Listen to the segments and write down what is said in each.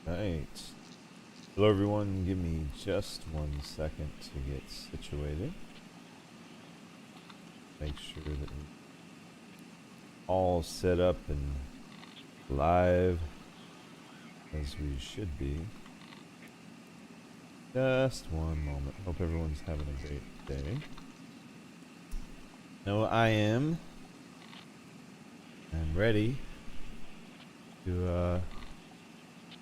Right. Hello everyone, give me just 1 second to get situated. Make sure that we're all set up and live as we should be. Just one moment. Hope everyone's having a great day. No, I'm ready to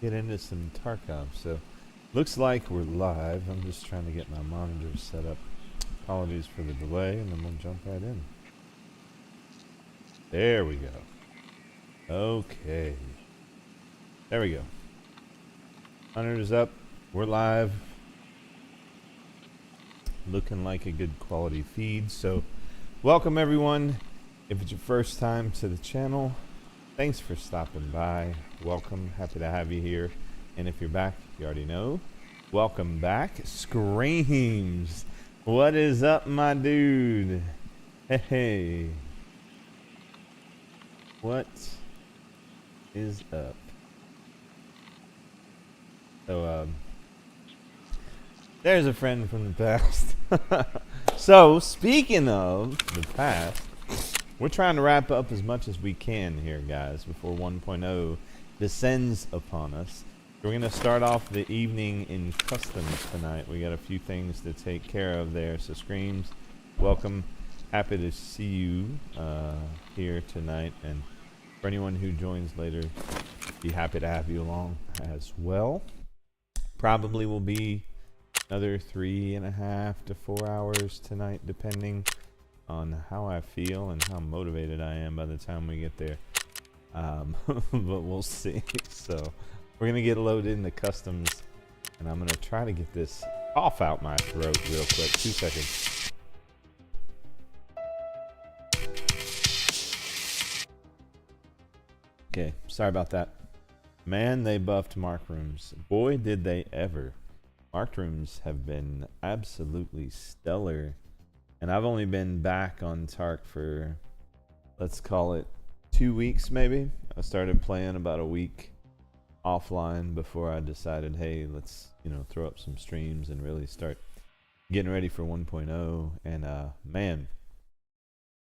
get into some Tarkov. So looks like we're live. I'm just trying to get my monitors set up. Apologies for the delay, and then we'll jump right in. There we go. Okay. There we go. Monitors up. We're live. Looking like a good quality feed. So welcome everyone. If it's your first time to the channel, thanks for stopping by. Welcome. Happy to have you here. And if you're back, you already know. Welcome back. Screams. What is up, my dude? Hey. What is up? So, there's a friend from the past. So, speaking of the past, we're trying to wrap up as much as we can here, guys, before 1.0 descends upon us. We're going to start off the evening in customs tonight. We got a few things to take care of there. So, Screams, welcome. Happy to see you here tonight. And for anyone who joins later, be happy to have you along as well. Probably will be another 3.5 to 4 hours tonight, depending on how I feel and how motivated I am by the time we get there. But we'll see. So we're gonna get loaded into customs, and I'm gonna try to get this cough out my throat real quick. 2 seconds. Okay, sorry about that. Man, they buffed mark rooms. Boy, did they ever. Marked rooms have been absolutely stellar. And I've only been back on Tark for, let's call it 2 weeks maybe. I started playing about a week offline before I decided, hey, let's, throw up some streams and really start getting ready for 1.0. And man,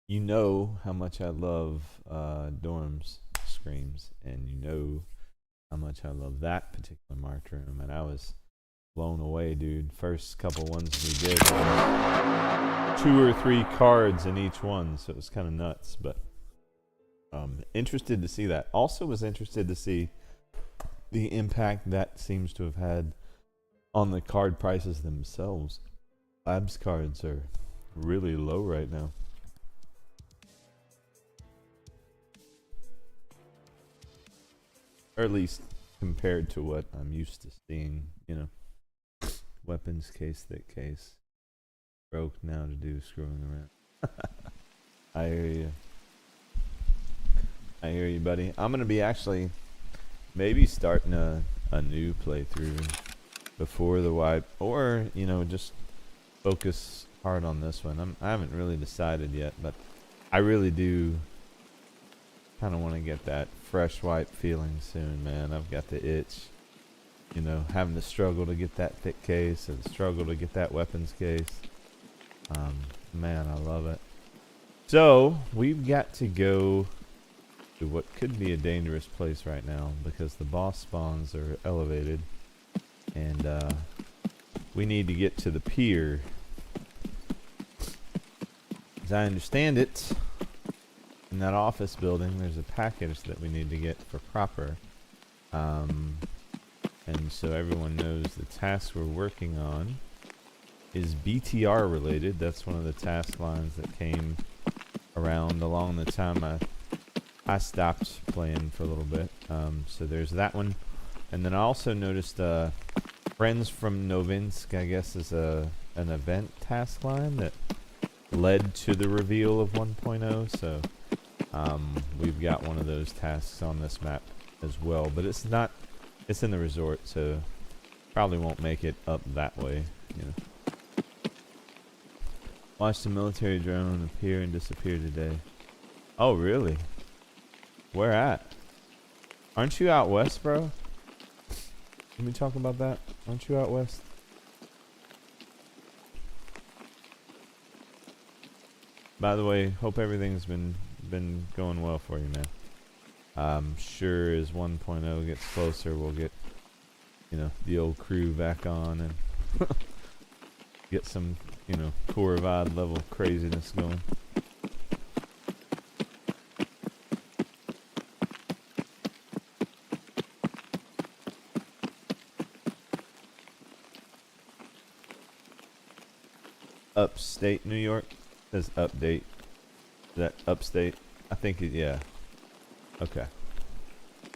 you know how much I love dorms Screams, and you know how much I love that particular marked room, and I was blown away, dude. First couple ones we did, 2 or 3 cards in each one, so it was kind of nuts. But interested to see that. Also was interested to see the impact that seems to have had on the card prices themselves. Labs cards are really low right now. Or at least compared to what I'm used to seeing, Weapons case, thick case. Broke now to do screwing around. I hear you. I hear you, buddy. I'm going to be actually maybe starting a new playthrough before the wipe. Or, just focus hard on this one. I haven't really decided yet, but I really do kind of want to get that fresh wipe feeling soon, man. I've got the itch. Having to struggle to get that thick case and struggle to get that weapons case. Man, I love it. So, we've got to go to what could be a dangerous place right now because the boss spawns are elevated. And we need to get to the pier. As I understand it, in that office building, there's a package that we need to get for proper. And so everyone knows the task we're working on is BTR related. That's one of the task lines that came around along the time I stopped playing for a little bit. So there's that one. And then I also noticed Friends from Novinsk, I guess, is an event task line that led to the reveal of 1.0. So we've got one of those tasks on this map as well. But it's not... It's in the resort, so probably won't make it up that way, Watched the military drone appear and disappear today. Oh, really? Where at? Aren't you out west, bro? Let me talk about that. Aren't you out west? By the way, hope everything's been going well for you, man. I'm sure as 1.0 gets closer, we'll get, you know, the old crew back on and get some, you know, Corvad level craziness going. Upstate New York says update. Is that upstate? I think it, yeah. Okay.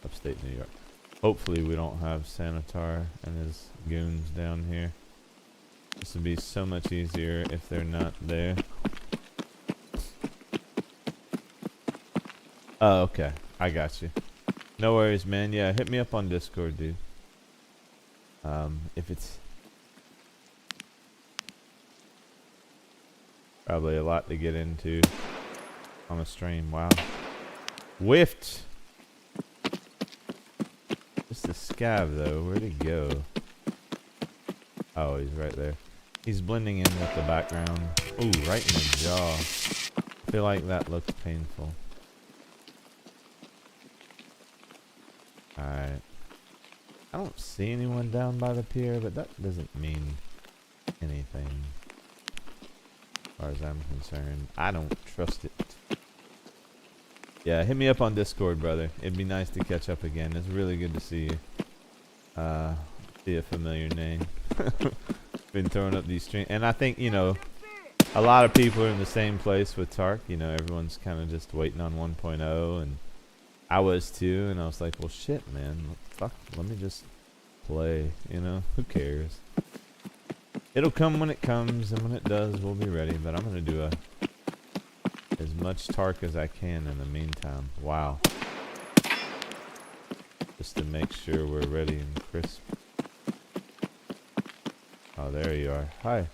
Upstate New York. Hopefully we don't have Sanitar and his goons down here. This would be so much easier if they're not there. Oh, okay. I got you. No worries, man. Yeah, hit me up on Discord, dude. If it's probably a lot to get into on a stream. Wow. Whiffed. Just a scav though. Where'd he go? Oh, he's right there. He's blending in with the background. Ooh, right in the jaw. I feel like that looked painful. Alright. I don't see anyone down by the pier, but that doesn't mean anything. As far as I'm concerned. I don't trust it. Yeah, hit me up on Discord, brother. It'd be nice to catch up again. It's really good to see you. See a familiar name. Been throwing up these streams. And I think, you know, a lot of people are in the same place with Tark. You know, everyone's kind of just waiting on 1.0. And I was too. And I was like, well, shit, man. Fuck, let me just play. You know, who cares? It'll come when it comes. And when it does, we'll be ready. But I'm going to do as much Tark as I can in the meantime. Wow. Just to make sure we're ready and crisp. Oh, there you are. Hi.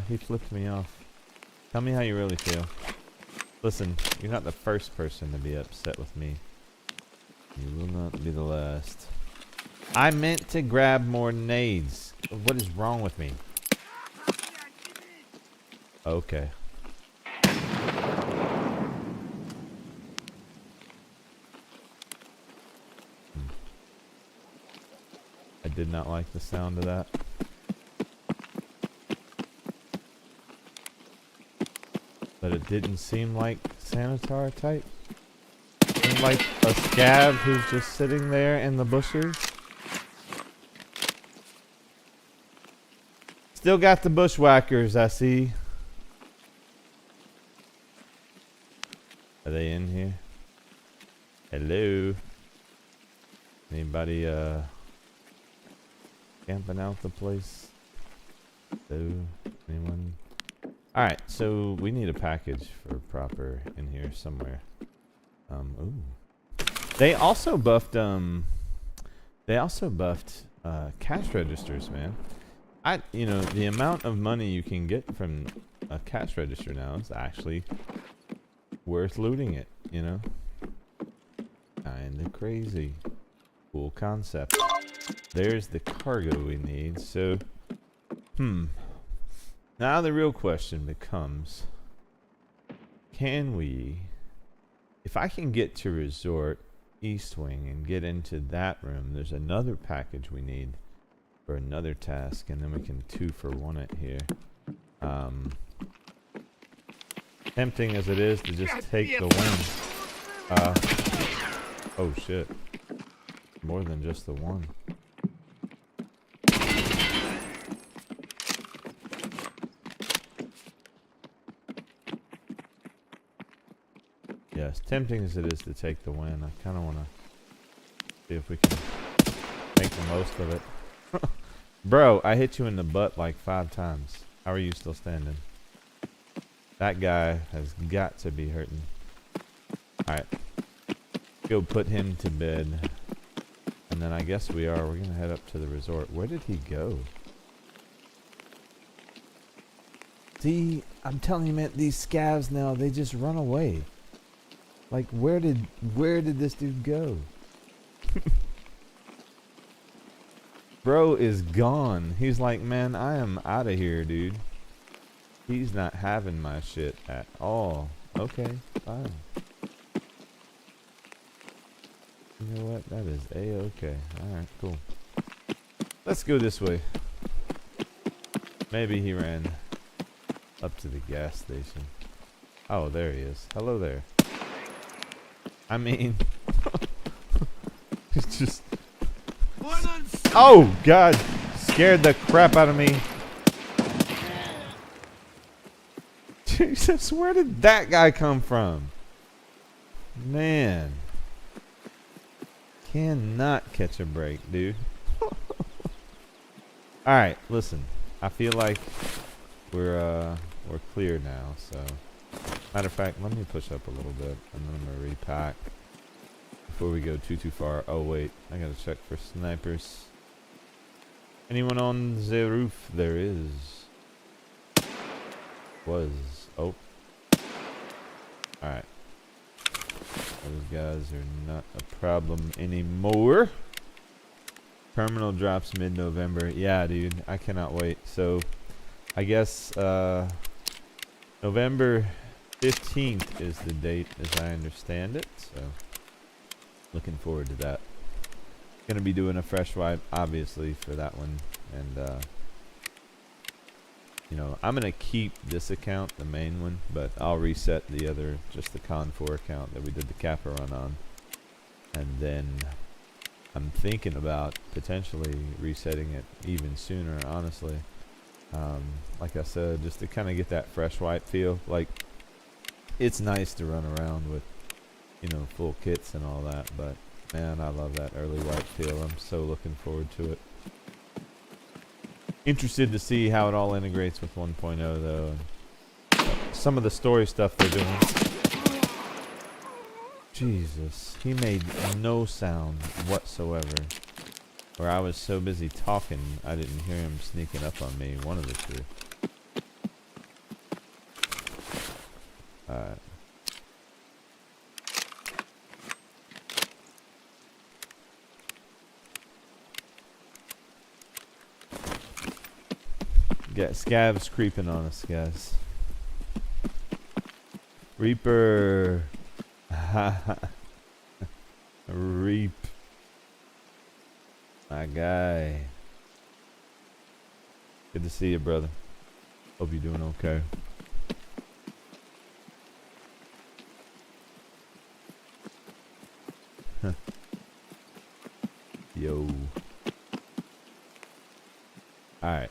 He flipped me off. Tell me how you really feel. Listen, you're not the first person to be upset with me. You will not be the last. I meant to grab more nades. What is wrong with me? Okay. I did not like the sound of that. But it didn't seem like Sanitar type. It seemed like a scav who's just sitting there in the bushes. Still got the bushwhackers, I see. Are they in here? Hello? Anybody camping out the place? Hello? Anyone? Alright, so we need a package for proper in here somewhere. Ooh. They also buffed cash registers, man. You know, the amount of money you can get from a cash register now is actually worth looting it, you know? Kinda crazy. Cool concept. There's the cargo we need, so now the real question becomes, can we, if I can get to Resort East Wing and get into that room, there's another package we need for another task, and then we can 2-for-1 it here. Tempting as it is to just take the win. Oh shit. More than just the one. Yes, tempting as it is to take the win, I kind of want to see if we can make the most of it. Bro, I hit you in the butt like 5 times. How are you still standing? That guy has got to be hurting. Alright. Go put him to bed. And then I guess we're going to head up to the resort. Where did he go? See, I'm telling you, man, these scavs now, they just run away. Like, where did this dude go? Bro is gone. He's like, man, I am out of here, dude. He's not having my shit at all. Okay, fine. You know what? That is A-okay. Alright, cool. Let's go this way. Maybe he ran up to the gas station. Oh, there he is. Hello there. I mean... it's just... Oh, God! Scared the crap out of me. Jesus, where did that guy come from? Man. Cannot catch a break, dude. Alright, listen. I feel like we're clear now, so... Matter of fact, let me push up a little bit, and then I'm gonna repack before we go too far. Oh wait, I gotta check for snipers. Anyone on the roof? There is. Was. Oh. Alright. Those guys are not a problem anymore. Terminal drops mid-November. Yeah, dude, I cannot wait. So, I guess November 15th is the date as I understand it. So, looking forward to that. Gonna be doing a fresh wipe, obviously, for that one. And, you know, I'm gonna keep this account, the main one, but I'll reset the other, just the Con 4 account that we did the Kappa run on. And then I'm thinking about potentially resetting it even sooner, honestly. Like I said, just to kind of get that fresh wipe feel. Like, it's nice to run around with, you know, full kits and all that, but man, I love that early wipe feel. I'm so looking forward to it. Interested to see how it all integrates with 1.0 though. Some of the story stuff they're doing. Jesus, he made no sound whatsoever. Or I was so busy talking, I didn't hear him sneaking up on me. One of the two. Alright. Got scavs creeping on us, guys. Reaper. Reap. My guy. Good to see you, brother. Hope you're doing okay. Yo. Alright.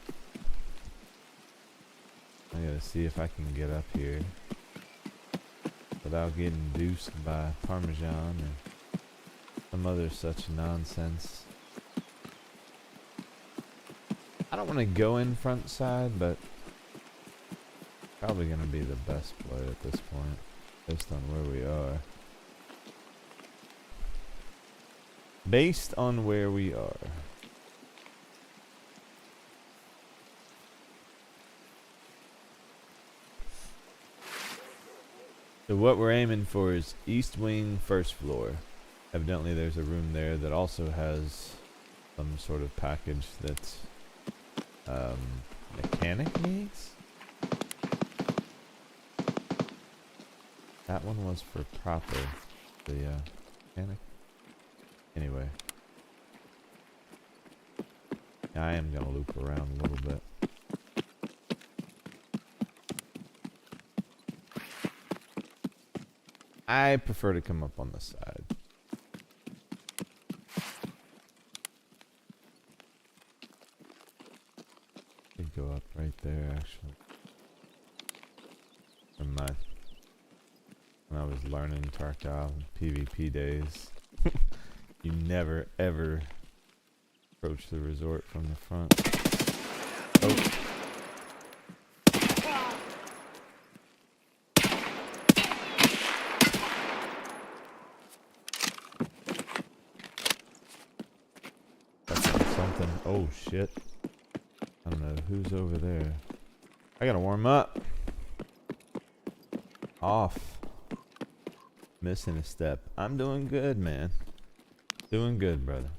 I gotta see if I can get up here without getting deuced by Parmesan or some other such nonsense. I don't want to go in front side, but probably gonna be the best play at this point, based on where we are. Based on where we are. So what we're aiming for is east wing, first floor. Evidently there's a room there that also has some sort of package that's mechanic needs. That one was for proper, the mechanic. Anyway, I am gonna loop around a little bit. I prefer to come up on the side. Could go up right there, actually. From when I was learning Tarkov PvP days, you never ever approach the resort from the front. Oh. Oh shit. I don't know who's over there. I gotta warm up. Off. Missing a step. I'm doing good, man. Doing good, brother.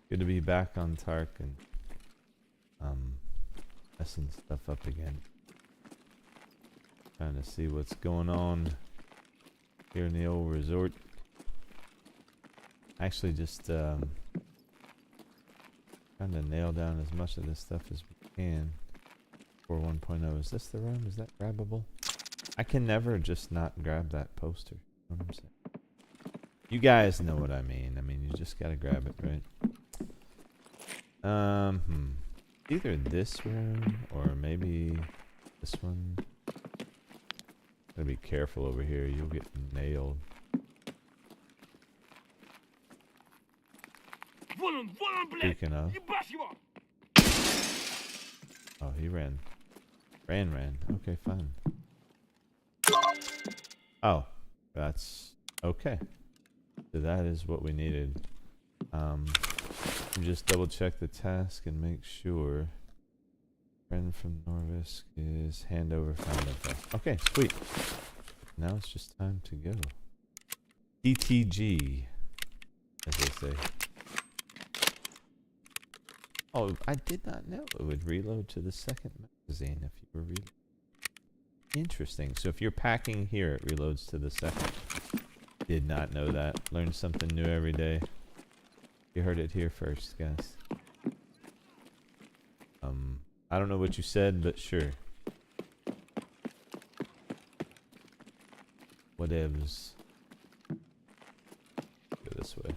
Good to be back on Tark and messing stuff up again. Trying to see what's going on here in the old resort. Actually just trying to nail down as much of this stuff as we can for 1.0. Is this the room? Is that grabbable? I can never just not grab that poster. You know what I'm saying? You guys know what I mean. I mean, you just gotta grab it, right? Either this room or maybe this one. Gotta be careful over here. You'll get nailed. Speaking of. Oh, he ran. Ran. Okay, fine. Oh, that's okay. So that is what we needed. Just double check the task and make sure. Friend from Norvisk is handover found info. Okay, sweet. Now it's just time to go. TTG, as they say. Oh, I did not know it would reload to the second magazine if you were reloading. Interesting. So if you're packing here, it reloads to the second. Did not know that. Learn something new every day. You heard it here first, guys. I don't know what you said, but sure. Whatevs. Go this way.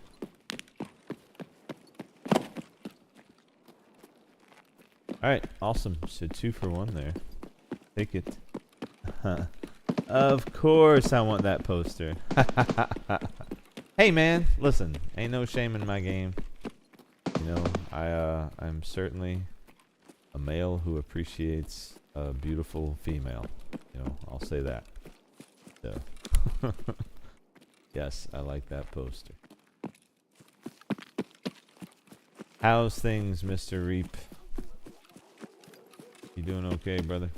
Alright, awesome. So 2 for 1 there. Take it. Of course I want that poster. Hey man, listen, ain't no shame in my game. You know, I'm certainly a male who appreciates a beautiful female. You know, I'll say that. So, yes, I like that poster. How's things, Mr. Reap? You doing okay, brother?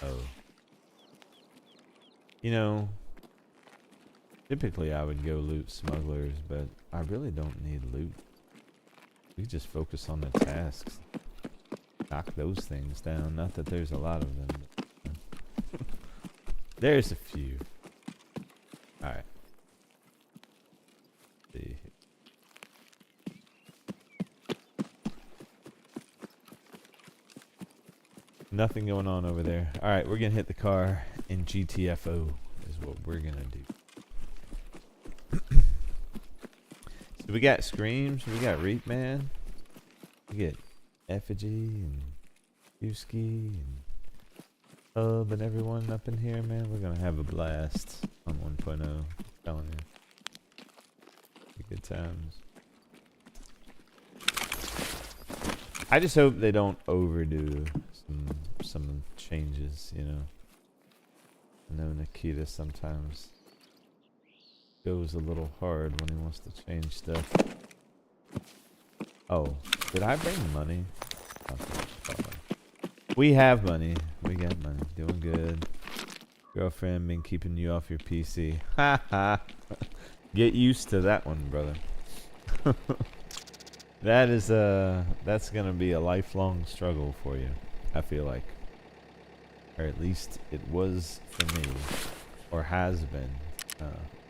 Oh. You know, typically I would go loot smugglers, but I really don't need loot. We just focus on the tasks. Knock those things down. Not that there's a lot of them. But, there's a few. Alright. See. Nothing going on over there. Alright, we're gonna hit the car in GTFO is what we're gonna do. So we got Screams, we got Reap Man, we get Effigy and Yuski and Hub and everyone up in here, man. We're gonna have a blast on 1.0. I'm telling you. Good times. I just hope they don't overdo some changes, you know. I know Nikita sometimes goes a little hard when he wants to change stuff. Oh, did I bring money? Okay, we have money. We got money. Doing good. Girlfriend been keeping you off your PC. Ha ha. Get used to that one, brother. That is that's gonna be a lifelong struggle for you, I feel like. Or at least it was for me. Or has been,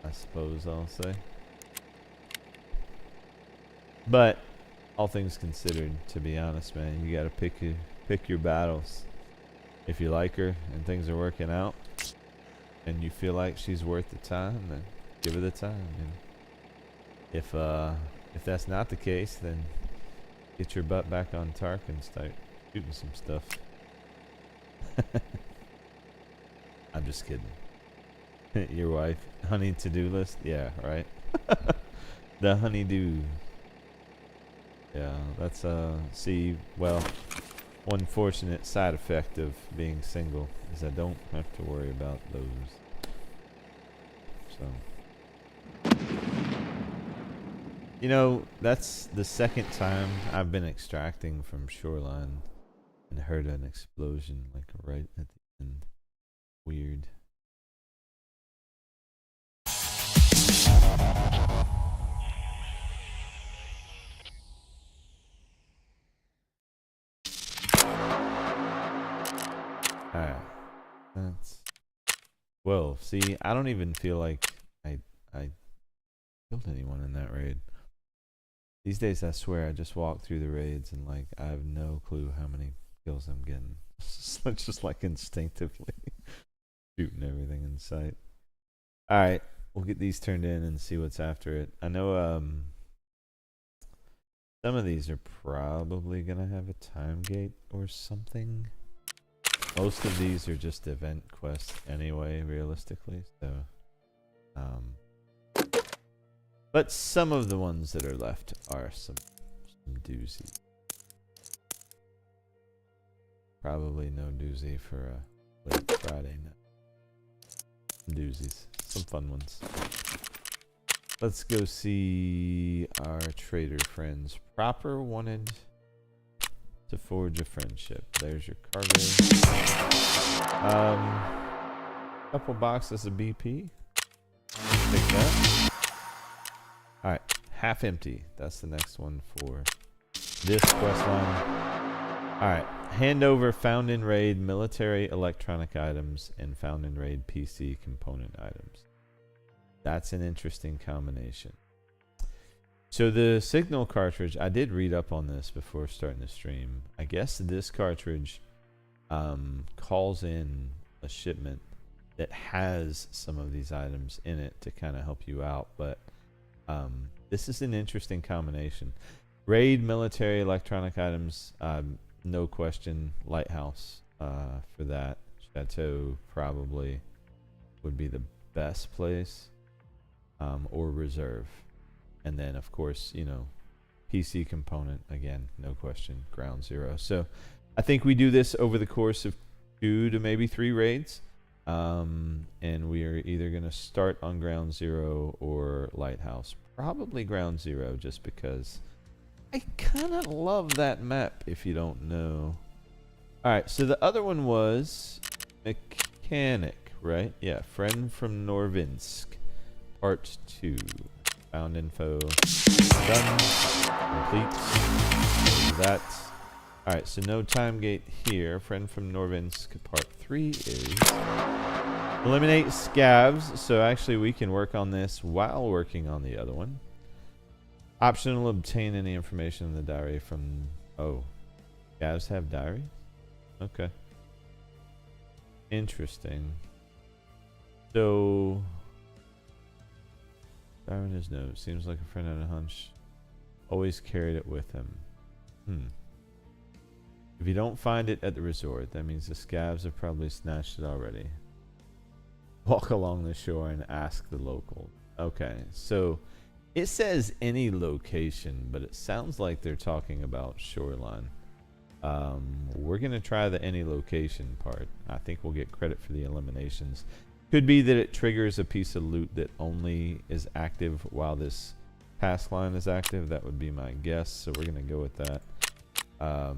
I suppose I'll say. But all things considered, to be honest, man, you gotta pick your battles. If you like her and things are working out and you feel like she's worth the time, then give her the time, you know. If that's not the case, then get your butt back on Tark and start shooting some stuff. I'm just kidding. Your wife, honey to-do list? Yeah, right. The honey-do. Yeah, that's see, well, one fortunate side effect of being single is I don't have to worry about those. So, you know, that's the second time I've been extracting from Shoreline and heard an explosion like right at the end. Weird. 12. See, I don't even feel like I killed anyone in that raid. These days, I swear, I just walk through the raids and like I have no clue how many kills I'm getting. So it's just like instinctively shooting everything in sight. All right, we'll get these turned in and see what's after it. I know some of these are probably gonna have a time gate or something. Most of these are just event quests anyway, realistically. So, but some of the ones that are left are some doozy. Probably no doozy for a late Friday night. Doozies, some fun ones. Let's go see our trader friends. Proper wanted to forge a friendship. There's your cargo. Couple boxes of BP. Take that. Alright, half empty. That's the next one for this quest line. Alright, hand over found in raid military electronic items and found in raid PC component items. That's an interesting combination. So the signal cartridge, I did read up on this before starting the stream. I guess this cartridge calls in a shipment that has some of these items in it to kind of help you out, but this is an interesting combination. Raid military electronic items, no question. Lighthouse for that. Chateau probably would be the best place, or reserve. And then of course, you know, PC component, again, no question, ground zero. So I think we do this over the course of 2 to maybe 3 raids. And we are either going to start on ground zero or lighthouse. Probably ground zero, just because I kind of love that map, if you don't know. Alright, so the other one was mechanic, right? Yeah, friend from Norvinsk, part 2. Found info. Done. Complete. That. Alright, so no time gate here. Friend from Norvinsk, part 3 is eliminate scavs. So actually we can work on this while working on the other one. Optional, obtain any information in the diary from... Oh. Scavs have diary? Okay. Interesting. So... Diary in his note. Seems like a friend had a hunch. Always carried it with him. If you don't find it at the resort, that means the scavs have probably snatched it already. Walk along the shore and ask the local. Okay, so it says any location, but it sounds like they're talking about shoreline. We're going to try the any location part. I think we'll get credit for the eliminations. Could be that it triggers a piece of loot that only is active while this task line is active. That would be my guess, so we're going to go with that.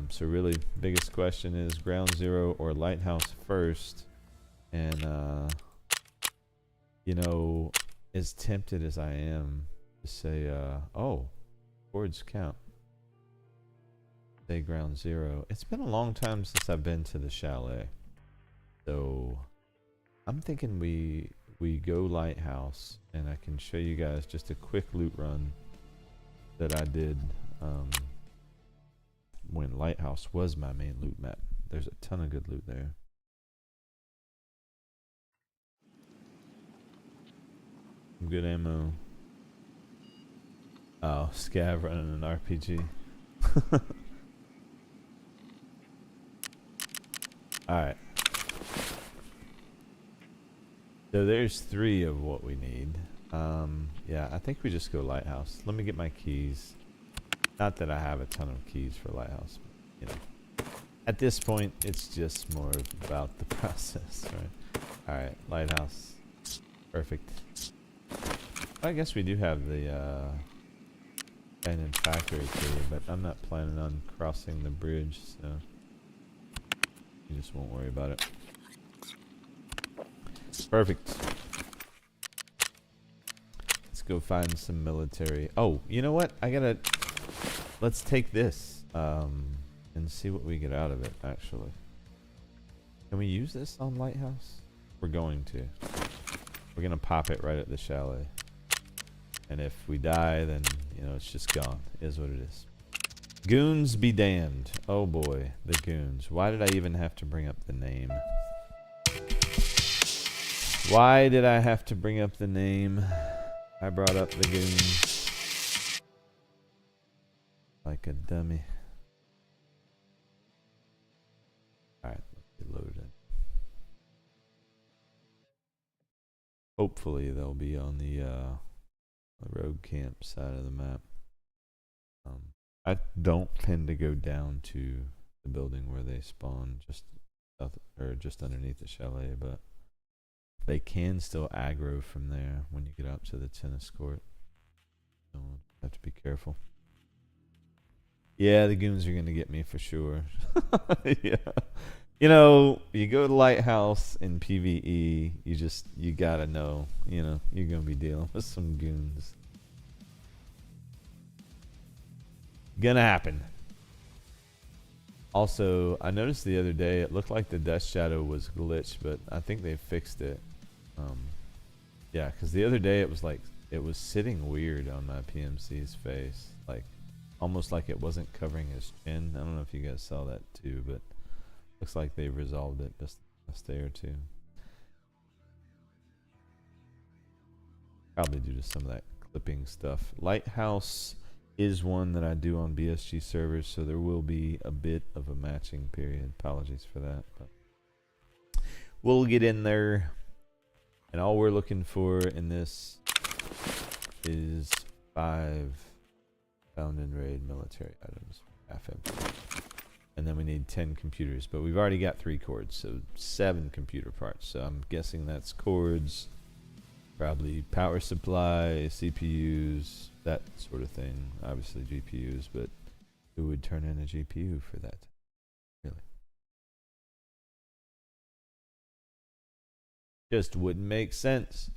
So really, biggest question is ground zero or lighthouse first. And, you know, as tempted as I am to say, oh, boards count. Say ground zero. It's been a long time since I've been to the chalet. So I'm thinking we go lighthouse, and I can show you guys just a quick loot run that I did when lighthouse was my main loot map. There's a ton of good loot there. Good ammo. Oh, scav running an RPG. Alright. So there's 3 of what we need. Yeah, I think we just go lighthouse. Let me get my keys. Not that I have a ton of keys for lighthouse, but, you know. At this point, it's just more about the process, right? Alright, lighthouse. Perfect. I guess we do have the abandoned factory too, but I'm not planning on crossing the bridge, so you just won't worry about it. Perfect. Let's go find some military. Oh, you know what? Let's take this and see what we get out of it, actually. Can we use this on lighthouse? We're going to. We're gonna pop it right at the chalet. And if we die, then, you know, it's just gone. It is what it is. Goons be damned. Oh boy, the goons. Why did I even have to bring up the name? Why did I have to bring up the name? I brought up the goons. Like a dummy. Alright, let's get loaded. Hopefully they'll be on the road camp side of the map. I don't tend to go down to the building where they spawn, just south, or just underneath the chalet, but they can still aggro from there when you get up to the tennis court. So have to be careful. Yeah, the goons are gonna get me for sure. Yeah. You know, you go to Lighthouse in PVE, you gotta know, you know, you're gonna be dealing with some goons. Gonna happen. Also, I noticed the other day it looked like the Death Shadow was glitched, but I think they fixed it. Yeah, because the other day it was like it was sitting weird on my PMC's face, like almost like it wasn't covering his chin. I don't know if you guys saw that too, but looks like they resolved it just a day or two. Probably due to some of that clipping stuff. Lighthouse is one that I do on BSG servers, so there will be a bit of a matching period. Apologies for that, but we'll get in there. And all we're looking for in this is 5 found in raid military items, half empty. And then we need 10 computers, but we've already got 3 cords, so 7 computer parts. So I'm guessing that's cords, probably power supply, CPUs, that sort of thing. Obviously GPUs, but who would turn in a GPU for that? Really? Just wouldn't make sense.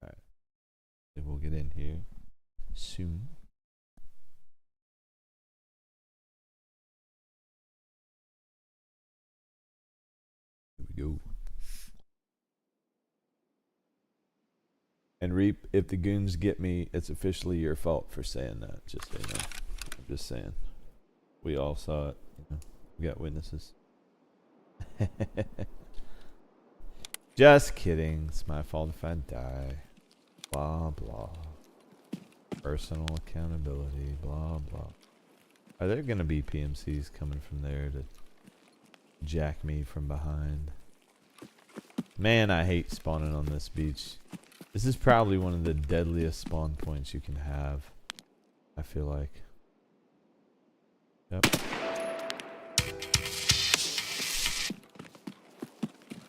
Alright. We'll get in here soon. Here we go. And Reap, if the goons get me, it's officially your fault for saying that. Just so you know. I'm just saying. We all saw it. You know, we got witnesses. Just kidding. It's my fault if I die. Blah blah. Personal accountability. Blah blah. Are there gonna be PMCs coming from there to jack me from behind? Man, I hate spawning on this beach. This is probably one of the deadliest spawn points you can have, I feel like. Yep.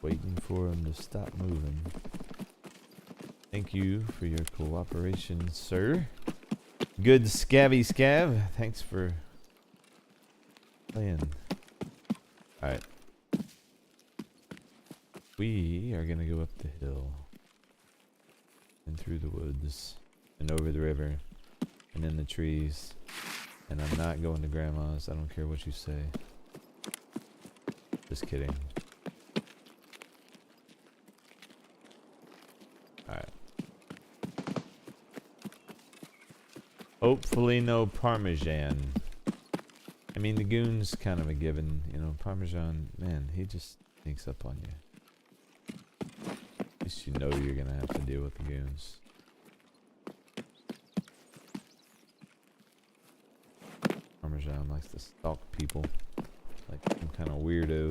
Waiting for him to stop moving. Thank you for your cooperation, sir. Good scabby scab. Thanks for playing. Alright. We are gonna go up the hill. And through the woods. And over the river. And in the trees. And I'm not going to grandma's. I don't care what you say. Just kidding. Alright. Hopefully no Parmesan. I mean, the goon's kind of a given. You know, Parmesan, man, he just sneaks up on you. At least you know you're going to have to deal with the goons. Parmesan likes to stalk people. Like some kind of weirdo.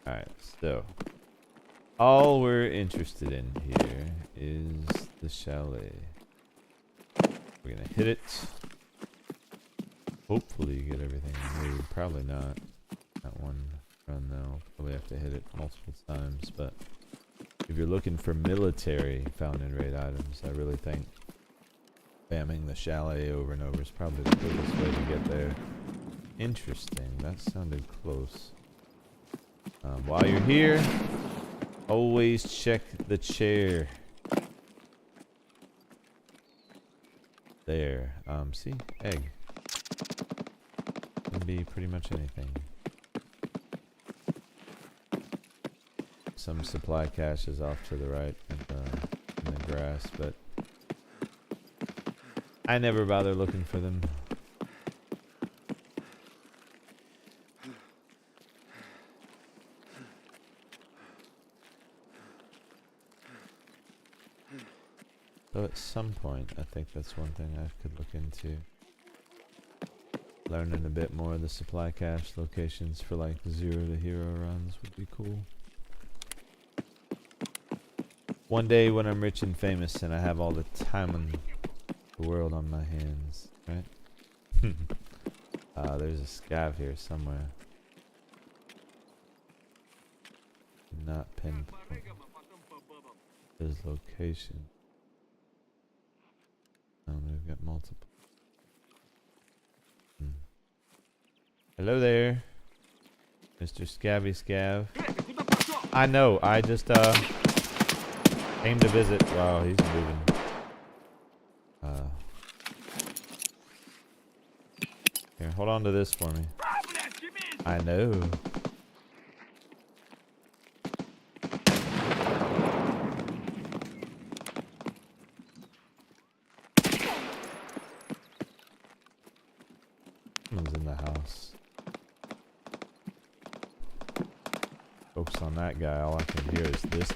Alright, so. All we're interested in here is the chalet. We're gonna hit it. Hopefully you get everything moved. Probably not. That one run though. Probably have to hit it multiple times. But if you're looking for military found in raid items, I really think spamming the chalet over and over is probably the quickest way to get there. Interesting. That sounded close. While you're here, always check the chair. There. See? Egg. Can be pretty much anything. some supply caches off to the right in the grass, but I never bother looking for them. So at some point, I think that's one thing I could look into. Learning a bit more of the supply cache locations for like 0 to hero runs would be cool. One day when I'm rich and famous and I have all the time in the world on my hands, right? There's a scav here somewhere. Not pinpoint his location. We've got multiple. Hello there, Mr. Scabby Scav. I know, I just came to visit. Wow, he's moving. Here, hold on to this for me. I know. Someone's in the house. Focus on that guy. All I can hear is this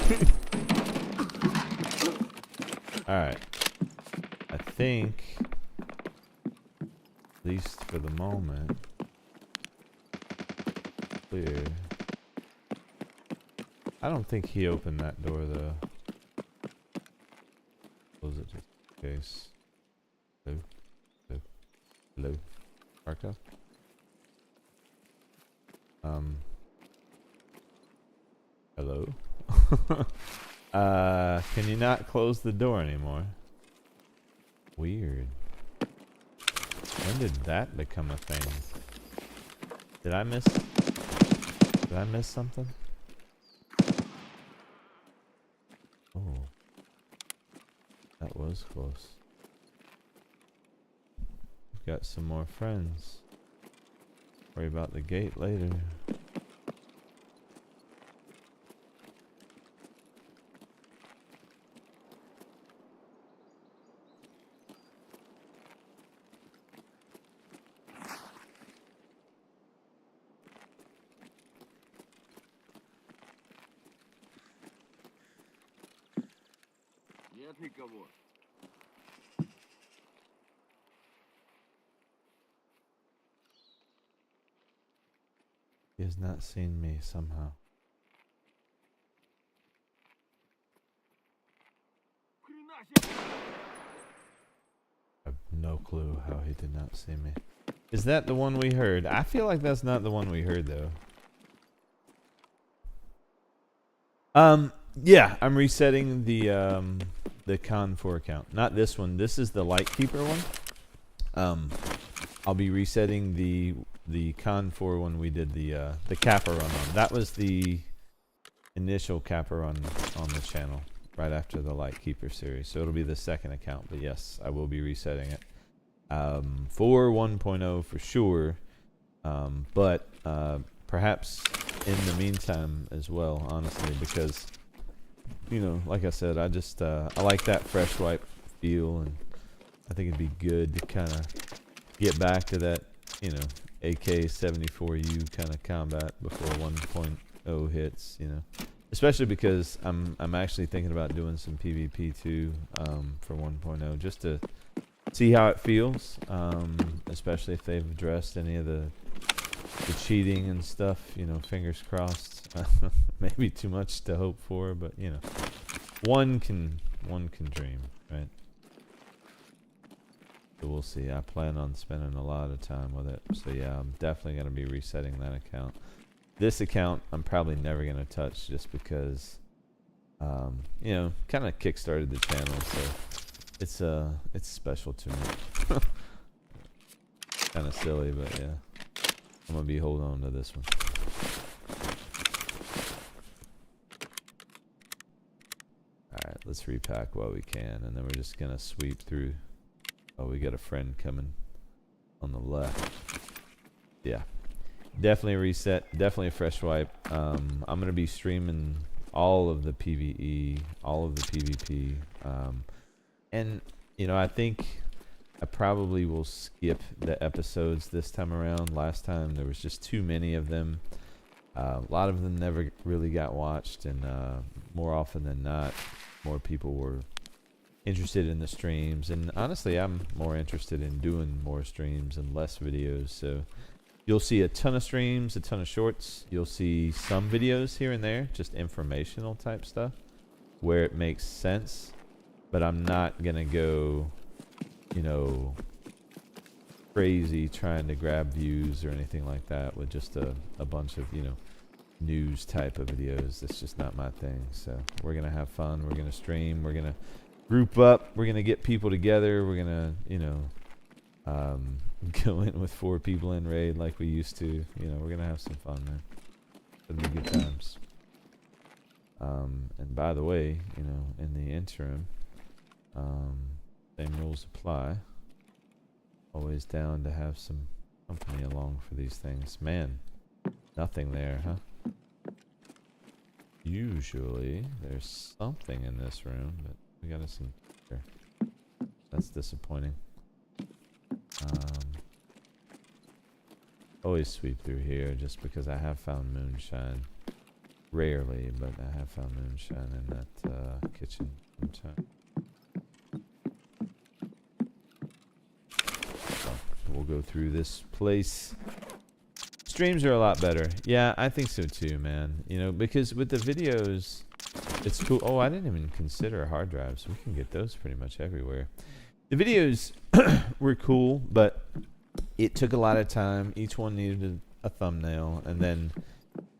dude. Alright. I think, at least for the moment, clear. I don't think he opened that door though. Close it just in case. Hello? Hello? Hello? Tarkov? Hello? Can you not close the door anymore? Weird. When did that become a thing? Did I miss something? Oh. That was close. We've got some more friends. Worry about the gate later. Нет никого. He has not seen me somehow. I have no clue how he did not see me. Is that the one we heard? I feel like that's not the one we heard though. Yeah, I'm resetting the Con 4 account. Not this one. This is the Lightkeeper one. I'll be resetting the Con 4 one we did the Kappa run on. That was the initial Kappa run on the channel right after the Lightkeeper series. So it'll be the second account, but yes, I will be resetting it. For 1.0 for sure. But perhaps in the meantime as well, honestly, because you know, like I said, I just I like that fresh wipe feel, and I think it'd be good to kind of get back to that, you know, AK-74U kind of combat before 1.0 hits, you know. Especially because I'm actually thinking about doing some PvP too for 1.0 just to see how it feels, especially if they've addressed any of the cheating and stuff, you know, fingers crossed. Maybe too much to hope for, but you know, one can dream, right? So we'll see. I plan on spending a lot of time with it. So yeah, I'm definitely going to be resetting that account. This account I'm probably never going to touch just because you know, kind of kickstarted the channel, so it's special to me. Kind of silly, but yeah. I'm going to be holding on to this one. Alright, let's repack while we can, and then we're just going to sweep through. Oh, we got a friend coming on the left. Yeah. definitely a reset, definitely a fresh wipe. I'm gonna be streaming all of the PVE, all of the PvP, and you know, I think I probably will skip the episodes this time around. Last time there was just too many of them. A lot of them never really got watched, and more often than not, more people were interested in the streams. And honestly, I'm more interested in doing more streams and less videos. So you'll see a ton of streams, a ton of shorts. You'll see some videos here and there, just informational type stuff where it makes sense. But I'm not gonna go, you know, crazy trying to grab views or anything like that with just a bunch of, you know, news type of videos. That's just not my thing. So we're gonna have fun, we're gonna stream, we're gonna group up, we're gonna get people together, we're gonna, you know, go in with 4 people in raid like we used to. You know, we're gonna have some fun, man. It'll be good times. And by the way, you know, in the interim, same rules apply. Always down to have some company along for these things. Man, nothing there, huh? Usually there's something in this room, but we gotta see here. That's disappointing. Always sweep through here just because I have found moonshine. Rarely, but I have found moonshine in that kitchen sometime. So we'll go through this place. Streams are a lot better. Yeah, I think so too, man. You know, because with the videos, it's cool. Oh, I didn't even consider hard drives. We can get those pretty much everywhere. The videos were cool, but it took a lot of time. Each one needed a thumbnail, and then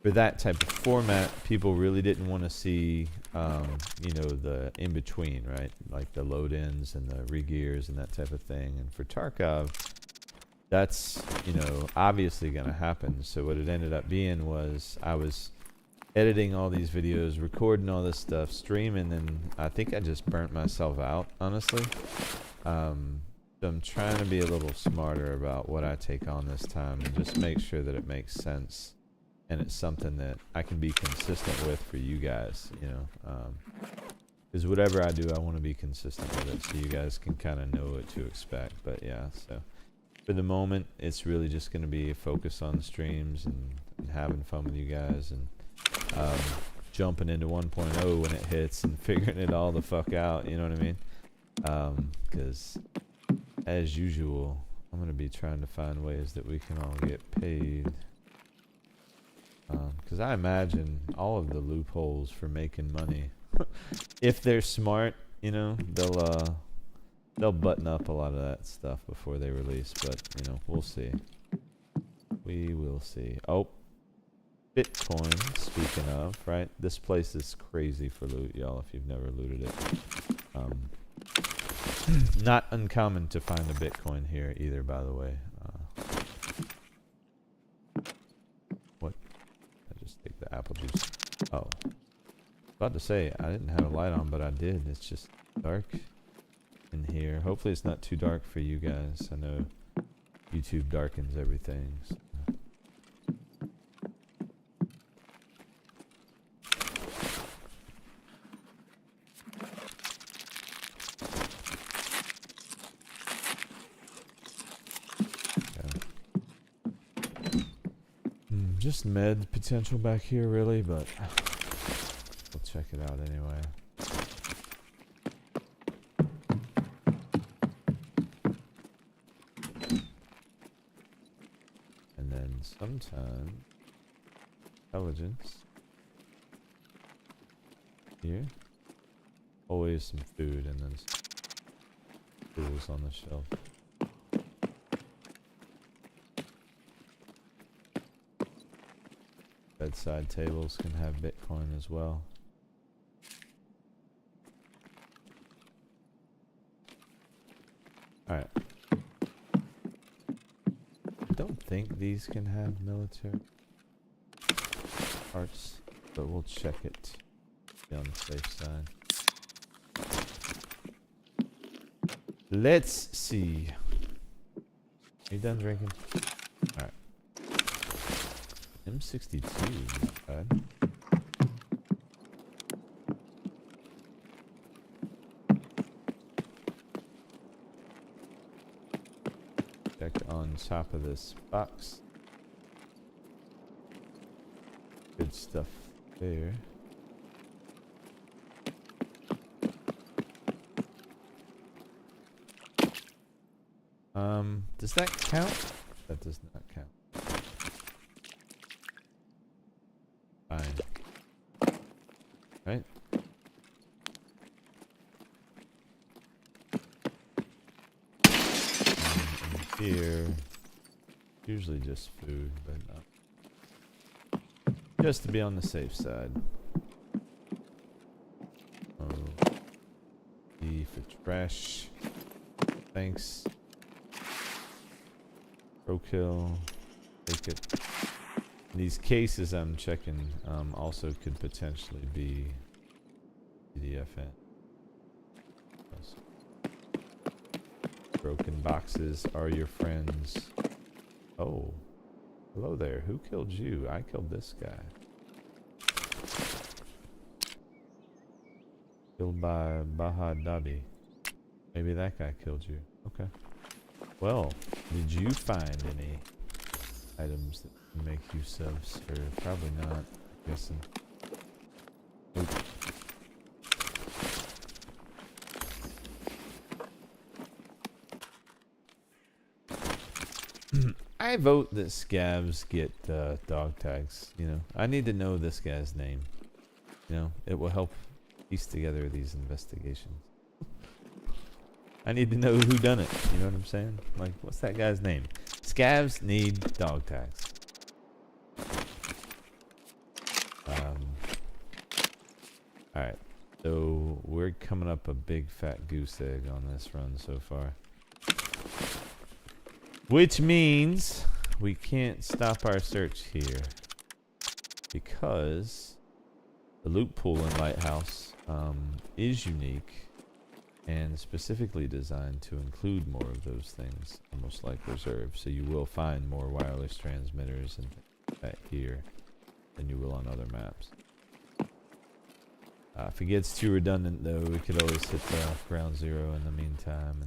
for that type of format, people really didn't want to see, you know, the in-between, right? Like the load-ins and the re-gears and that type of thing. And for Tarkov, that's, you know, obviously going to happen. So what it ended up being was I was editing all these videos, recording all this stuff, streaming, and I think I just burnt myself out, honestly. So I'm trying to be a little smarter about what I take on this time and just make sure that it makes sense and it's something that I can be consistent with for you guys, you know. Because whatever I do, I want to be consistent with it so you guys can kind of know what to expect. But yeah, so for the moment, it's really just going to be a focus on streams and having fun with you guys and jumping into 1.0 when it hits and figuring it all the fuck out, you know what I mean? Because as usual, I'm going to be trying to find ways that we can all get paid. Because I imagine all of the loopholes for making money, if they're smart, you know, they'll button up a lot of that stuff before they release. But you know, we'll see. We will see. Oh, Bitcoin. Speaking of, right? This place is crazy for loot, y'all. If you've never looted it, not uncommon to find a Bitcoin here either. By the way. Take the apple juice. Oh. About to say, I didn't have a light on, but I did. It's just dark in here. Hopefully it's not too dark for you guys. I know YouTube darkens everything. So. Just med potential back here, really, but we'll check it out anyway. And then sometime intelligence here. Always some food and then some tools on the shelf. Bedside tables can have Bitcoin as well. Alright. I don't think these can have military parts, but we'll check it. Be on the safe side. Let's see. Are you done drinking? Alright. 262, not bad. Check on top of this box. Good stuff there. Does that count? That does not count. Fine. Right? And here, usually just food, but not. Just to be on the safe side. Oh, E for trash. Thanks. Kill, take it. These cases I'm checking also could potentially be PDFN. Broken boxes are your friends. Oh, hello there. Who killed you? I killed this guy. Killed by Baha Dhabi. Maybe that guy killed you. Okay. Well, did you find any items that can make use of, sir? Probably not, I'm guessing. Nope. I vote that scavs get dog tags, you know. I need to know this guy's name. You know, it will help piece together these investigations. I need to know who done it. You know what I'm saying? Like, what's that guy's name? Scavs need dog tags. Alright. So, we're coming up a big fat goose egg on this run so far. Which means we can't stop our search here. Because the loot pool in Lighthouse is unique. And specifically designed to include more of those things, almost like reserve. So you will find more wireless transmitters and things like that here than you will on other maps. If it gets too redundant, though, we could always hit ground zero in the meantime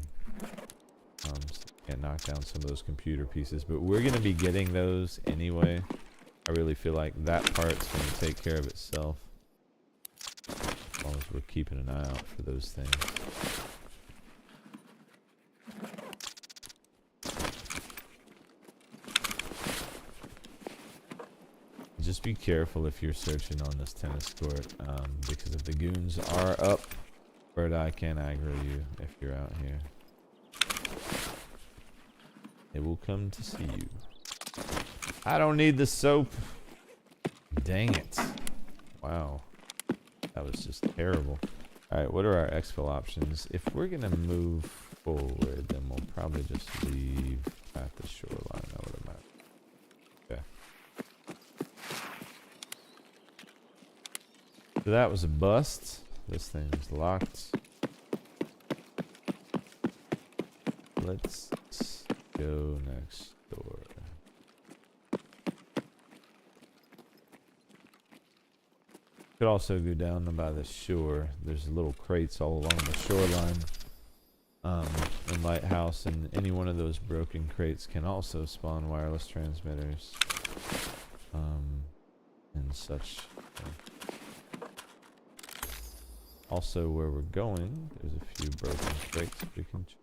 and knock down some of those computer pieces. But we're going to be getting those anyway. I really feel like that part's going to take care of itself. As long as we're keeping an eye out for those things. Just be careful if you're searching on this tennis court, because if the goons are up, Bird Eye can aggro you if you're out here. It will come to see you. I don't need the soap. Dang it. Wow. That was just terrible. Alright, what are our exfil options? If we're going to move forward, then we'll probably just leave at the shoreline, I would imagine. Okay. So that was a bust. This thing's locked. Let's go next door. Could also go down by the shore. There's little crates all along the shoreline in Lighthouse, and any one of those broken crates can also spawn wireless transmitters and such. Also, where we're going, there's a few broken crates we can check.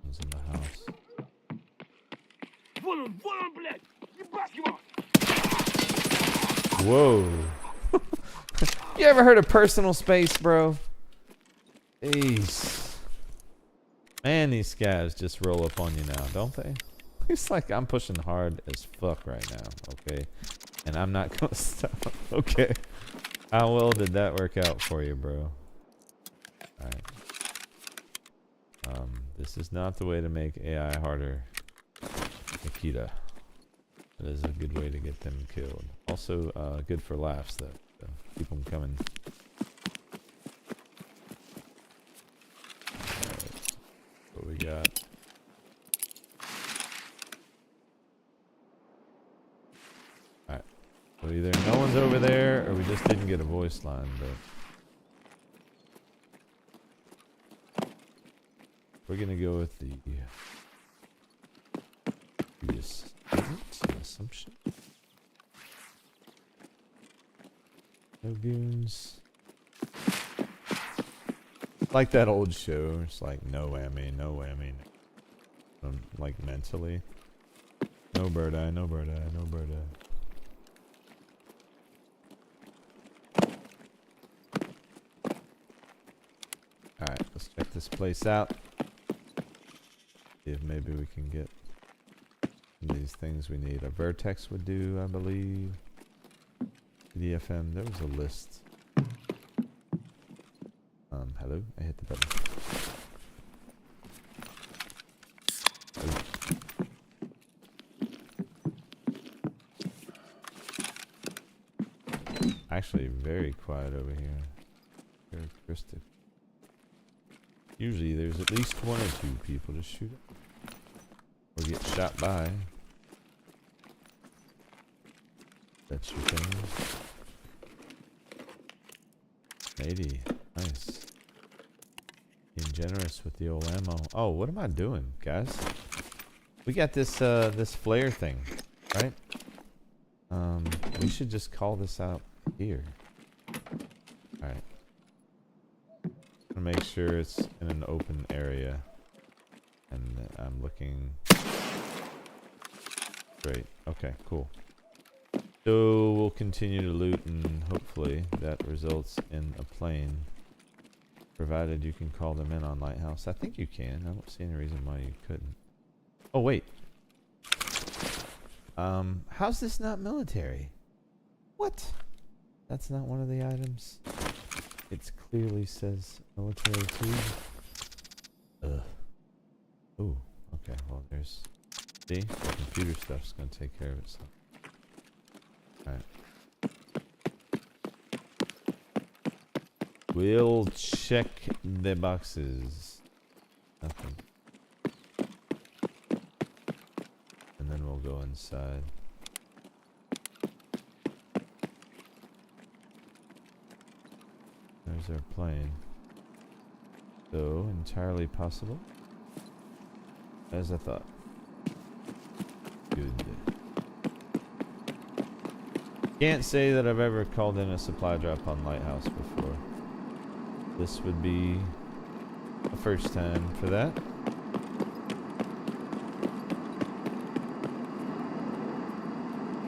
One's in the house. Whoa. You ever heard of personal space, bro? Jeez. Man, these scavs just roll up on you now, don't they? It's like I'm pushing hard as fuck right now, okay? And I'm not gonna stop, okay? How well did that work out for you, bro? Alright. This is not the way to make AI harder, Nikita. It is a good way to get them killed. Also, good for laughs, though. So keep them coming. Alright. What we got? So either no one's over there, or we just didn't get a voice line, but we're gonna go with the assumption. No goons. Like that old show, it's like no whammy, no whammy. Like mentally. No bird eye, no bird eye, no bird eye. Alright, let's check this place out. See if maybe we can get these things we need. A vertex would do, I believe. DFM, there was a list. Hello? I hit the button. Oh. Actually, very quiet over here. Characteristic. Usually there's at least one or two people to shoot at. Or get shot by. That's your thing. 80. Nice. Being generous with the old ammo. Oh, what am I doing, guys? We got this this flare thing, right? We should just call this out here. Alright. Make sure it's in an open area. And I'm looking great. Okay, cool. So we'll continue to loot and hopefully that results in a plane. Provided you can call them in on Lighthouse. I think you can. I don't see any reason why you couldn't. Oh wait. How's this not military? What? That's not one of the items. It clearly says military too. Ugh. Ooh. Okay. Well, there's. See, the computer stuff's gonna take care of itself. All right. We'll check the boxes. Nothing. And then we'll go inside. There's our plane. So, entirely possible. As I thought. Good. Can't say that I've ever called in a supply drop on Lighthouse before. This would be the first time for that.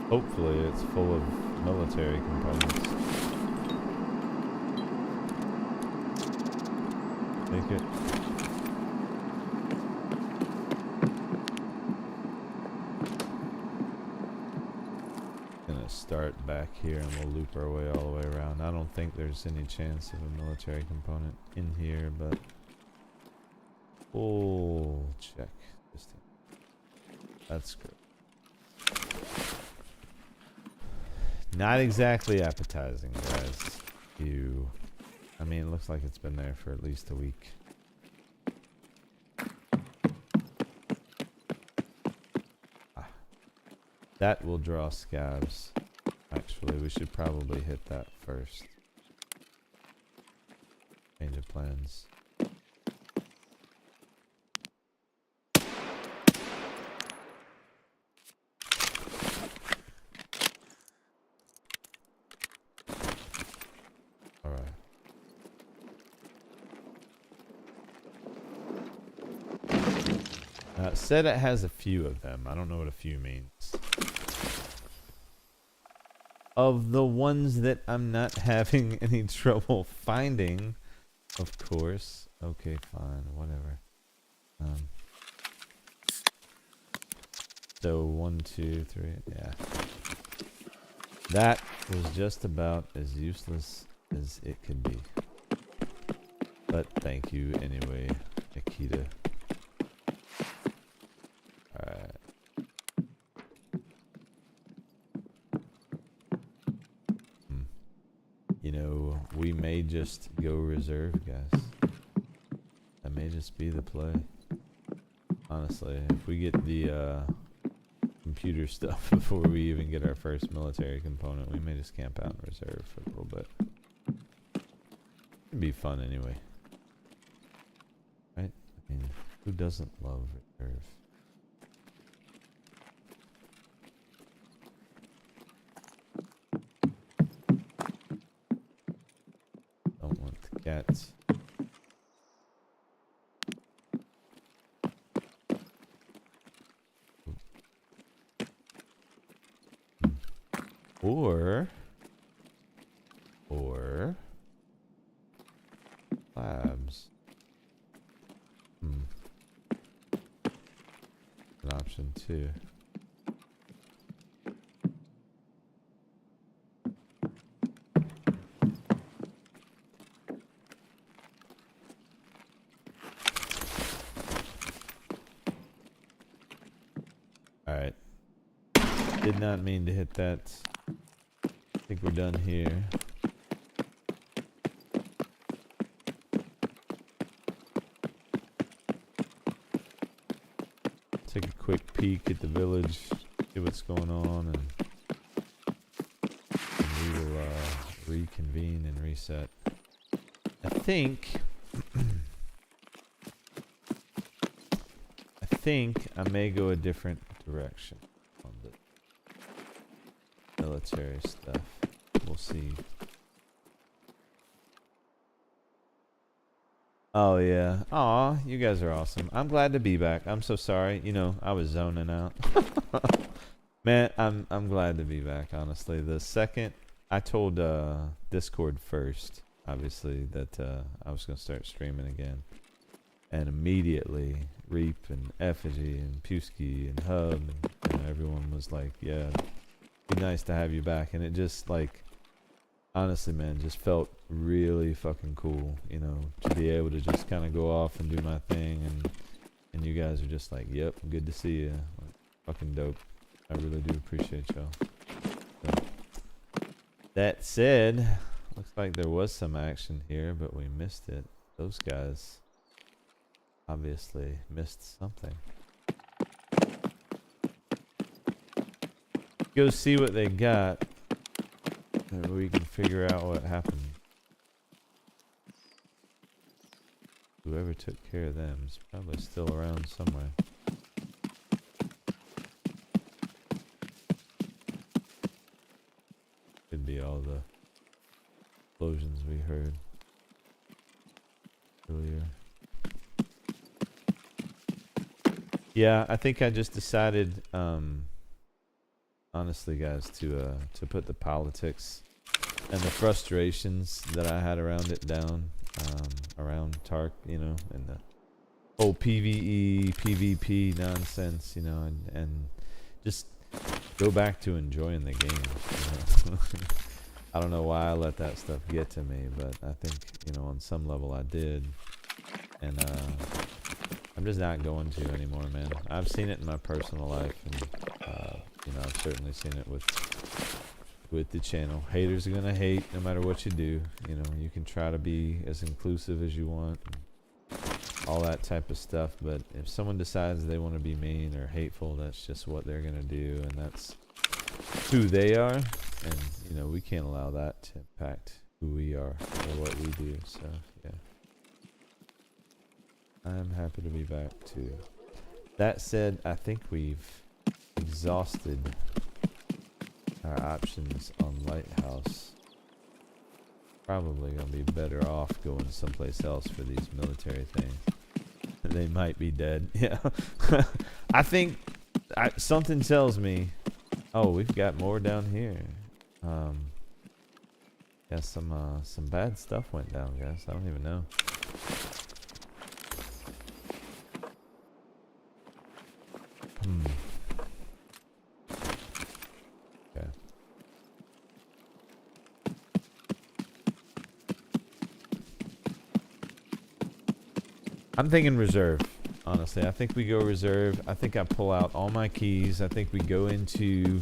Hopefully it's full of military components. Make it. Gonna start back here and we'll loop our way all the way around. I don't think there's any chance of a military component in here, but we'll check. That's good. Not exactly appetizing, guys. I mean, it looks like it's been there for at least a week. That will draw scabs. Actually, we should probably hit that first. Change of plans. Alright. It said it has a few of them. I don't know what a few means. Of the ones that I'm not having any trouble finding, of course. Okay, fine, whatever. So 1, 2, 3, yeah. That was just about as useless as it could be. But thank you anyway, Akita. Alright. You know, we may just go reserve, guys. That may just be the play. Honestly, if we get the computer stuff before we even get our first military component. We may just camp out in reserve for a little bit. It'd be fun anyway. Right? I mean, who doesn't love reserve? Don't want the cats. Or labs. An option too. All right. Did not mean to hit that. I think we're done here. Take a quick peek at the village, see what's going on, and we will reconvene and reset. I think I may go a different direction on the military stuff. We'll see. Oh yeah. Aw, you guys are awesome. I'm glad to be back. I'm so sorry. You know, I was zoning out. Man, I'm glad to be back, honestly. The second I told Discord first, obviously, that I was gonna start streaming again. And immediately Reap and Effigy and Pusky and Hub and you know, everyone was like, yeah, it'd be nice to have you back. And it just like honestly, man, just felt really fucking cool, you know, to be able to just kind of go off and do my thing, and you guys are just like, yep, good to see you, like, fucking dope. I really do appreciate y'all. So, that said, looks like there was some action here, but we missed it. Those guys obviously missed something. Go see what they got. Maybe we can figure out what happened. Whoever took care of them is probably still around somewhere. Could be all the explosions we heard earlier. Yeah, I think I just decided, honestly, guys, to put the politics and the frustrations that I had around it down, around Tark, you know, and the whole PVE, PvP nonsense, you know, and just go back to enjoying the game. You know? I don't know why I let that stuff get to me, but I think, you know, on some level I did, and I'm just not going to anymore, man. I've seen it in my personal life, and you know, I've certainly seen it with the channel. Haters are gonna hate no matter what you do. You know, you can try to be as inclusive as you want, and all that type of stuff. But if someone decides they want to be mean or hateful, that's just what they're gonna do, and that's who they are. And you know, we can't allow that to impact who we are or what we do. So yeah. I'm happy to be back too. That said, I think we've exhausted our options on Lighthouse. Probably gonna be better off going someplace else for these military things. They might be dead. Yeah. I think something tells me, oh, we've got more down here. Yeah, some bad stuff went down, guys. I don't even know. Okay. I'm thinking reserve, honestly. I think we go reserve. I think I pull out all my keys. I think we go into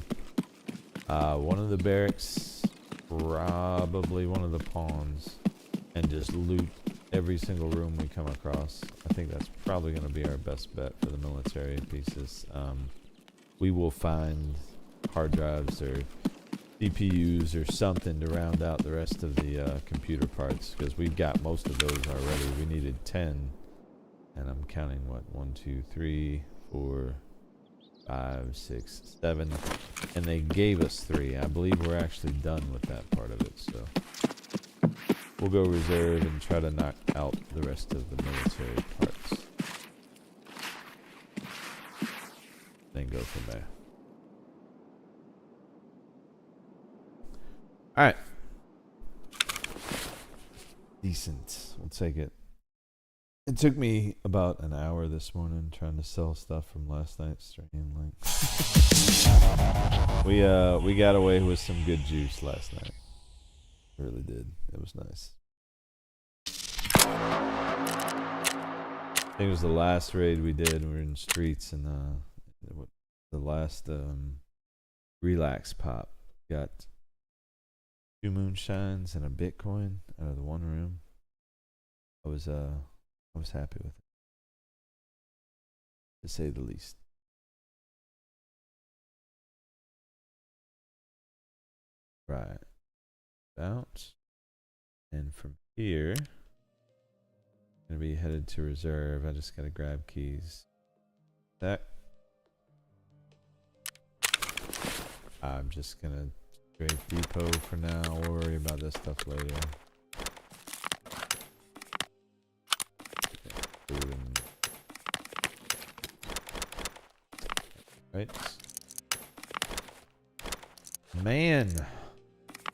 one of the barracks, probably one of the pawns, and just loot every single room we come across. I think that's probably going to be our best bet for the military pieces. we will find hard drives or CPUs or something to round out the rest of the computer parts, because we've got most of those already. We needed 10, and I'm counting what, 1, 2, 3, 4, 5, 6, 7, and they gave us 3. I believe we're actually done with that part of it, so we'll go reserve and try to knock out the rest of the military parts, then go from there. Alright. Decent. We'll take it. It took me about an hour this morning trying to sell stuff from last night's stream. Like, we got away with some good juice last night. Really did. It was nice. I think it was the last raid we did. We were in streets, and the last relax pop got 2 moonshines and a Bitcoin out of the one room. I was happy with it, to say the least. Right. Bounce. And from here, I'm gonna be headed to reserve. I just gotta grab keys. That. I'm just gonna straight depot for now. We'll worry about this stuff later. Right. Man,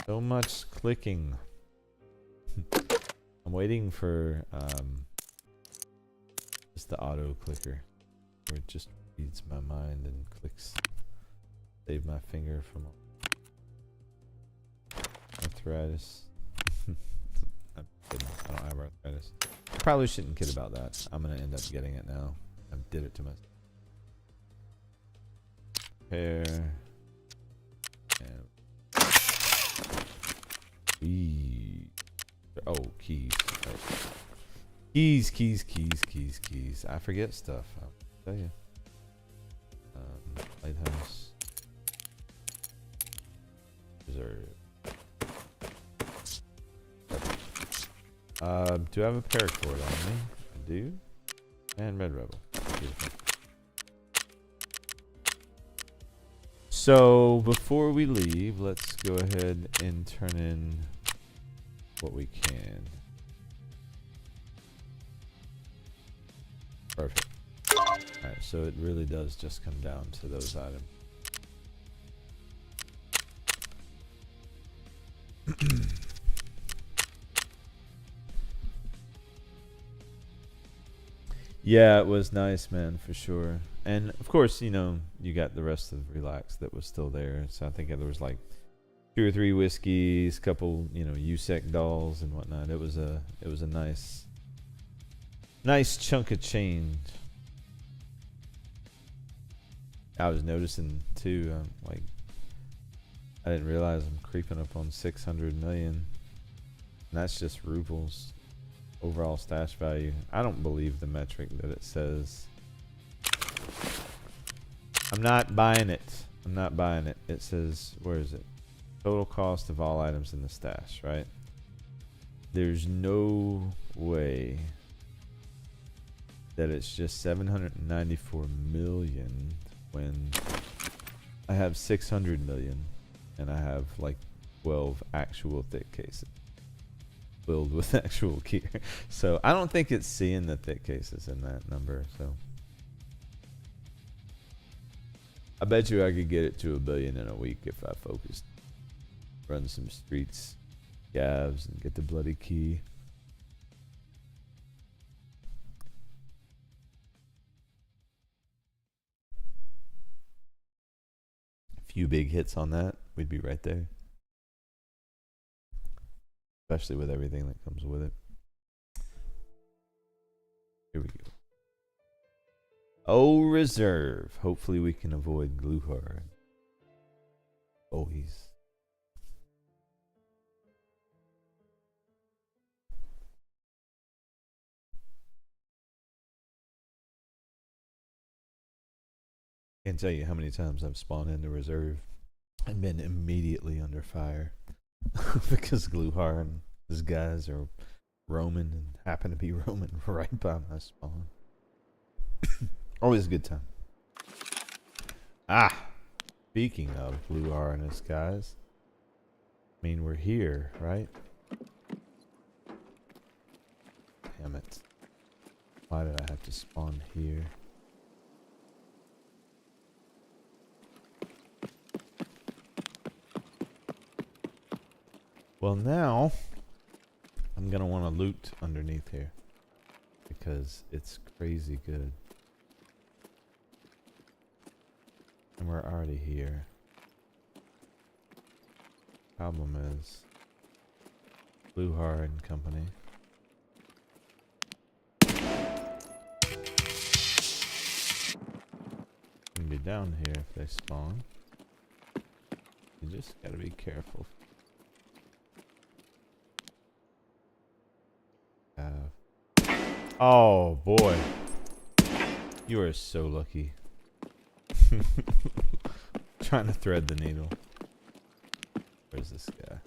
so much clicking. I'm waiting for just the auto clicker, where it just reads my mind and clicks. Save my finger from arthritis. I'm kidding. I don't have arthritis. I probably shouldn't kid about that. I'm gonna end up getting it now. I did it to myself. Repair. And oh, keys. Right. Keys. I forget stuff. I'll tell you. Lighthouse. Reserve. Do I have a paracord on me? I do. And Red Rebel. Beautiful. So before we leave, let's go ahead and turn in what we can. Perfect. Alright, so it really does just come down to those items. Yeah, it was nice, man, for sure. And of course, you know, you got the rest of Relax that was still there. So I think there was like 2 or 3 whiskeys, couple, you know, USEC dolls and whatnot. It was a nice chunk of change. I was noticing too, like, I didn't realize I'm creeping up on 600 million. And that's just rubles. Overall stash value. I don't believe the metric that it says. I'm not buying it. It says, where is it? Total cost of all items in the stash, right? There's no way that it's just 794 million when I have 600 million and I have like 12 actual thick cases filled with actual gear. So I don't think it's seeing the thick cases in that number. So I bet you I could get it to 1 billion in a week if I focused, run some streets, Gavs, and get the bloody key. A few big hits on that, we'd be right there. Especially with everything that comes with it. Here we go. Oh, reserve. Hopefully we can avoid glue hard. Always. Can't tell you how many times I've spawned into reserve and been immediately under fire because Gluhar and his guys are roaming and happen to be roaming right by my spawn. Always a good time. Ah, speaking of Gluhar and his guys, I mean, we're here, right? Damn it. Why did I have to spawn here? Well, now I'm gonna want to loot underneath here because it's crazy good. And we're already here. Problem is Gluhar and company. Can be down here if they spawn. You just gotta be careful. Oh boy, you are so lucky. Trying to thread the needle. Where's this guy?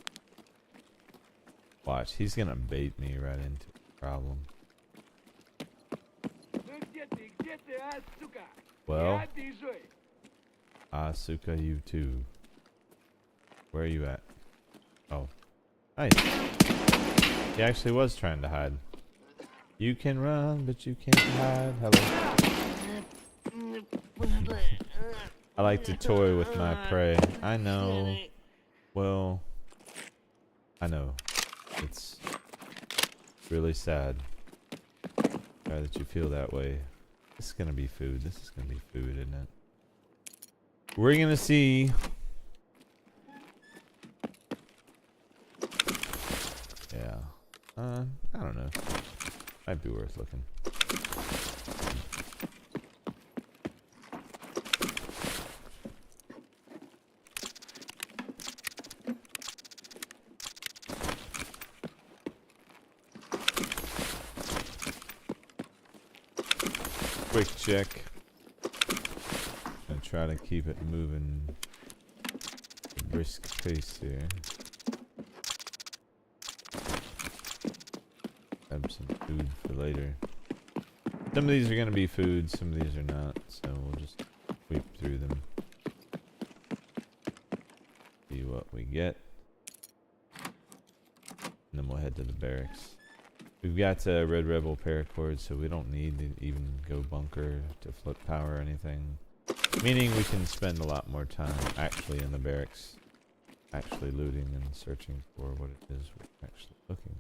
Watch, he's gonna bait me right into a problem. Well, Asuka, you too. Where are you at? Oh, nice. He actually was trying to hide. You can run, but you can't hide. Hello. I like to toy with my prey. I know. Well, I know. It's really sad. Sorry that you feel that way. This is gonna be food. This is gonna be food, isn't it? We're gonna see. Yeah. I don't know. Might be worth looking. Quick check. And try to keep it moving at a brisk pace here. Have some food for later. Some of these are going to be food, some of these are not, so we'll just sweep through them. See what we get. And then we'll head to the barracks. We've got Red Rebel paracord, so we don't need to even go bunker to flip power or anything. Meaning we can spend a lot more time actually in the barracks, actually looting and searching for what it is we're actually looking.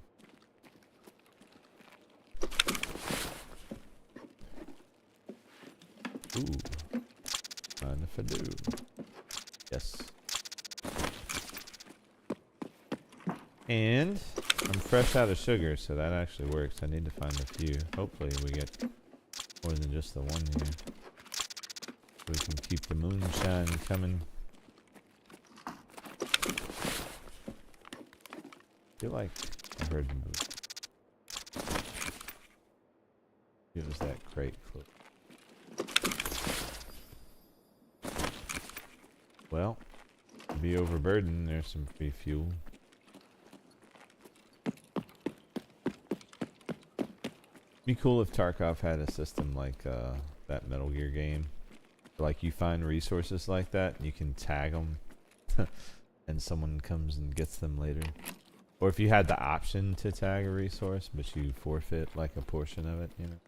Ooh, mind if I do? Yes. And I'm fresh out of sugar, so that actually works. I need to find a few. Hopefully we get more than just the one here. So we can keep the moonshine coming. I feel like I heard the move. It was that crate flip. Well, to be overburdened, there's some free fuel. Be cool if Tarkov had a system like that Metal Gear game. Like you find resources like that and you can tag them and someone comes and gets them later. Or if you had the option to tag a resource but you forfeit like a portion of it, you know.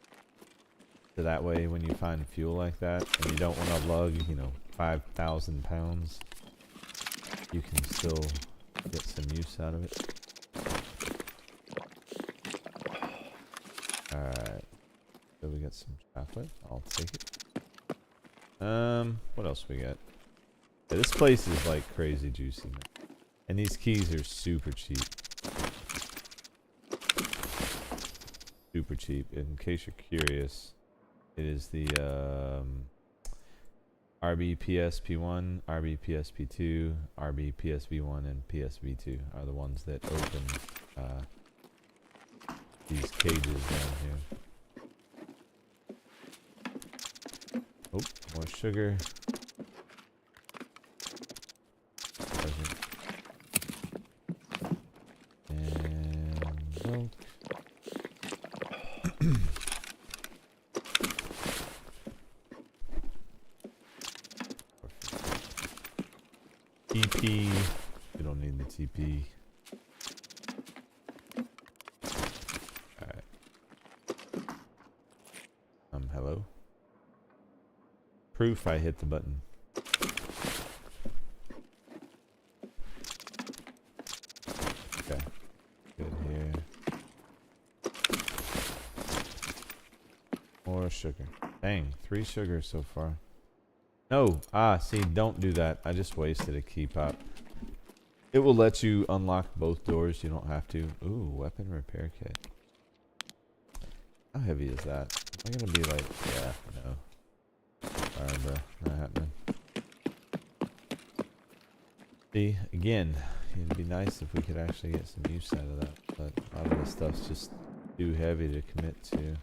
So that way when you find fuel like that and you don't want to lug, you know, 5,000 pounds, you can still get some use out of it. Alright, so we got some chocolate, I'll take it. What else we got? Yeah, this place is like crazy juicy, man. And these keys are super cheap. Super cheap. In case you're curious, it is the RBPSP1, RBPSP2, RBPSV1, and PSV2 are the ones that open these cages down here. Oh, more sugar. And milk. TP. We don't need the TP. Alright. Hello? Proof I hit the button. Okay. Good here. More sugar. Dang, 3 sugars so far. No! Ah, see, don't do that. I just wasted a key pop. It will let you unlock both doors. You don't have to. Ooh, weapon repair kit. How heavy is that? Am I gonna be like, yeah, no. Sorry, bro. Not happening. See, again, it'd be nice if we could actually get some use out of that. But a lot of this stuff's just too heavy to commit to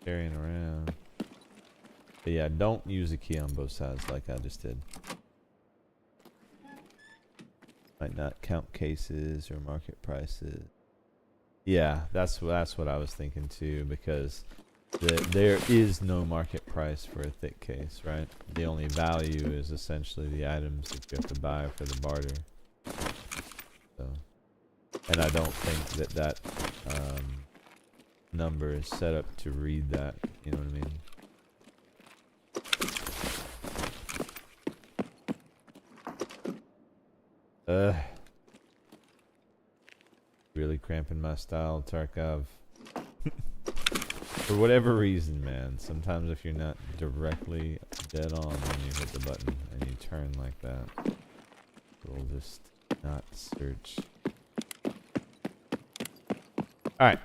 carrying around. But yeah, don't use a key on both sides like I just did. Might not count cases or market prices. Yeah, that's what I was thinking too, because there is no market price for a thick case, right? The only value is essentially the items that you have to buy for the barter. So, and I don't think that number is set up to read that. You know what I mean? Really cramping my style, Tarkov. For whatever reason, man. Sometimes if you're not directly dead on when you hit the button and you turn like that, it will just not search. Alright.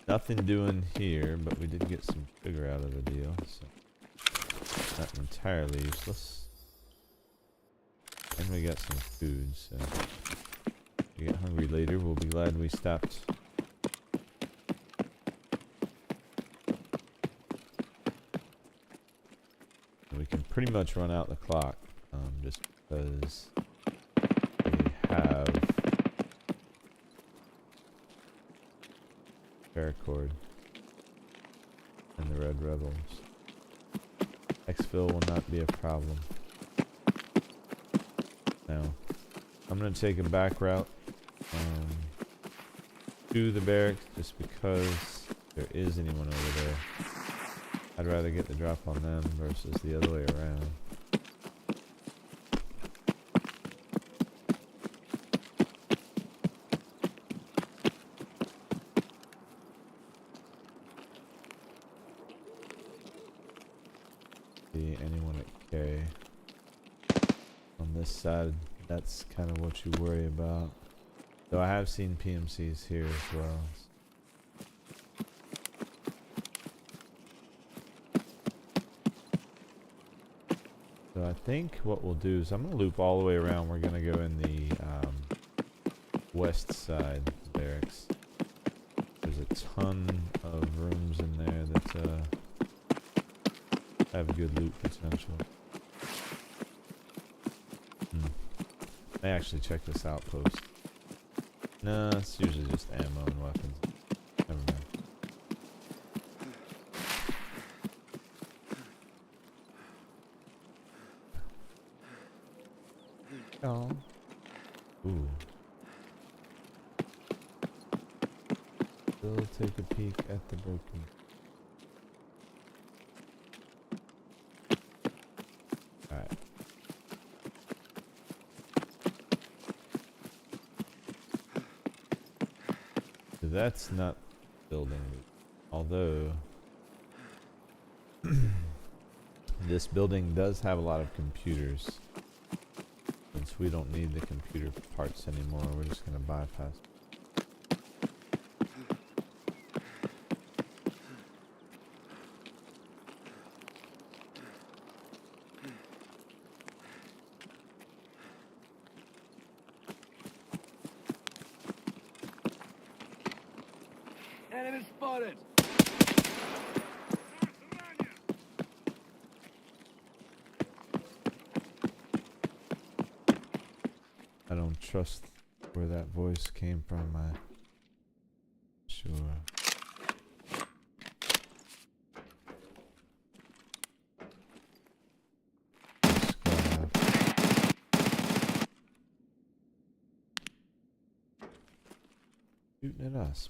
Nothing doing here, but we did get some sugar out of the deal, so not entirely useless. And we got some food, so if we get hungry later, we'll be glad we stopped. And we can pretty much run out the clock, just because we have paracord and the Red Rebels. Exfil will not be a problem. Now, I'm going to take a back route to the barracks just because there is anyone over there. I'd rather get the drop on them versus the other way around. See anyone at K. On this side, that's kind of what you worry about. Though I have seen PMCs here as well. So I think what we'll do is I'm going to loop all the way around. We're going to go in the west side barracks. There's a ton of rooms in there that have good loot potential. I actually check this outpost. No, it's usually just ammo and weapons. Never mind. Oh. Ooh. We'll take a peek at the broken. Alright. So that's not building, although this building does have a lot of computers. Since we don't need the computer parts anymore, we're just going to bypass. Enemy spotted! don't trust where that voice came from. I'm sure. Shooting at us.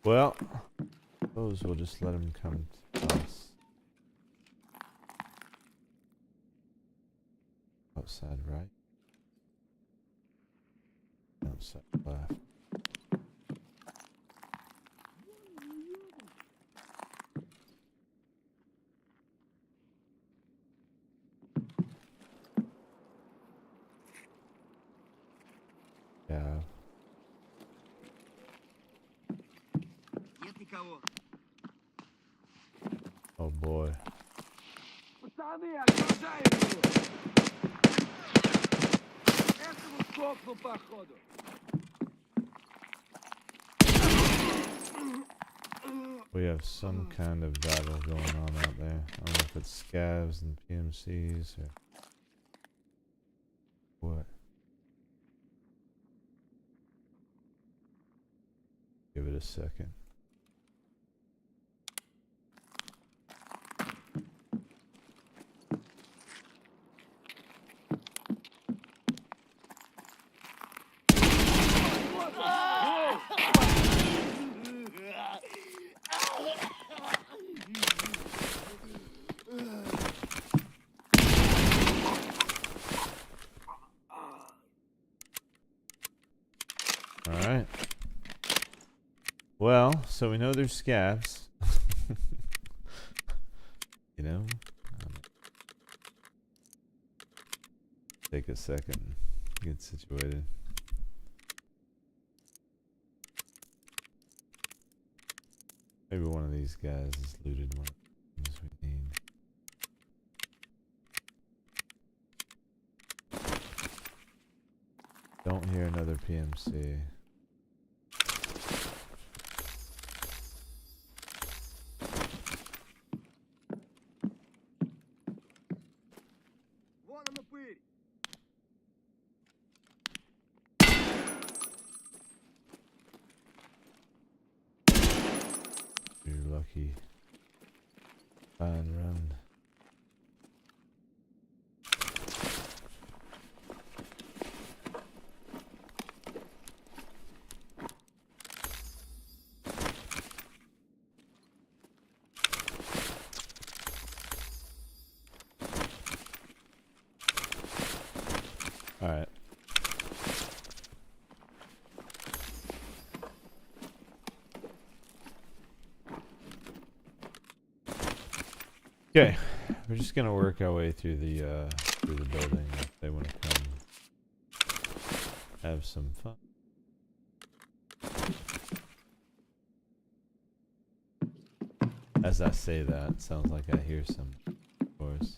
Well, I suppose we'll just let him come to us. Outside right. Outside left. Yeah. Нет никого. Oh boy. Пацаны, окружаем его! Этому сдохну, походу. We have some kind of battle going on out there. I don't know if it's scavs and PMCs or what. Give it a second. Alright. Well, so we know there's scabs. You know? Take a second. Get situated. Maybe one of these guys has looted one of the things we need. Don't hear another PMC. Вон он упырь! You're lucky. Fine run. Alright. Okay, we're just gonna work our way through the building if they want to come have some fun. As I say that, it sounds like I hear some, of course.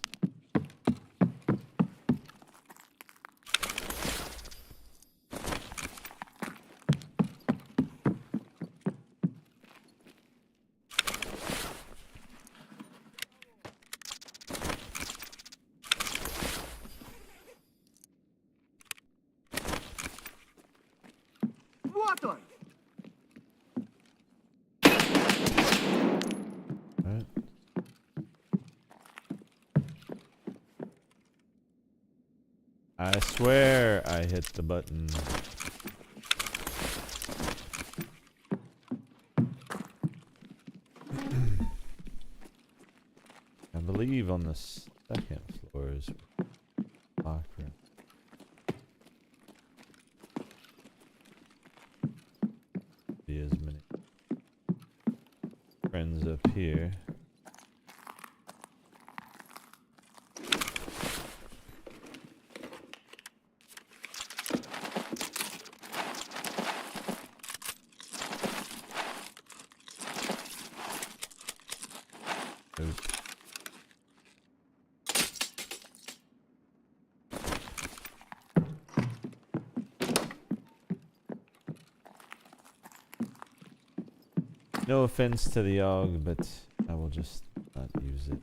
Вот он! Alright. I swear I hit the button. I believe on the second floor is locker room. See as many friends up here. Oops. No offense to the AUG, but I will just not use it.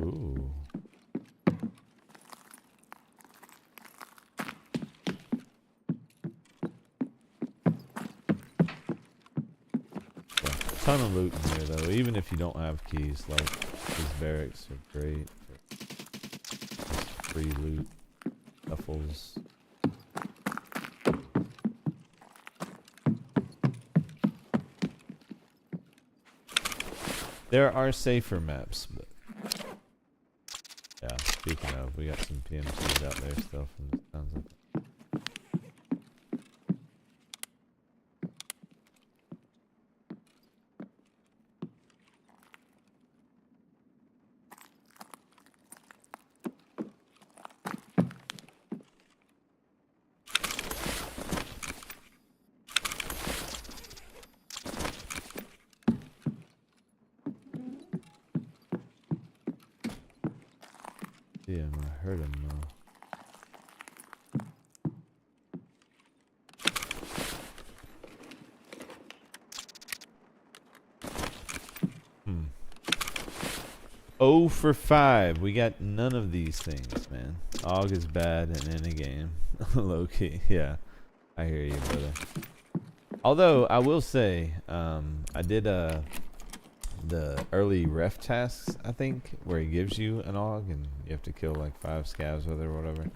Ooh. Yeah, ton of loot in here though. Even if you don't have keys, like these barracks are great for free loot. Duffels. There are safer maps, but yeah, speaking of, we got some PMCs out there still from the sounds of it. Yeah, I heard him though. Hmm. 0 for 5. We got none of these things, man. AUG is bad in any game. Low key. Yeah. I hear you, brother. Although I will say, I did the early ref tasks, I think, where he gives you an AUG and you have to kill like 5 scavs with it or whatever.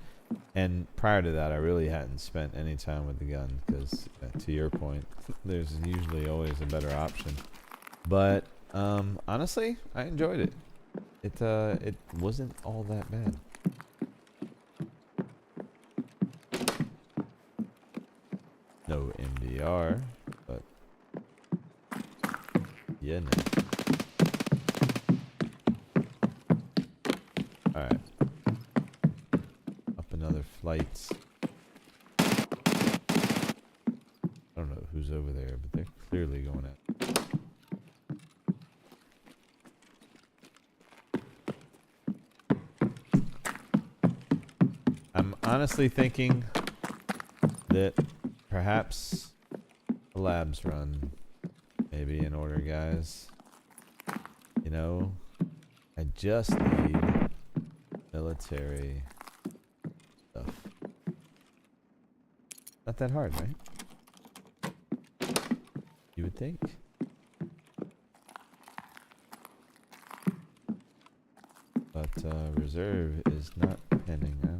And prior to that, I really hadn't spent any time with the gun because, to your point, there's usually always a better option. But honestly, I enjoyed it. It wasn't all that bad. No MDR, but yeah, no. All right, up another flight. I don't know who's over there, but they're clearly going at. I'm honestly thinking that perhaps a labs run maybe in order, guys. You know, I just need military stuff. Not that hard, right? You would think. But reserve is not panning out.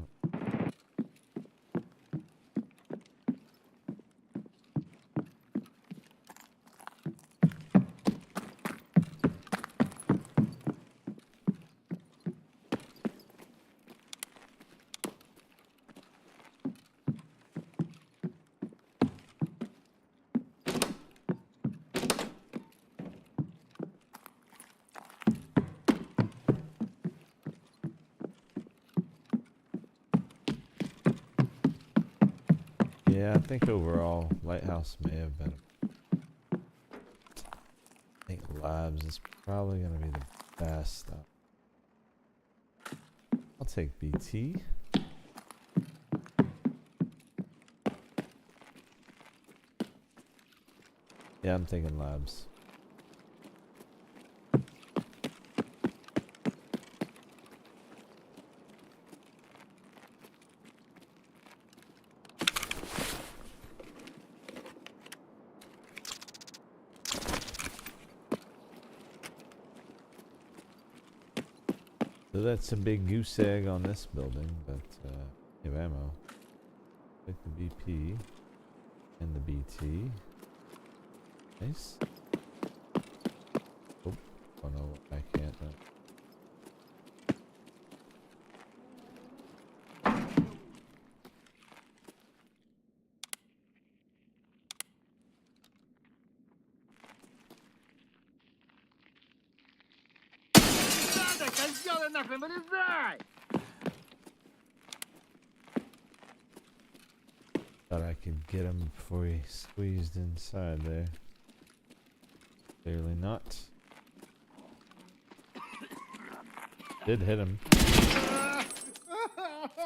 Yeah, I think overall, Lighthouse may have been. I think Labs is probably going to be the best. I'll take BT. Yeah, I'm taking Labs. So that's a big goose egg on this building, but you have ammo. Take the BP and the BT. Nice. Oh no, I can't. Надо, козёлы нахрен, вылезай! Thought I could get him before he squeezed inside there. Clearly not. Did hit him.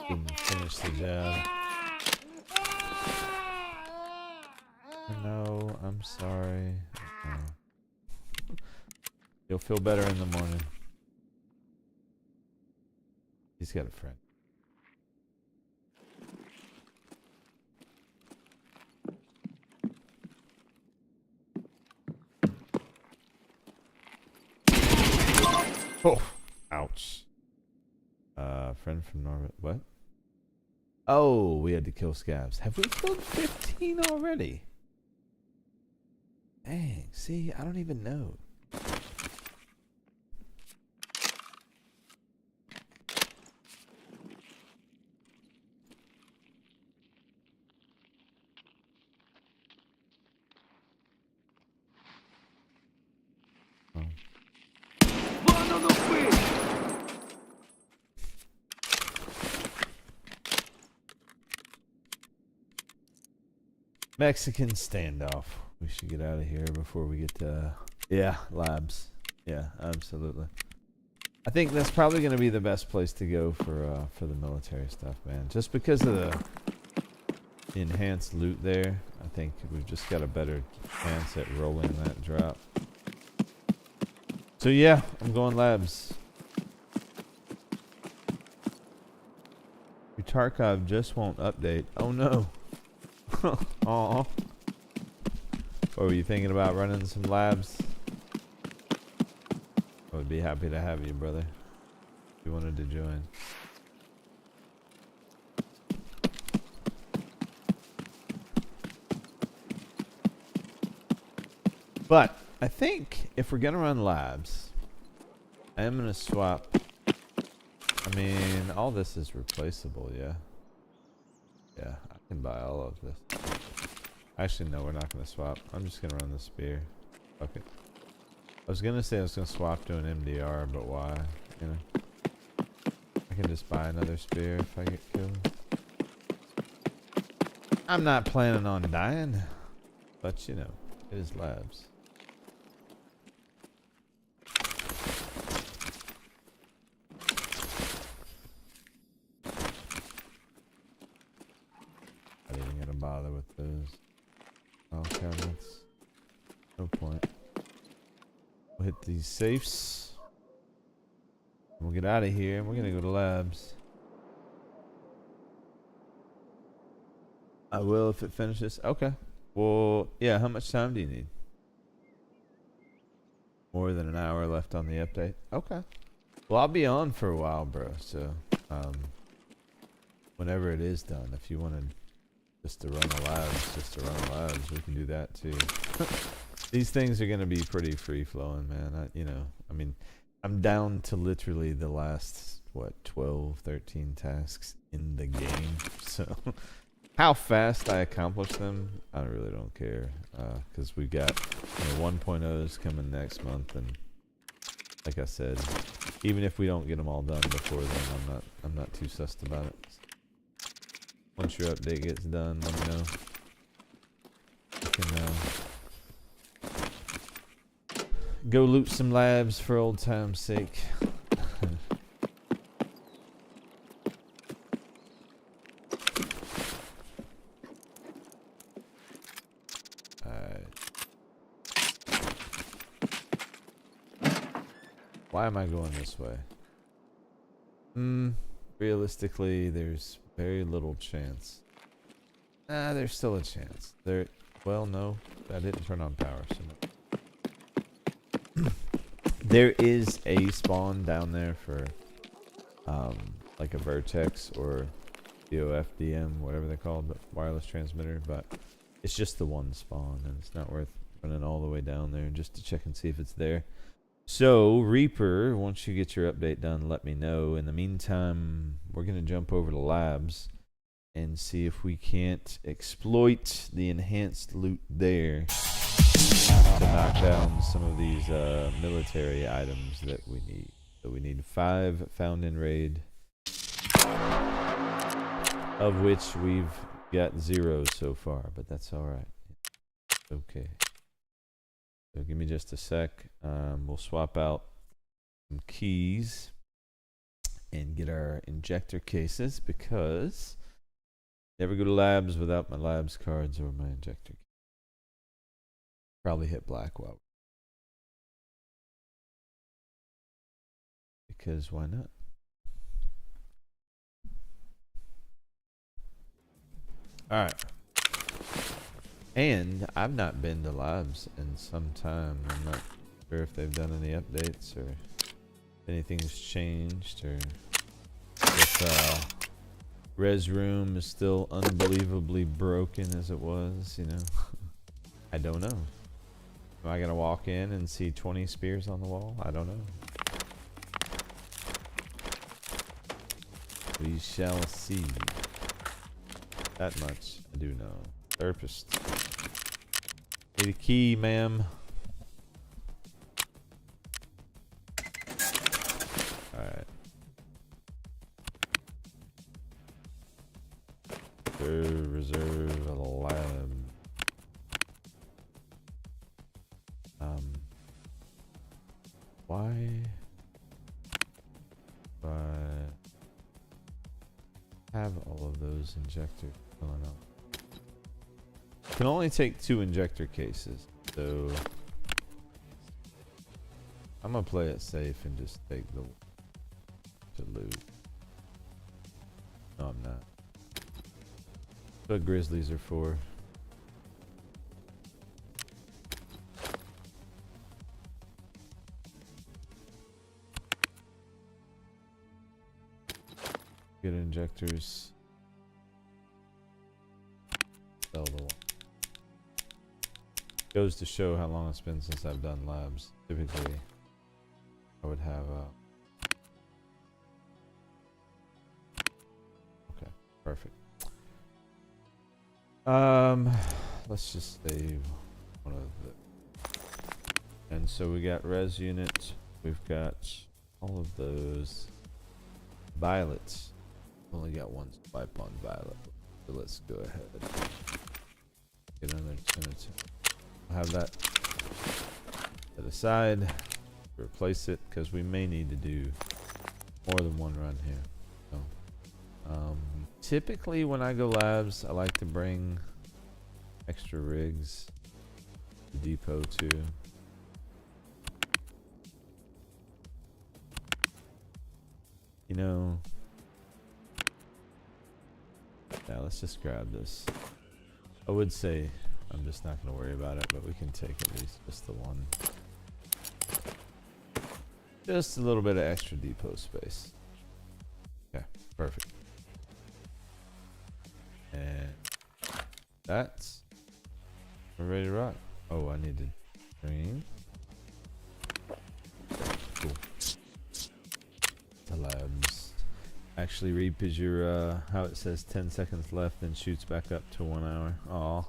Didn't finish the job. No, I'm sorry. You'll feel better in the morning. He's got a friend. Oh, ouch. Friend from Norway. What? Oh, we had to kill scabs. Have we killed 15 already? Dang, see, I don't even know. Oh. Mexican standoff. We should get out of here before we get to... Yeah, labs. Yeah, absolutely. I think that's probably going to be the best place to go for the military stuff, man. Just because of the enhanced loot there, I think we've just got a better chance at rolling that drop. So yeah, I'm going labs. Your Tarkov just won't update. Oh no. Aw. Or were you thinking about running some labs? I would be happy to have you, brother. If you wanted to join. But I think if we're gonna run labs, I am gonna swap. I mean, all this is replaceable, yeah. Yeah, I can buy all of this. Actually, no, we're not gonna swap. I'm just gonna run the spear. Fuck it. I was gonna say I was gonna swap to an MDR, but why? You know, I can just buy another spear if I get killed. I'm not planning on dying, but you know, it is labs. I didn't gonna bother with those. Oh, cabinets. No point. We'll hit these safes. We'll get out of here and we're gonna go to labs. I will if it finishes. Okay. Well, yeah, how much time do you need? More than an hour left on the update. Okay. Well, I'll be on for a while, bro. So, whenever it is done, if you wanted just to run the labs, we can do that too. These things are gonna be pretty free flowing, man. I mean, I'm down to literally the last, what, 12, 13 tasks in the game. So, how fast I accomplish them, I really don't care. Because we got 1.0s coming next month, and like I said, even if we don't get them all done before then, I'm not too sussed about it. Once your update gets done, let me know. I can go loot some labs for old time's sake. Why am I going this way? Realistically, there's very little chance. There's still a chance. Well, no, I didn't turn on power, so no. There is a spawn down there for, like a Vertex or DOFDM, whatever they're called, but wireless transmitter, but it's just the one spawn, and it's not worth running all the way down there just to check and see if it's there. So, Reaper, once you get your update done, let me know. In the meantime, we're going to jump over to labs and see if we can't exploit the enhanced loot there to knock down some of these military items that we need. So we need 5 found in raid, of which we've got 0 so far, but that's alright. Okay. So give me just a sec. We'll swap out some keys and get our injector cases, because never go to labs without my labs cards or my injector. Probably hit black while because why not? Alright. And I've not been to labs in some time. I'm not sure if they've done any updates or if anything's changed or if res room is still unbelievably broken as it was, you know. I don't know. Am I gonna walk in and see 20 spears on the wall? I don't know. We shall see. That much I do know. Therapist. Need a key, ma'am. Alright. Reserve a lab. Why? Do I have all of those injectors filling up? Can only take 2 injector cases, so I'm gonna play it safe and just take the loot. No, I'm not. That's what grizzlies are for. Get injectors. Sell the one. Goes to show how long it's been since I've done labs. Typically, I would have okay, perfect. Let's just save one of the. And so we got res unit. We've got all of those violets. Only got one swipe on violet. So let's go ahead. Get another 10 or 2. I'll have that set aside. Replace it because we may need to do more than one run here. So, typically when I go labs, I like to bring extra rigs to depot too. You know, yeah, let's just grab this. I would say I'm just not going to worry about it, but we can take at least just the one. Just a little bit of extra depot space. Okay, perfect. And that's, we're ready to rock. Oh, I need to green. Cool. The labs. Actually, Reap is your, how it says 10 seconds left and shoots back up to 1 hour. Aw.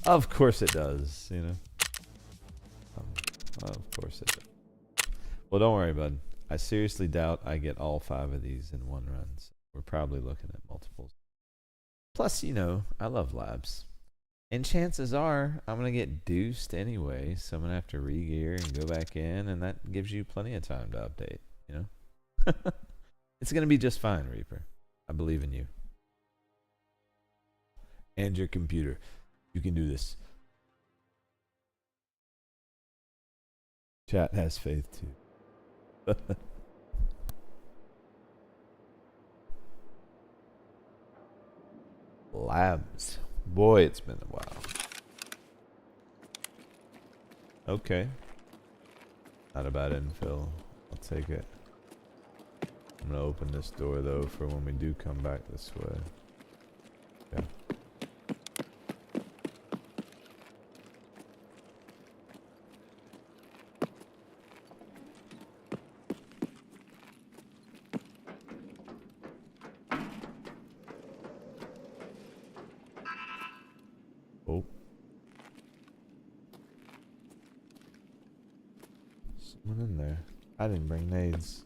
Of course it does, you know. Of course it does. Well, don't worry, bud. I seriously doubt I get all 5 of these in one run. So we're probably looking at multiples. Plus, you know, I love labs. And chances are I'm going to get deuced anyway, so I'm going to have to re-gear and go back in, and that gives you plenty of time to update, you know? It's going to be just fine, Reaper. I believe in you. And your computer. You can do this. Chat has faith too. Labs. Boy, it's been a while. Okay. Not a bad infill. I'll take it. I'm gonna open this door though for when we do come back this way. Okay. Oh. Someone in there. I didn't bring nades.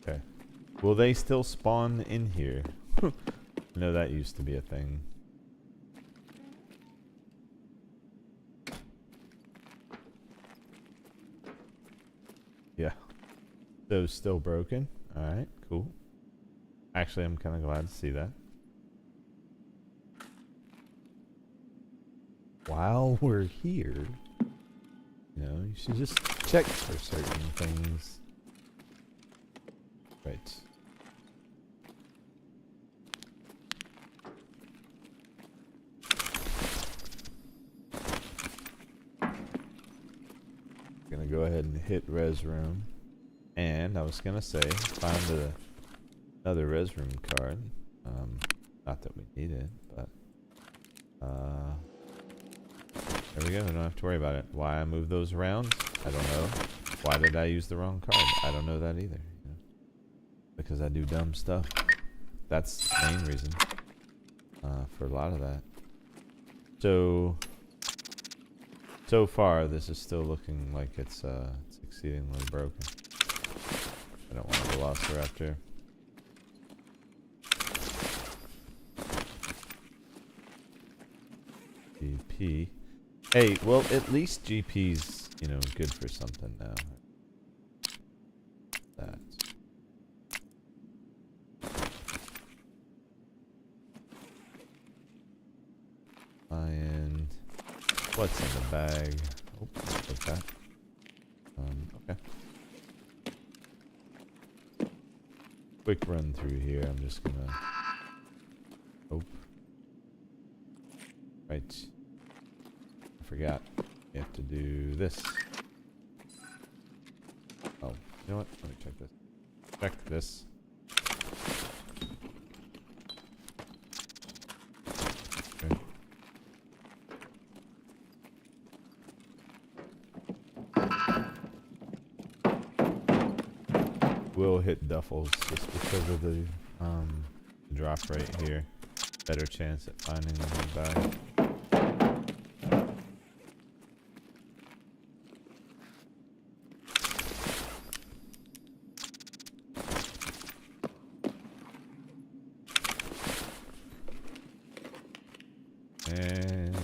Okay. Will they still spawn in here? I know that used to be a thing. Yeah. Those still broken? Alright, cool. Actually, I'm kind of glad to see that. while we're here, you know, you should just check for certain things. Right. Gonna go ahead and hit res room. And I was gonna say, find another res room card. Not that we need it, but there we go. I don't have to worry about it. Why I moved those around, I don't know. Why did I use the wrong card? I don't know that either. You know? Because I do dumb stuff. That's the main reason for a lot of that. So far, this is still looking like it's exceedingly broken. I don't want a Velociraptor. GP. Hey, well, at least GP's, you know, good for something now. That. And what's in the bag? Oh, let's take that. Okay. Quick run through here. I'm just gonna. Oh. Right. I forgot. You have to do this. Oh, you know what? Let me check this. Check this. Okay. Will hit duffels just because of the drop rate here. Better chance at finding them in the bag. And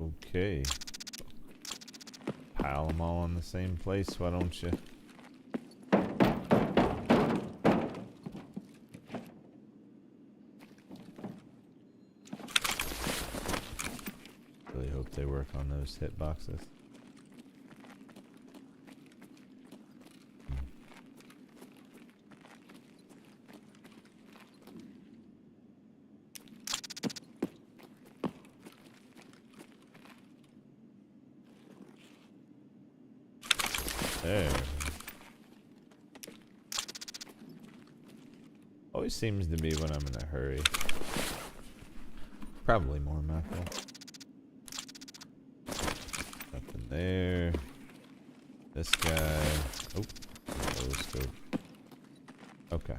okay. Pile them all in the same place, why don't you? Really hope they work on those hit boxes. There. Always seems to be when I'm in a hurry. Probably more mackerel. Nothing there. This guy. Oh, scope. Okay.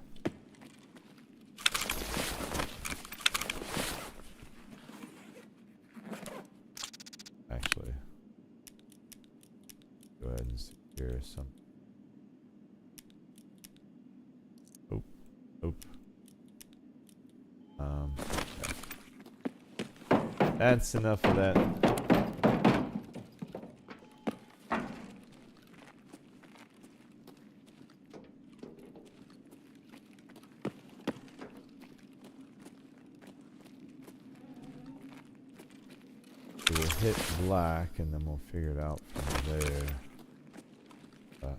Actually, go ahead and secure some. Oh, oh. Okay. That's enough of that. We'll hit black and then we'll figure it out from there. But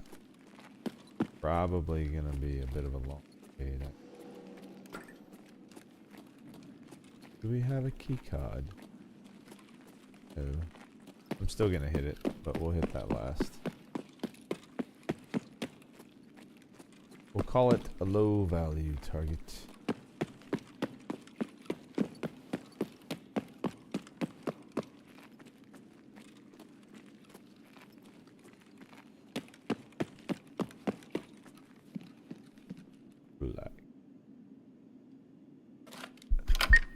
probably gonna be a bit of a long fade. Do we have a key card? No. I'm still gonna hit it, but we'll hit that last. We'll call it a low value target.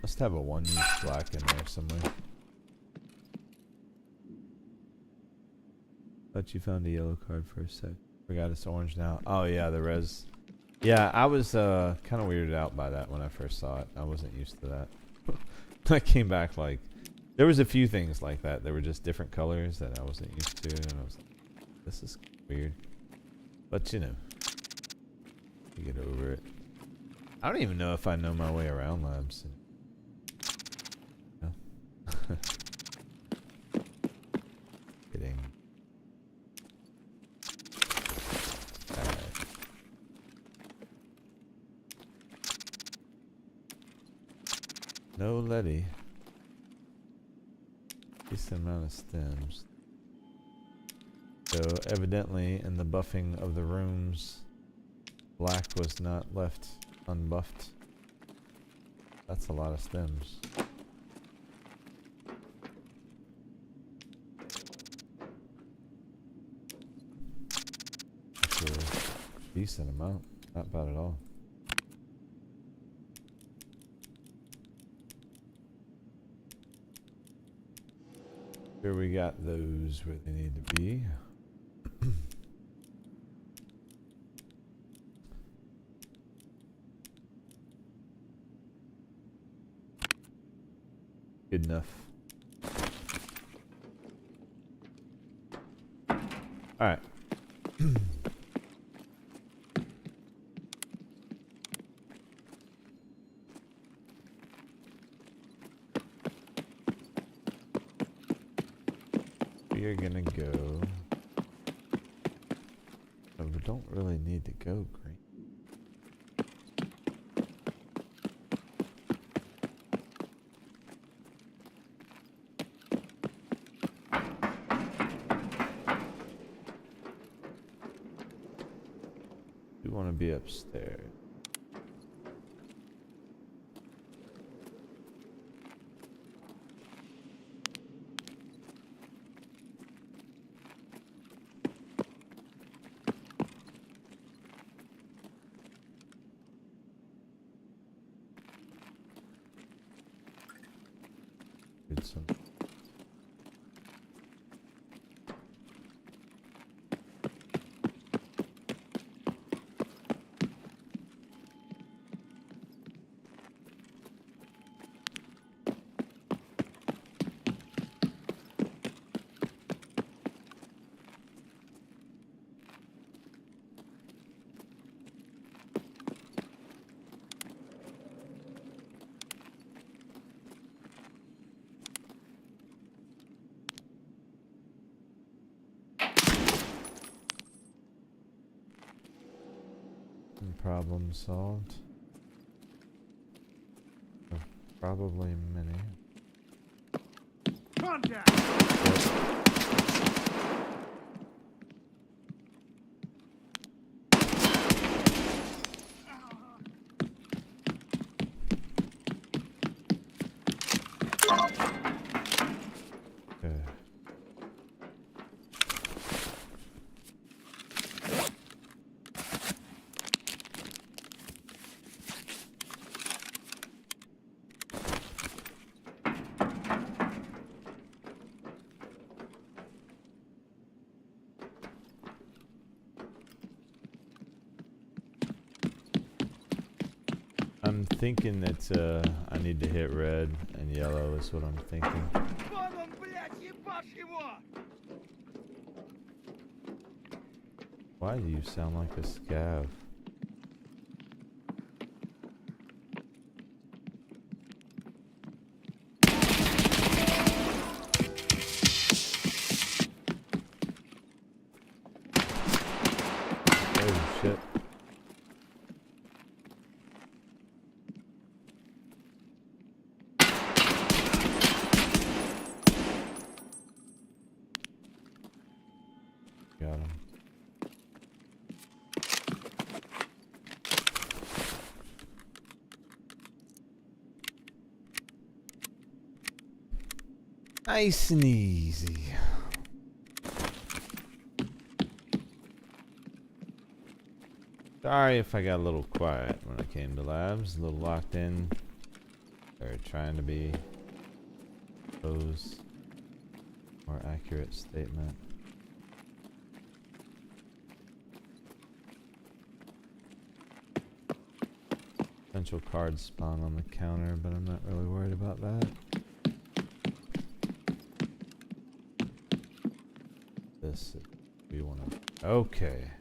Must have a one-use black in there somewhere. Thought you found a yellow card for a sec. Forgot it's orange now. Oh yeah, the res. Yeah, I was kind of weirded out by that when I first saw it. I wasn't used to that. I came back like there was a few things like that. There were just different colors that I wasn't used to, and I was like, "This is weird." But you know, you get over it. I don't even know if I know my way around labs. No. Kidding. Alright. No Letty. Decent amount of stems. So evidently in the buffing of the rooms, black was not left unbuffed. That's a lot of stems. That's a decent amount. Not bad at all. Here we got those where they need to be. Good enough. Alright. We are gonna go. Oh, we don't really need to go green. We want to be upstairs. Good some. Problem solved. Oh, probably many. Contact! Okay. I'm thinking that I need to hit red and yellow is what I'm thinking. Вон он, блядь, ебашь его! Why do you sound like a scav? Oh shit. Got him. Nice and easy. Sorry if I got a little quiet when I came to labs, a little locked in, or trying to be pose more accurate statement. Potential card spawn on the counter, but I'm not really worried about that. This we want to. Okay.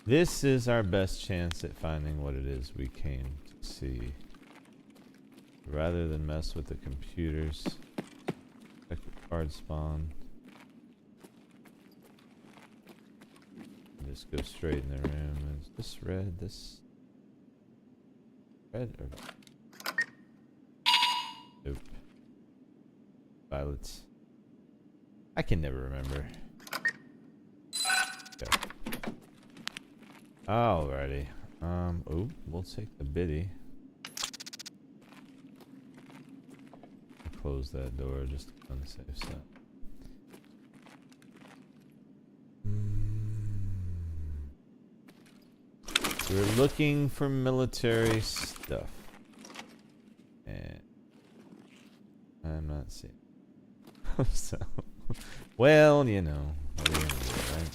This is our best chance at finding what it is we came to see. Rather than mess with the computers. Check the card spawn. Just go straight in the room. Is this red? This red or nope. Violets. I can never remember. Okay. Alrighty. Oh, we'll take the biddy. I'll close that door just on the safe side. We're looking for military stuff. And I'm not seeing. So, well, you know, what are you gonna do, right?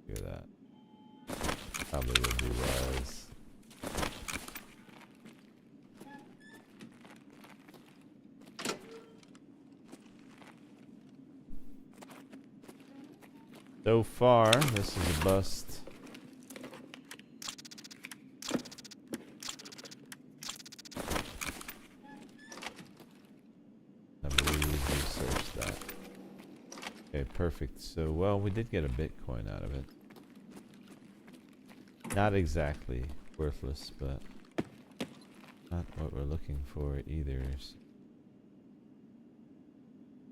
Hear that. Probably would be wise. So far, this is a bust. I believe we searched that. Okay, perfect. So, well, we did get a Bitcoin out of it. Not exactly worthless, but not what we're looking for either.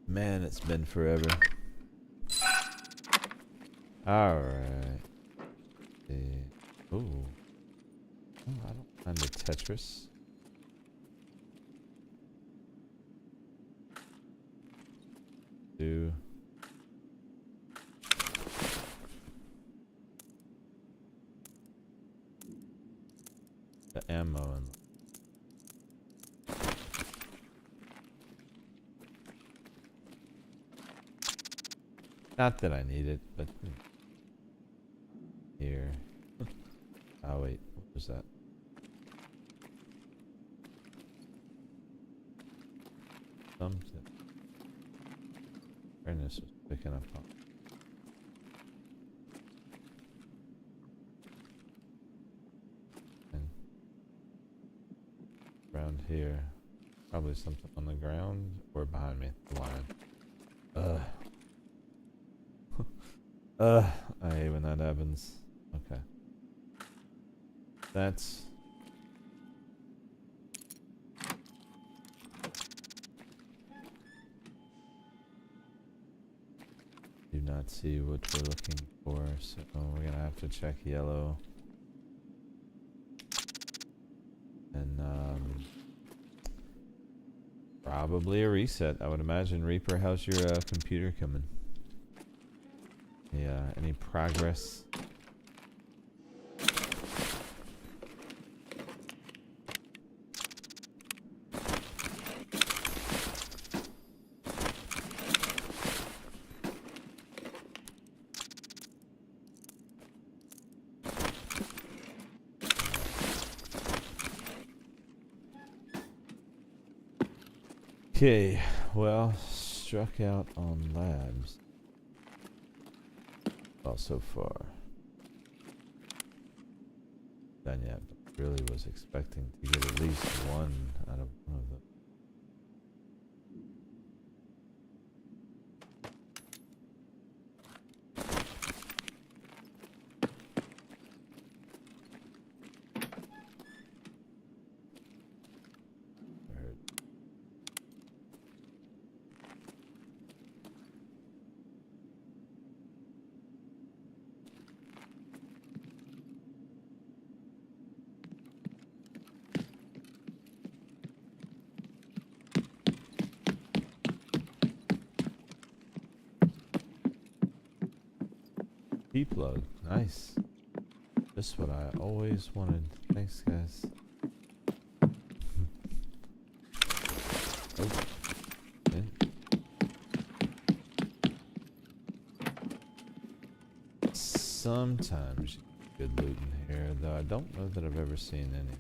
Man, it's been forever. Alright. Ooh. Oh, I don't mind the Tetris. Do. The ammo and not that I need it, but here. Oh wait, what was that? Something. Awareness was picking up on. And around here, probably something on the ground or behind me, the line. I hate when that happens. Okay. That's... Do not see what we're looking for, so we're gonna have to check yellow. And, probably a reset. I would imagine. Reaper, how's your computer coming? Yeah, any progress? Okay, well, struck out on labs. Well, so far. Done yet, but really was expecting to get at least one out of one of them. P-plug, nice. Just what I always wanted. Thanks, guys. Oh. Okay. Sometimes you good loot in here, though I don't know that I've ever seen any.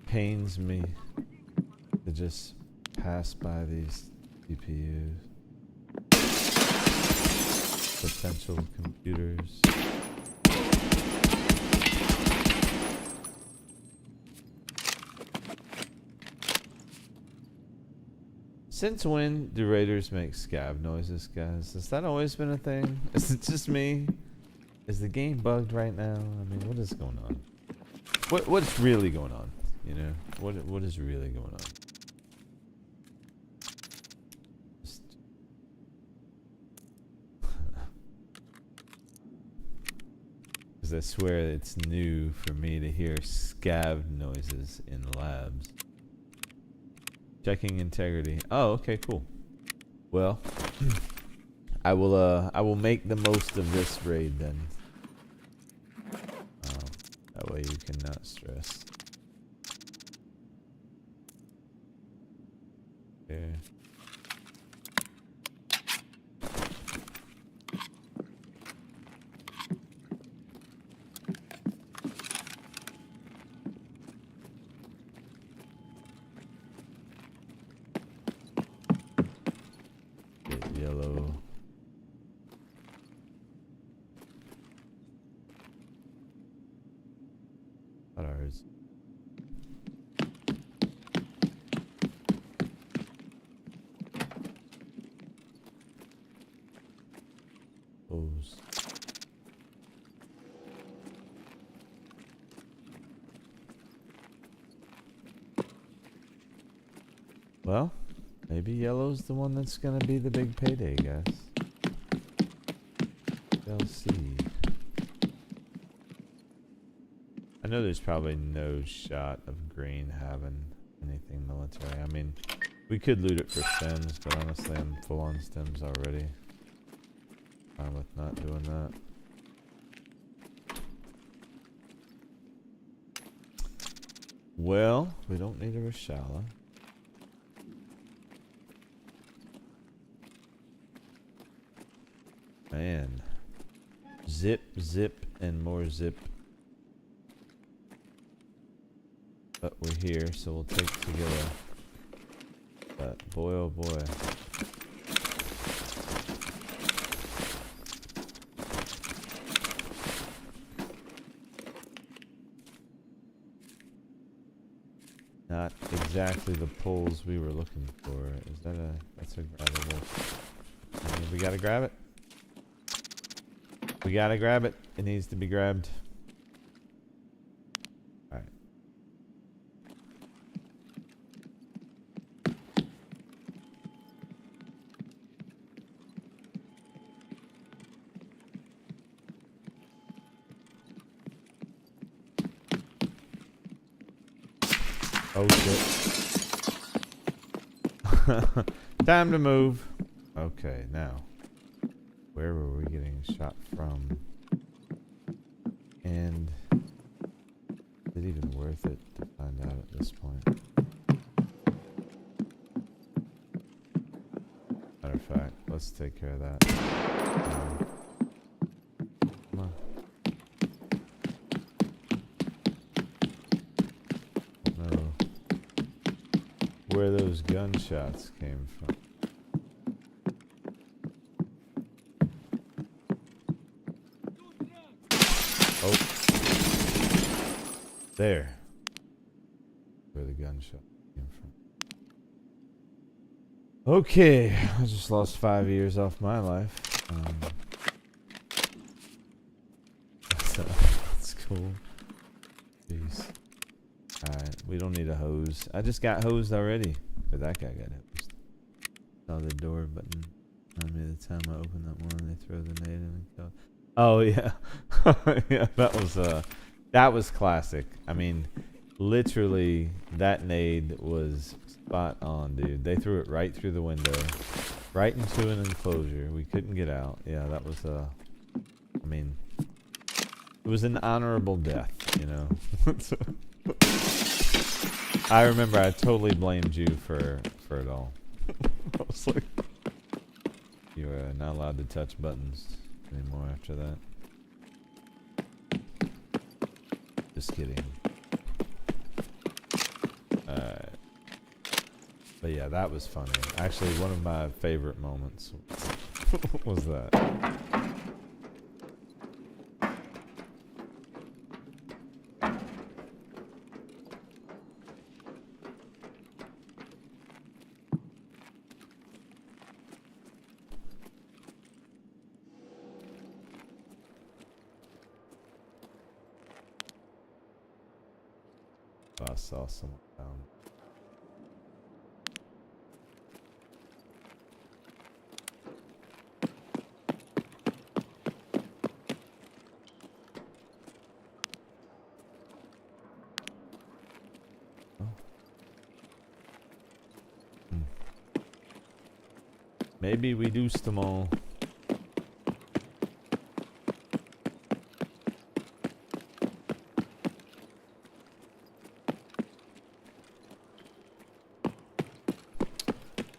Pains me to just pass by these CPUs, potential computers. Since when do raiders make scab noises, guys? Has that always been a thing? Is it just me? Is the game bugged right now? I mean, what is going on? What's really going on? You know, what is really going on? Because I swear it's new for me to hear scab noises in labs. Checking integrity. Oh, okay, cool. Well, I will make the most of this raid then. That way you cannot stress. Okay. Get yellow. Ours. Those. Well, maybe yellow's the one that's gonna be the big payday, guys. We'll see. I know there's probably no shot of green having anything military. I mean, we could loot it for stems, but honestly, I'm full on stems already. Fine with not doing that. Well, we don't need a Rashala. Man. Zip, zip, and more zip. But we're here, so we'll take together. But boy, oh boy. Not exactly the poles we were looking for. Is that a... that's a grabbable. I mean, we gotta grab it. We gotta grab it. It needs to be grabbed. Alright. Oh shit. Time to move. Okay, now. Where were we getting shot from? And is it even worth it to find out at this point? Matter of fact, let's take care of that. Come on. Don't know where those gunshots came from. There. Where the gunshot came from. Okay, I just lost 5 years off my life. That's cool. Jeez. Alright, we don't need a hose. I just got hosed already. Or that guy got hosed. Saw the door button. Remember the time I opened that one and they throw the nade in and kill. Oh yeah. Yeah, that That was classic. I mean, literally, that nade was spot on, dude. They threw it right through the window, right into an enclosure. We couldn't get out. Yeah, that was I mean, it was an honorable death, you know. I remember I totally blamed you for it all. I was like, you are not allowed to touch buttons anymore after that. Just kidding. Alright. But yeah, that was funny. Actually, one of my favorite moments was that. I saw someone down. Oh. Maybe we deuced them all.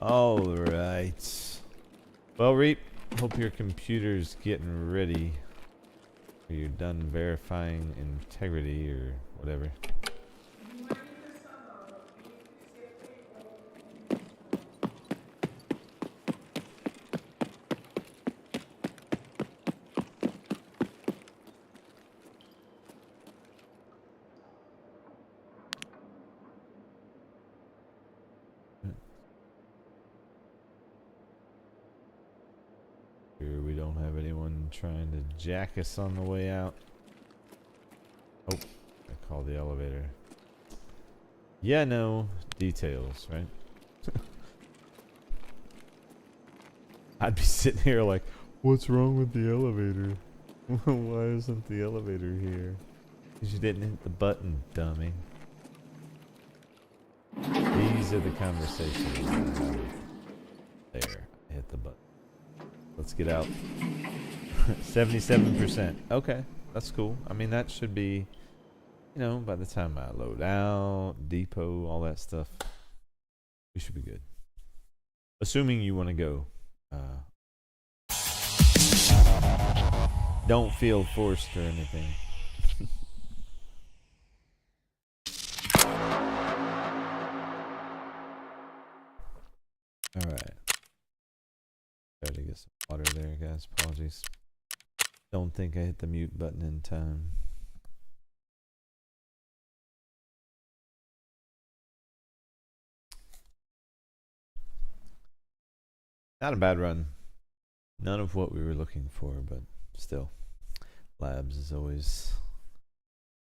All right. Well, Reap, hope your computer's getting ready. Or you're done verifying integrity or whatever. Sure we don't have anyone trying to jack us on the way out. Oh, I called the elevator. Yeah, no details, right? I'd be sitting here like, what's wrong with the elevator? Why isn't the elevator here? Because you didn't hit the button, dummy. These are the conversations I have. There, I hit the button. Let's get out. 77%. Okay, that's cool. I mean, that should be, you know, by the time I load out, depot, all that stuff, we should be good. Assuming you want to go. Don't feel forced or anything. Alright. Try to get some water there, guys. Apologies. Don't think I hit the mute button in time. Not a bad run. None of what we were looking for, but still. Labs is always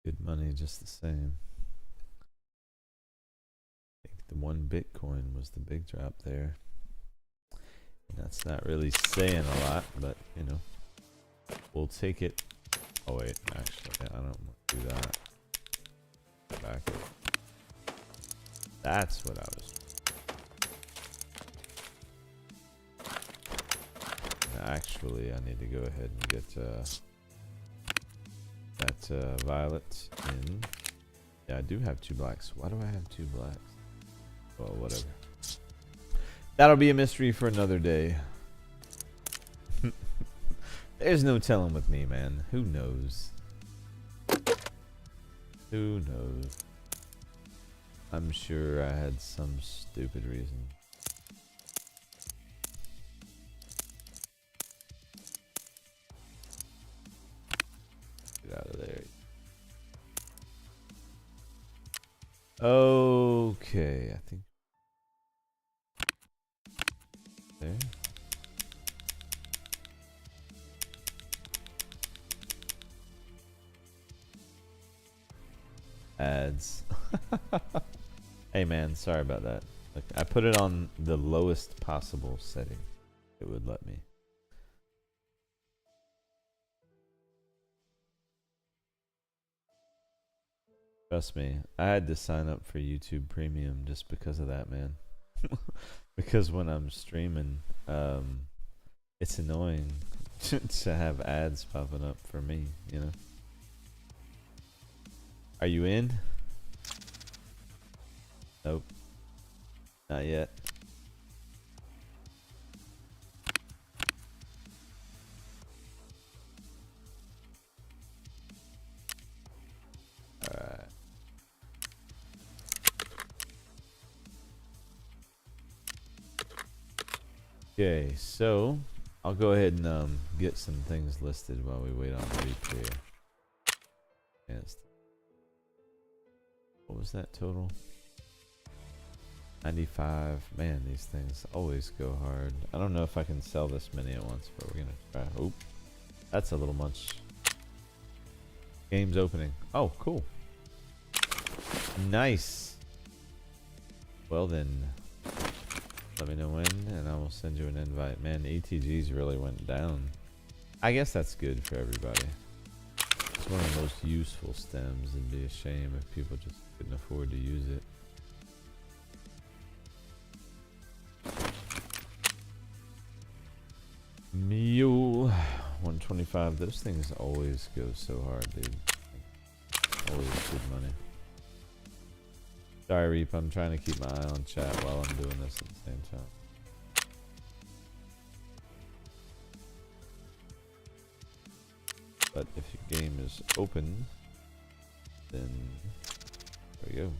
good money just the same. I think the 1 Bitcoin was the big drop there. And that's not really saying a lot, but you know, we'll take it. Oh wait, actually, I don't want to do that. Back up. That's what I was. Actually, I need to go ahead and get that violet in. Yeah, I do have 2 blacks. Why do I have 2 blacks? Well, whatever. That'll be a mystery for another day. There's no telling with me, man. Who knows? Who knows? I'm sure I had some stupid reason. Get out of there. Okay, I think there. Ads. Hey man, sorry about that. Look, I put it on the lowest possible setting. It would let me. Trust me, I had to sign up for YouTube Premium just because of that, man. Because when I'm streaming, it's annoying to have ads popping up for me, you know. Are you in? Nope. Not yet. Alright. Okay, so I'll go ahead and get some things listed while we wait on Reap here. Yes. What was that total? 95. Man, these things always go hard. I don't know if I can sell this many at once, but we're gonna try. Oop. That's a little much. Game's opening. Oh, cool. Nice. Well then, let me know when, and I will send you an invite. Man, ETGs really went down. I guess that's good for everybody. It's one of the most useful stems, and be a shame if people just couldn't afford to use it. Mule 125. Those things always go so hard, dude. Always good money. Sorry, Reap. I'm trying to keep my eye on chat while I'm doing this at the same time. But if your game is open, then there we go.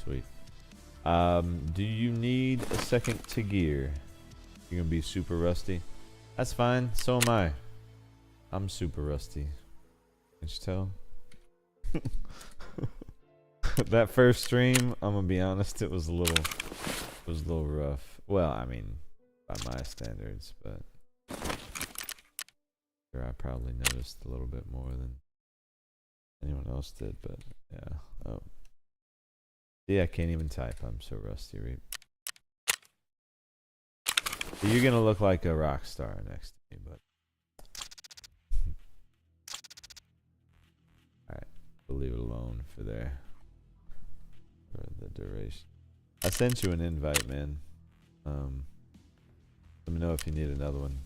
Sweet. Do you need a second to gear? You're gonna be super rusty. That's fine. So am I. I'm super rusty. Can't you tell? That first stream, I'm gonna be honest, it was a little rough. Well, I mean, by my standards, but sure, I probably noticed a little bit more than anyone else did. But yeah. Oh. Yeah, I can't even type. I'm so rusty, Reap. You're gonna look like a rock star next to me, but alright, we'll leave it alone for the duration. I sent you an invite, man. Let me know if you need another one.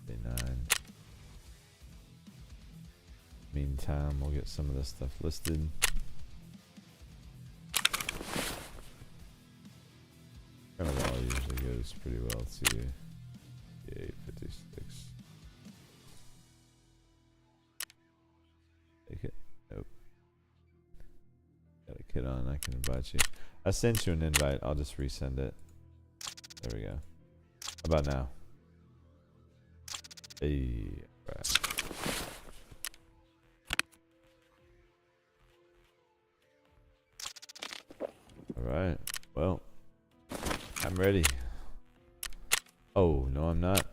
Day 9. Meantime, we'll get some of this stuff listed. Kind of all usually goes pretty well too. 856. Take it. Nope. Got a kid on. I can invite you. I sent you an invite. I'll just resend it. There we go. How about now? Hey. Right. Alright. Well, I'm ready. Oh, no, I'm not.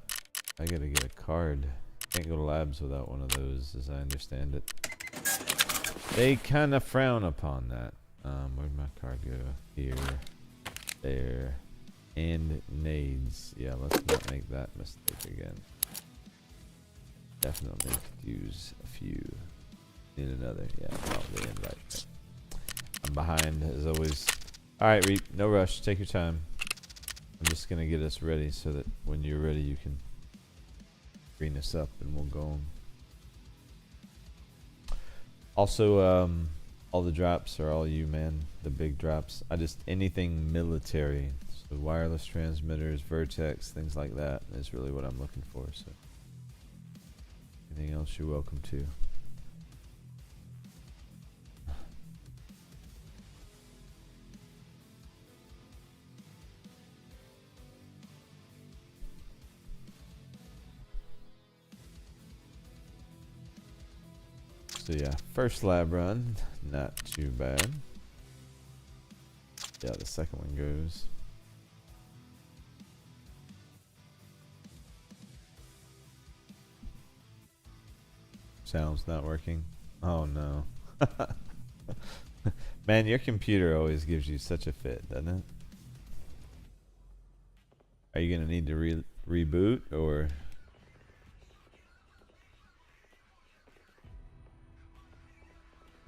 I gotta get a card. Can't go to labs without one of those, as I understand it. They kind of frown upon that. Where'd my card go? Here. There. And nades. Yeah, let's not make that mistake again. Definitely could use a few. Need another. Yeah, probably invite. I'm behind, as always. Alright, Reap. No rush. Take your time. I'm just going to get us ready so that when you're ready, you can green us up and we'll go on. Also, all the drops are all you, man. The big drops. Anything military. So wireless transmitters, Vertex, things like that is really what I'm looking for. So anything else you're welcome to. So yeah, first lab run, not too bad. Yeah, the second one goes. Sound's not working. Oh no. Man, your computer always gives you such a fit, doesn't it? Are you gonna need to reboot or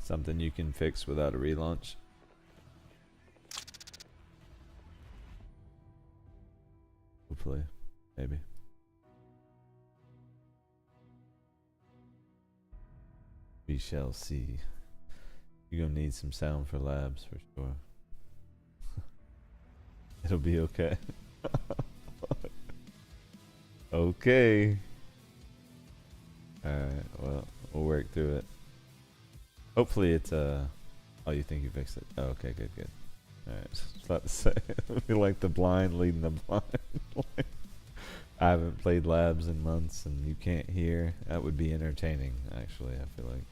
something you can fix without a relaunch? Hopefully, maybe. We shall see. You're gonna need some sound for labs for sure. It'll be okay. Okay. Alright, well, we'll work through it. Hopefully it's oh, you think you fixed it? Oh, okay, good, good. Alright, just about to say, I feel like the blind leading the blind. I haven't played labs in months and you can't hear. That would be entertaining, actually, I feel like.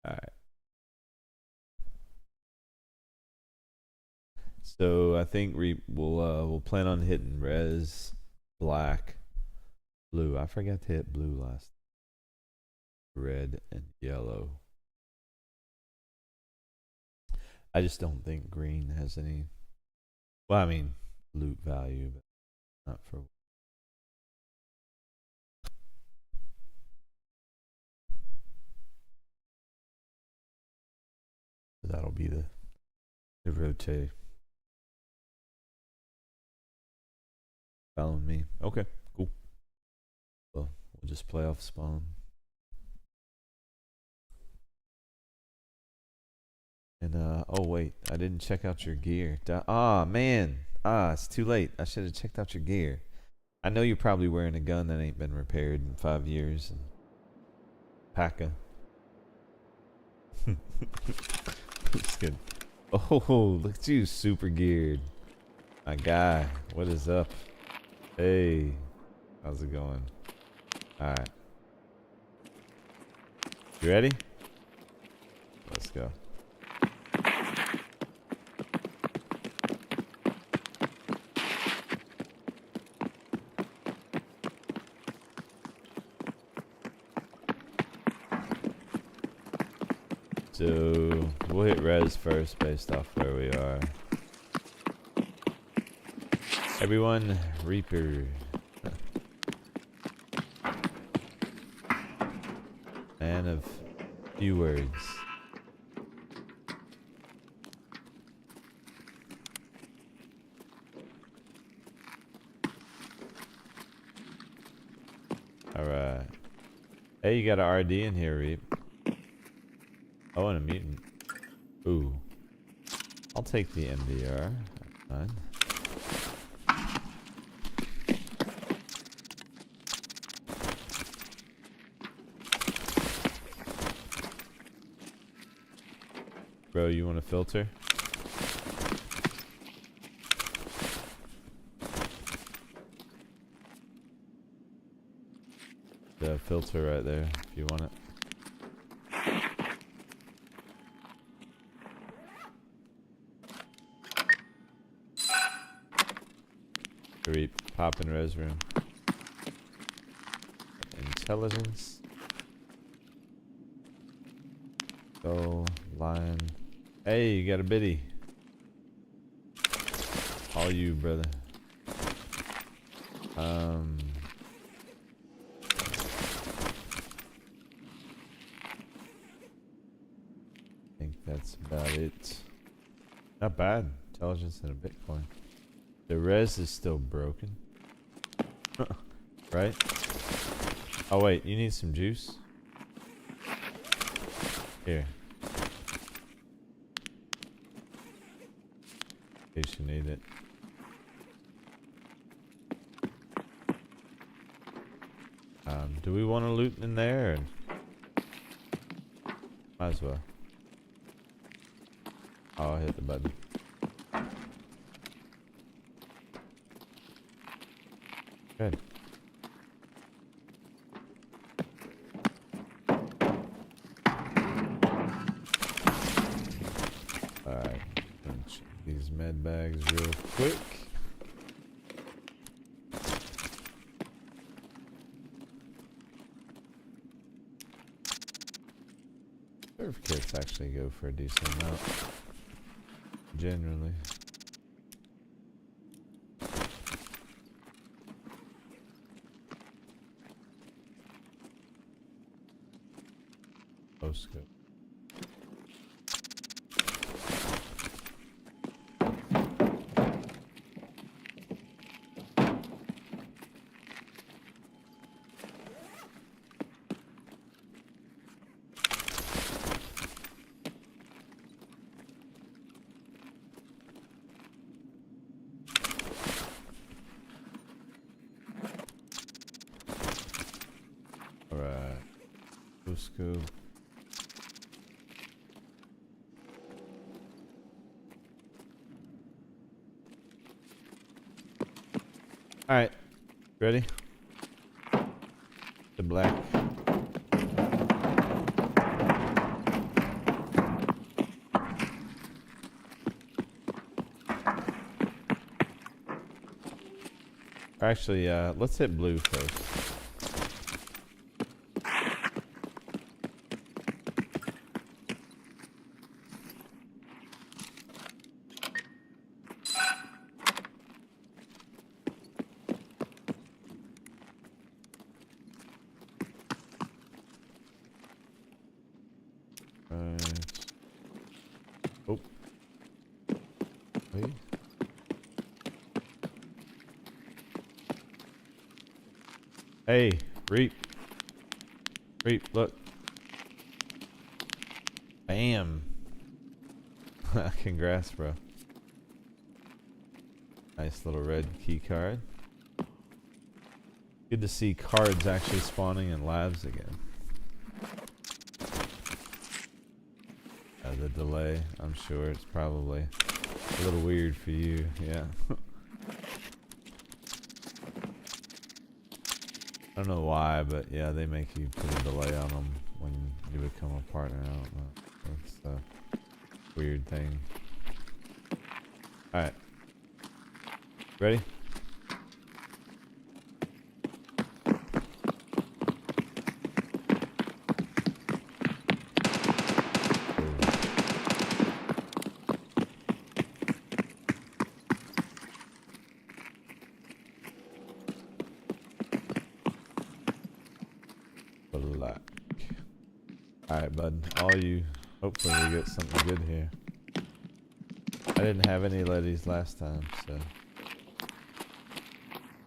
Alright. So I think we'll plan on hitting res, black, blue. I forgot to hit blue last. Red and yellow. I just don't think green has any. Well, I mean, loot value, but not for. That'll be the rotate. Following me. Okay, cool. Well, we'll just play off spawn. And oh wait, I didn't check out your gear. Man. It's too late. I should have checked out your gear. I know you're probably wearing a gun that ain't been repaired in 5 years. And Paka. Just kidding. Oh, look at you, super geared. My guy, what is up? Hey, how's it going? Alright. You ready? Let's go. So we'll hit res first based off where we are. Everyone, Reaper. Man of few words. Alright. Hey, you got an RD in here, Reap. Oh, and a mutant. Ooh. I'll take the MDR. That's fine. Bro, you want a filter? The filter right there, if you want it. Reap, pop in res room. Intelligence. Go, lion. Hey, you got a biddy. All you, brother. I think that's about it. Not bad. Intelligence and a Bitcoin. The res is still broken. Right? Oh wait, you need some juice? Here. In case you need it. Do we want to loot in there? Or? Might as well. Oh, I'll hit the button. Good. Alright, check these med bags real quick. Surf kits actually go for a decent amount. generally. Scope. All right. Scope. All right, ready? The black. Actually, let's hit blue first. Oh. Wait. Hey, reap. Reap, look. Bam. Congrats, bro. Nice little red key card. Good to see cards actually spawning in labs again. The delay, I'm sure it's probably a little weird for you, yeah. I don't know why, but yeah, they make you put a delay on them when you become a partner. I don't know. It's a weird thing. Alright. Ready? Black. Alright, bud. All you. Hopefully we get something good here. I didn't have any letties last time, so.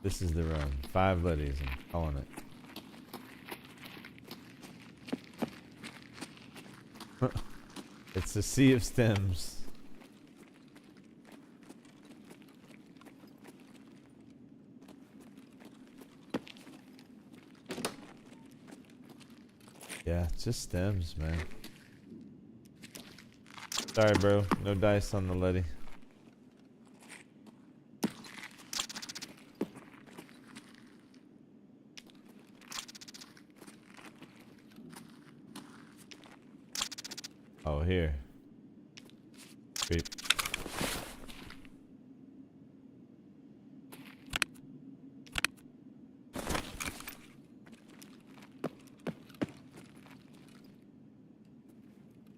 This is the run. 5 letties. I'm calling it. It's a sea of stems. Yeah, it's just stems, man. Sorry, bro. No dice on the letty. Oh, here. Creep.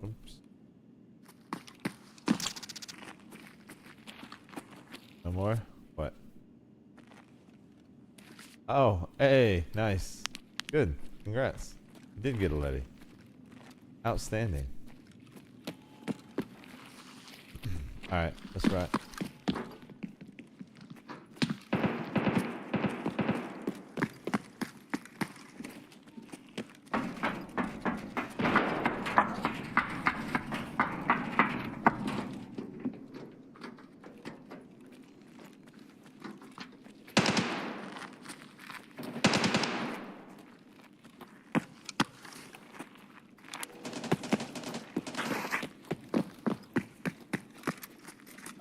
Oops. No more? What? Oh, hey, nice. Good. Congrats. You did get a letty. Outstanding. Alright, that's right.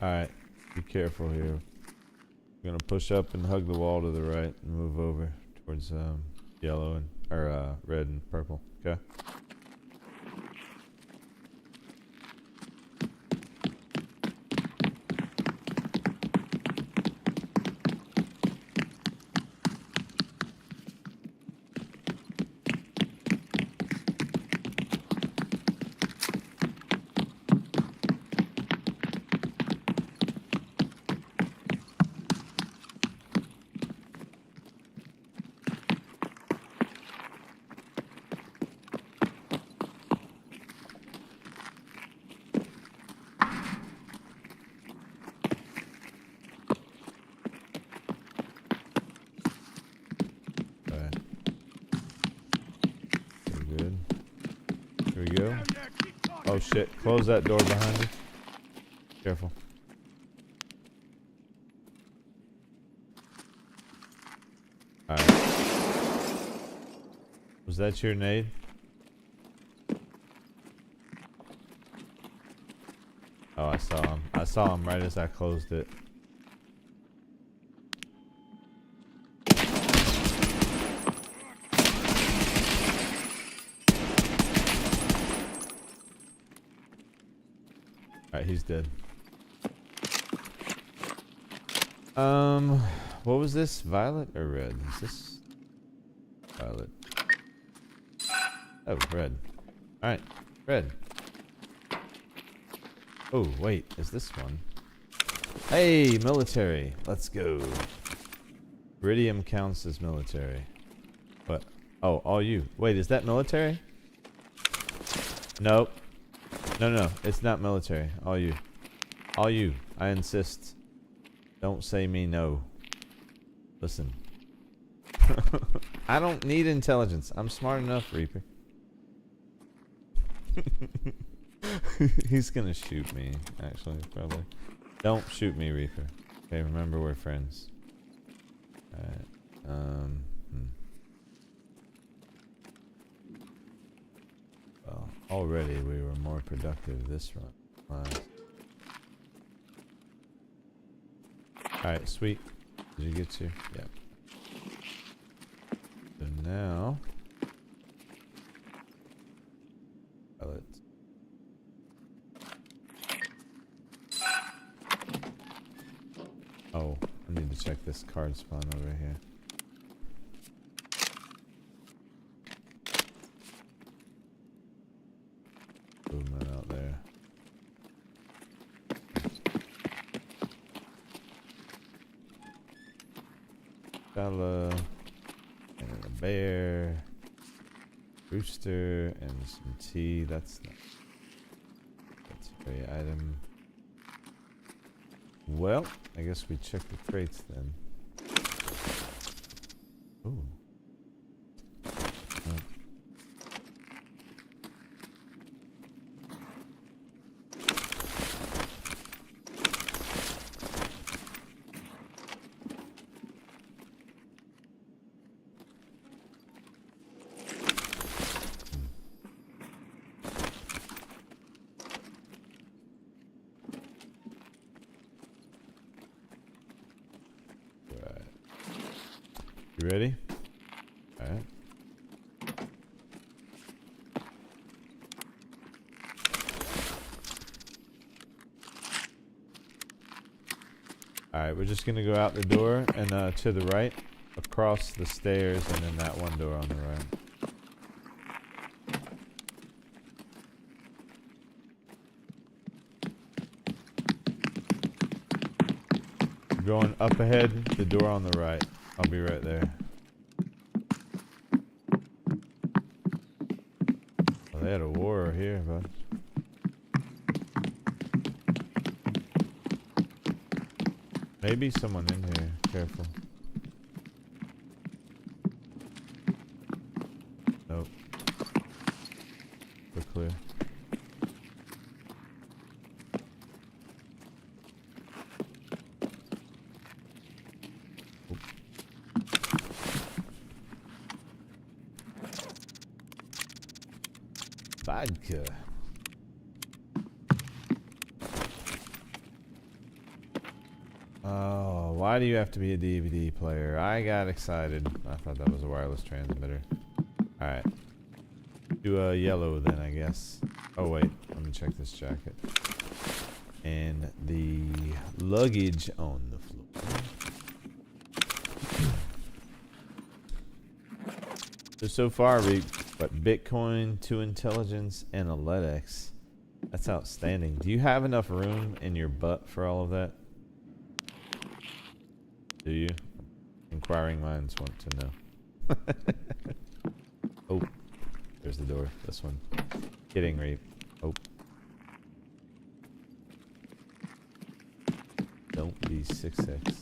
Alright, be careful here. I'm gonna push up and hug the wall to the right and move over towards yellow and or red and purple. Okay. Here we go. Down there, keep talking. Oh shit, close that door behind you. Careful. Alright. Was that your nade? Oh, I saw him. I saw him right as I closed it. Alright, he's dead. What was this? Violet or red? Is this violet? Oh, red. Alright, red. Oh, wait, is this one? Hey, military. Let's go. Iridium counts as military. What? Oh, all you. Wait, is that military? Nope. No, it's not military. All you. All you. I insist. Don't say me no. Listen. I don't need intelligence. I'm smart enough, Reaper. He's gonna shoot me, actually, probably. Don't shoot me, Reaper. Okay, remember we're friends. Alright. Well, already we were more productive this run. Alright, sweet. Did you get to? Yeah. So now... let's... Oh, I need to check this card spawn over here. Movement out there. Fella, and a bear, rooster, and some tea. That's a great item. Well, I guess we check the crates then. Ooh. Oh. You ready? Alright. Alright, we're just gonna go out the door and to the right, across the stairs, and then that one door on the right. We're going up ahead, the door on the right. I'll be right there. Oh, they had a war here, bud. Maybe someone in here. Careful. Nope. We're clear. Vodka. Oh, why do you have to be a DVD player? I got excited. I thought that was a wireless transmitter. Alright. Do a yellow then, I guess. Oh, wait. Let me check this jacket. And the luggage on the floor. So far, but Bitcoin, 2 intelligence, and a LEDX. That's outstanding. Do you have enough room in your butt for all of that? Do you? Inquiring minds want to know. Oh, there's the door. This one. Kidding, Reap. Oh. Don't be 6x.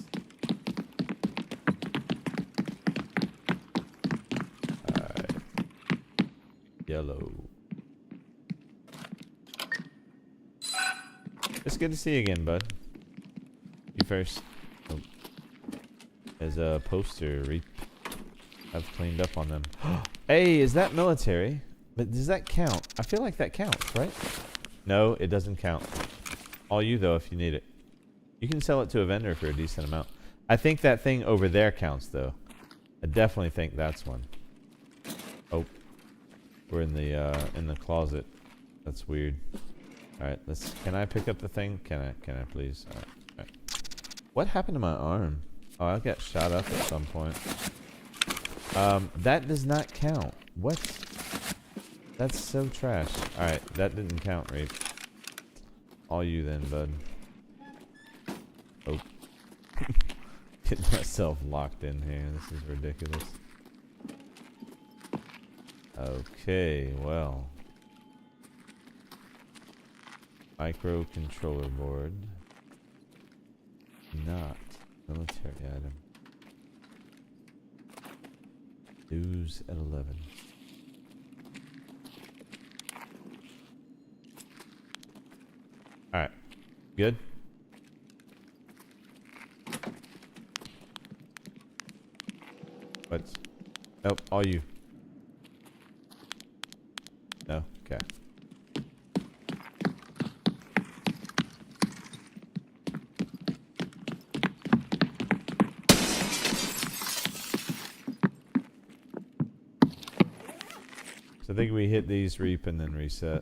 Yellow. It's good to see you again, bud. You first. Oh. There's a poster. I've cleaned up on them. Hey, is that military? But does that count? I feel like that counts, right? No, it doesn't count. All you, though, if you need it. You can sell it to a vendor for a decent amount. I think that thing over there counts, though. I definitely think that's one. Oh. We're in the closet. That's weird. Alright, can I pick up the thing? Can I please? Alright. What happened to my arm? Oh, I got shot up at some point. That does not count. What? That's so trash. Alright, that didn't count, Rape. All you then, bud. Oh. Getting myself locked in here. This is ridiculous. Okay, well. Microcontroller board. Not military item. News at 11. Alright. Good? What? Nope, all you. No? Okay. So I think we hit these, reap, and then reset.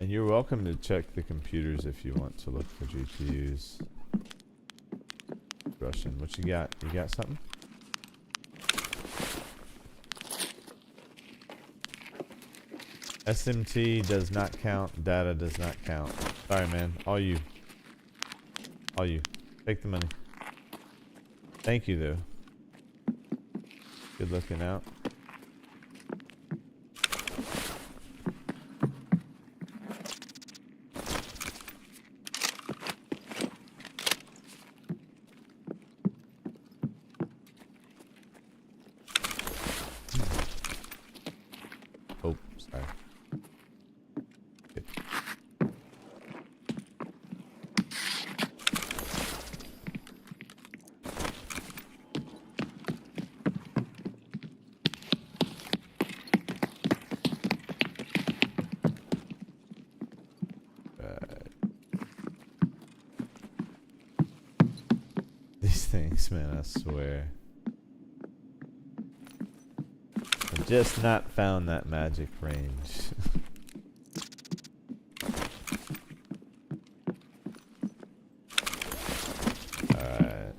And you're welcome to check the computers if you want to look for GPUs. Russian, what you got? You got something? SMT does not count. Data does not count. Sorry, man. All you. All you. Take the money. Thank you, though. Good looking out. Oh, sorry. Good. These things, man, I swear. I've just not found that magic range. Alright.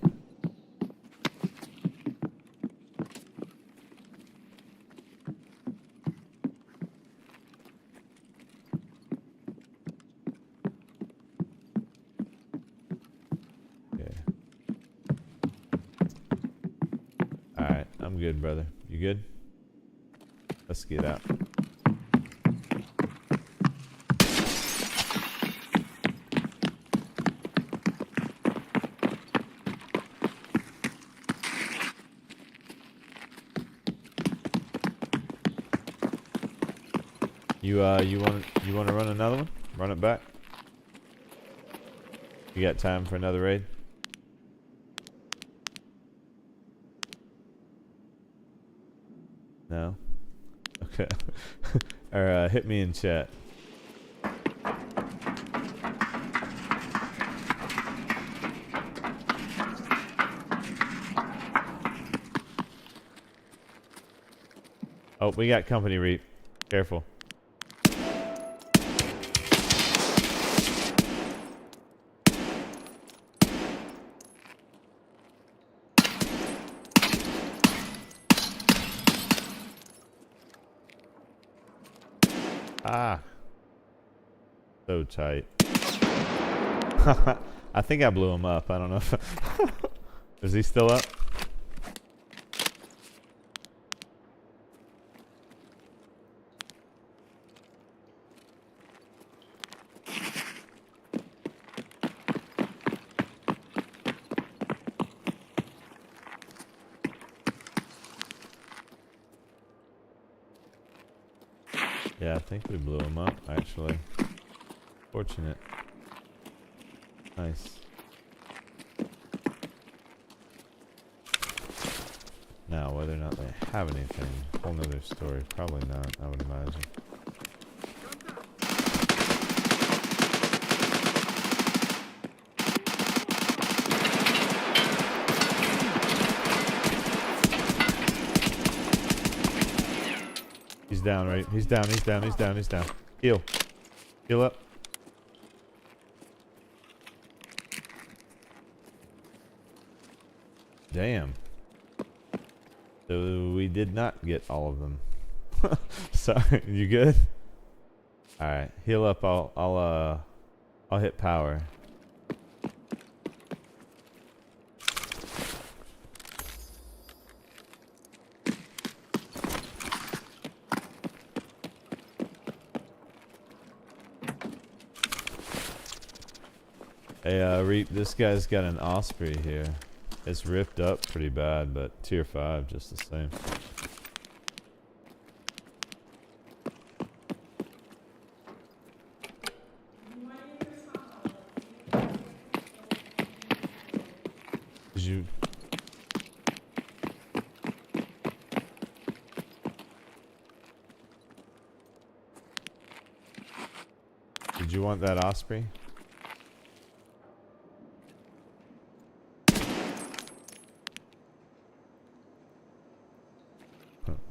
Okay. Alright, I'm good, brother. You good? Let's get out. You want to run another one? Run it back. You got time for another raid? No. Okay. Or hit me in chat. Oh, we got company, Reap. Careful. Ah. So tight. I think I blew him up. I don't know if... Is he still up? Yeah, I think we blew him up, actually. Fortunate. Nice. Now, whether or not they have anything, whole nother story. Probably not, I would imagine. He's down, right? He's down, he's down, he's down, he's down. Heal. Heal up. Damn. So we did not get all of them. Sorry, you good? Alright, heal up, I'll hit power. Hey, Reap, this guy's got an Osprey here. It's ripped up pretty bad, but tier 5 just the same. Did you want that Osprey?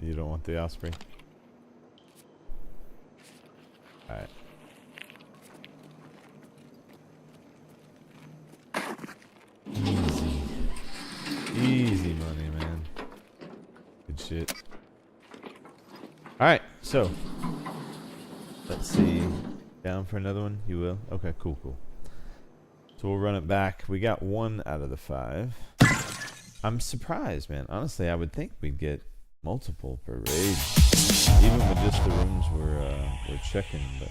You don't want the Osprey? Alright. Easy. Easy money, man. Good shit. Alright, so. Let's see. Down for another one? You will? Okay, cool, cool. So we'll run it back. We got 1 out of the 5. I'm surprised, man. Honestly, I would think we'd get multiple per raid, even with just the rooms we're checking, but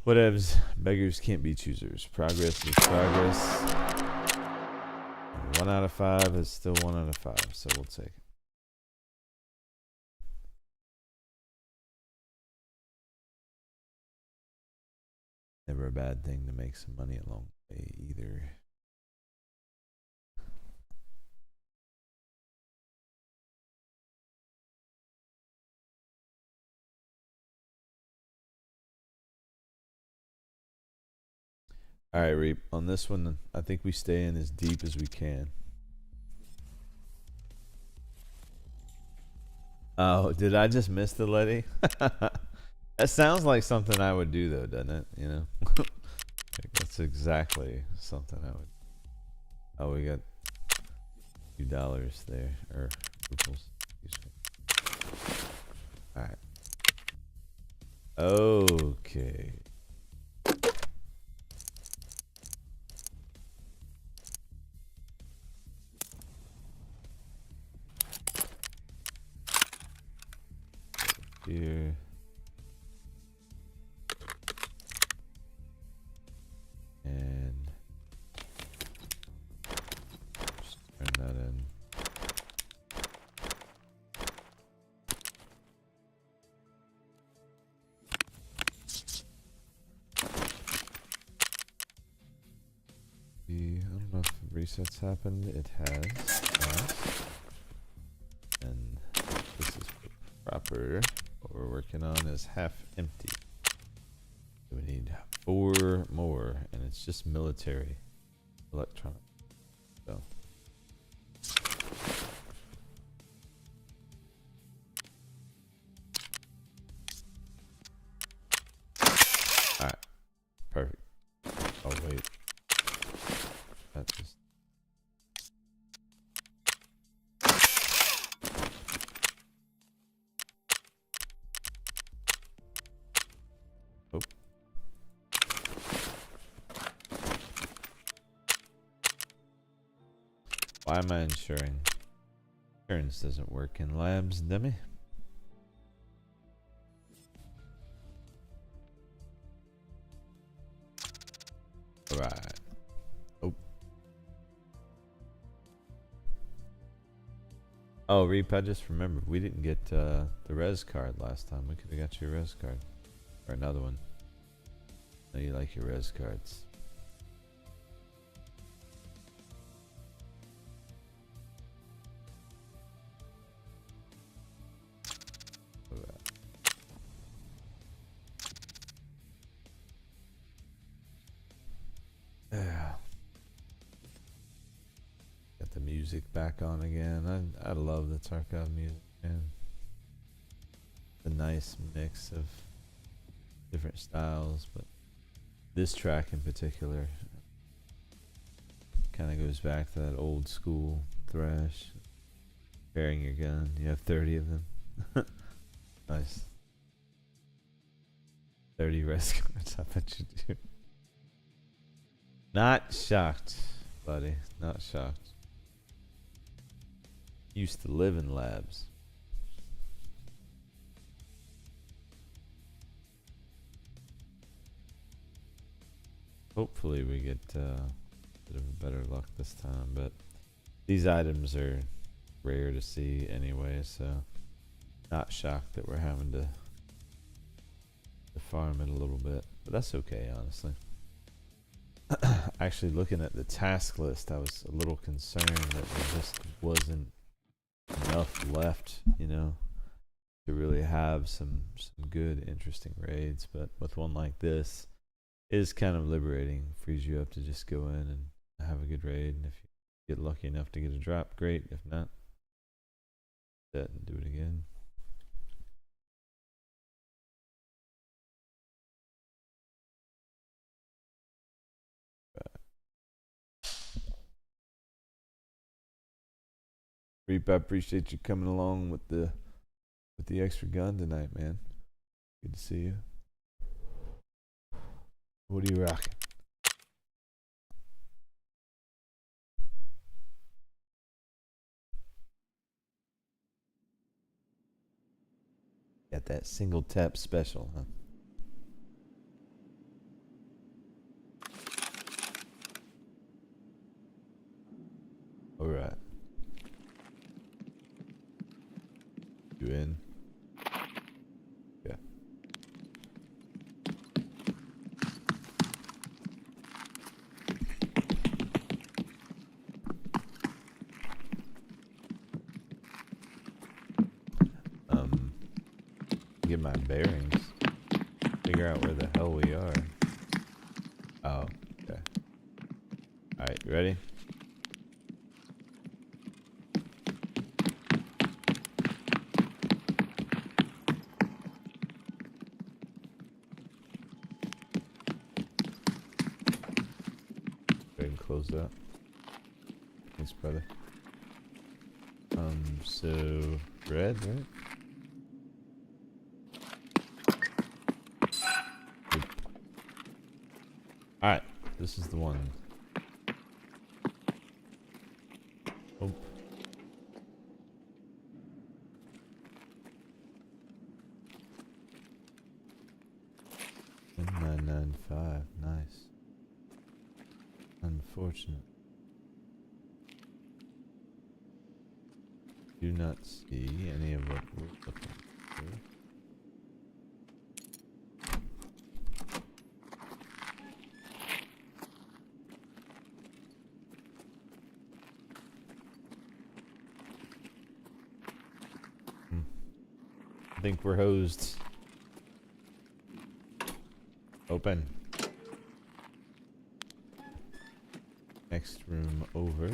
whatevs. Beggars can't be choosers. Progress is progress. 1 out of 5 is still 1 out of 5, so we'll take it. Never a bad thing to make some money along the way either. Alright, Reap. On this one, I think we stay in as deep as we can. Oh, did I just miss the Letty? That sounds like something I would do, though, doesn't it? You know? That's exactly something I would. Oh, we got $2 there. Or rupees. Excuse me. Alright. Okay. Here. And just turn that in. I don't know if resets happened. It has. And this is proper. What we're working on is half empty. So we need 4 more, and it's just military electronic. So alright. Perfect. Oh wait. That just oh. Why am I ensuring? Insurance doesn't work in labs, dummy. Alright. Oh. Oh, Reap, I just remembered we didn't get the res card last time. We could have got you a res card. Or another one. I know you like your res cards. Yeah. Got the music back on again. I love the Tarkov music, man. The nice mix of different styles, but this track in particular kind of goes back to that old school thrash. Carrying your gun, you have 30 of them. Nice. 30 res cards, I bet you do. Not shocked, buddy. Not shocked. Used to live in labs. Hopefully we get a bit of better luck this time, but these items are rare to see anyway, so not shocked that we're having to farm it a little bit, but that's okay, honestly. Actually, looking at the task list, I was a little concerned that there just wasn't enough left, you know, to really have some good, interesting raids. But with one like this, it is kind of liberating. Frees you up to just go in and have a good raid, and if you get lucky enough to get a drop, great. If not, set and do it again. Reap, I appreciate you coming along with the extra gun tonight, man. Good to see you. What are you rocking? Got that single tap special, huh? All right. You in? Yeah. Get my bearings. Figure out where the hell we are. Oh, okay. Alright, you ready? Go ahead and close that. Thanks, brother. So red, right? Alright, this is the one. Oh. $995, nice. Unfortunate. Do not see any of what we're looking for. I think we're hosed. Open. Next room over.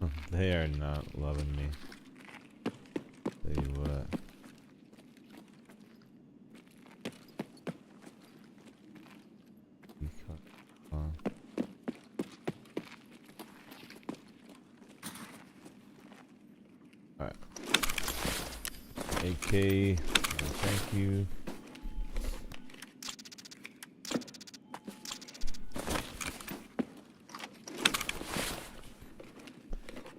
Oh, they are not loving me. Tell you what. Alright. AK, thank you.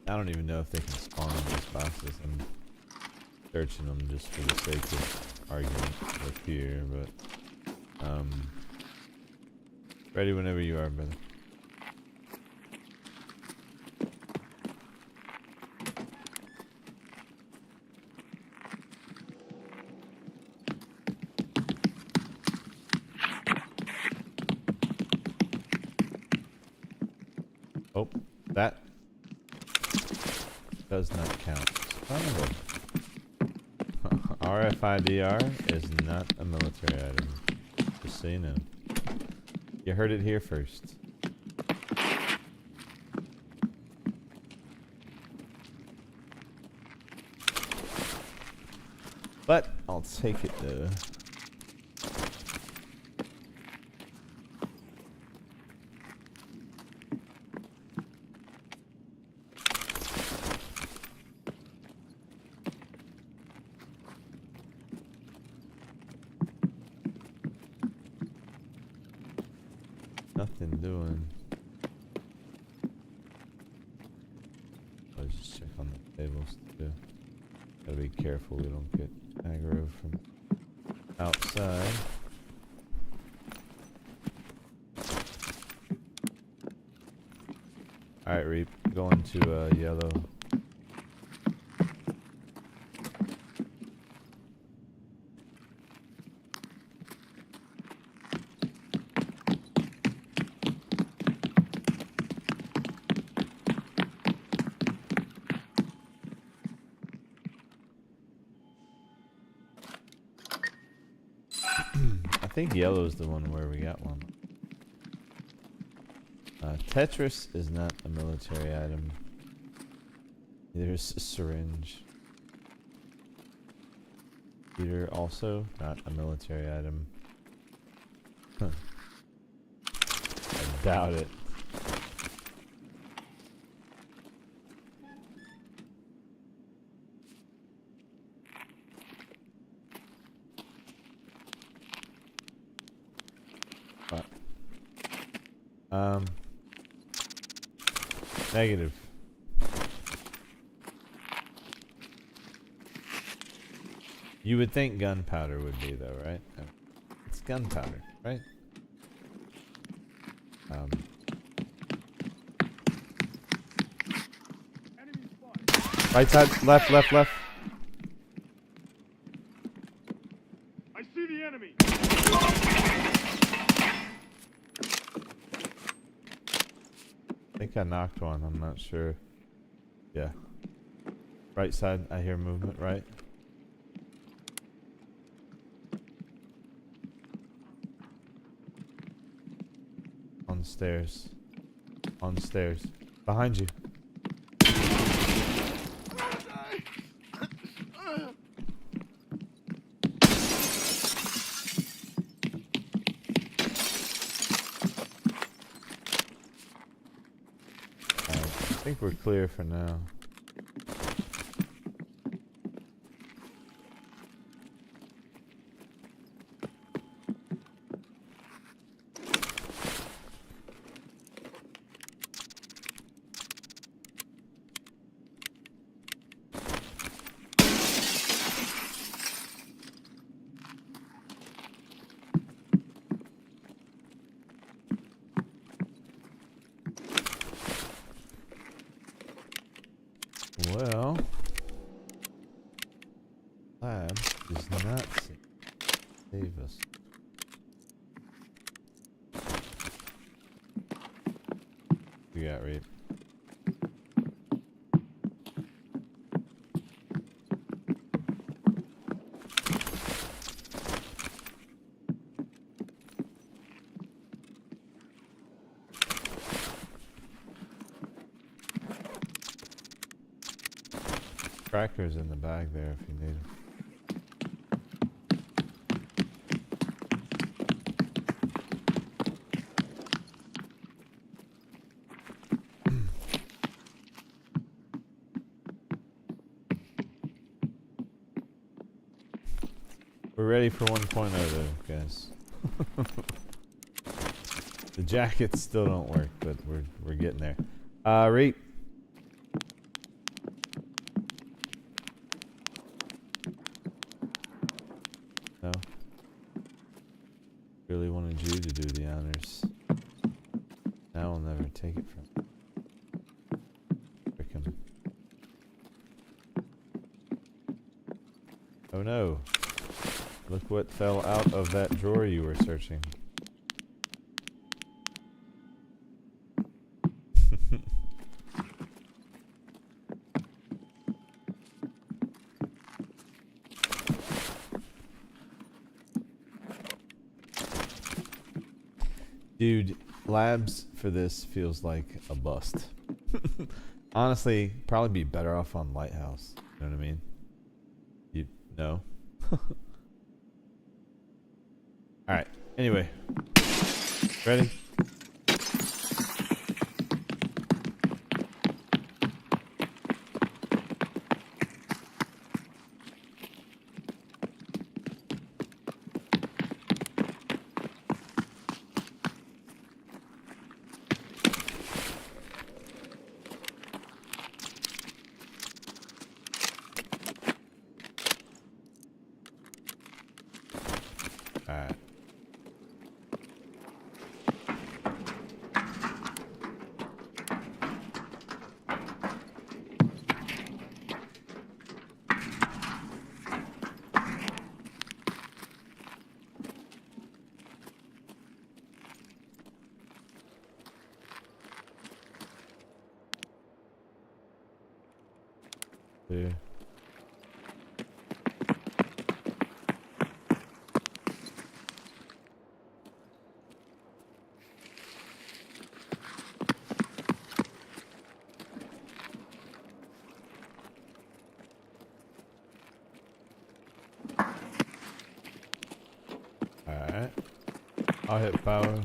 I don't even know if they can spawn in these boxes. I'm searching them just for the sake of argument with here, but ready whenever you are, brother. Oh, that does not count. Son of a RFIDR is not a military item. Just so you know. You heard it here first. But I'll take it though. Nothing doing. I'll just check on the tables too. Gotta be careful we don't get aggro from outside. Alright, Reap. Going to yellow. I think yellow's the one where we got one. Tetris is not a military item. There's a syringe. Peter also not a military item. Huh. I doubt it. Negative. You would think gunpowder would be though, right? It's gunpowder, right? Right side, left. I see the enemy. I think I knocked one, I'm not sure. Yeah. Right side, I hear movement, right? On the stairs. On the stairs. Behind you. I think we're clear for now. Well, lab does not save us. We got Reap. Crackers in the bag there if you need them. We're ready for 1.0 though, guys. The jackets still don't work, but we're getting there. Reap. Now I'll never take it from him. Frick him. Oh no. Look what fell out of that drawer you were searching. Dude, labs for this feels like a bust. Honestly, probably be better off on Lighthouse. You know what I mean? You know? Alright, anyway. Ready? Alright. Clear. Alright. I'll hit power.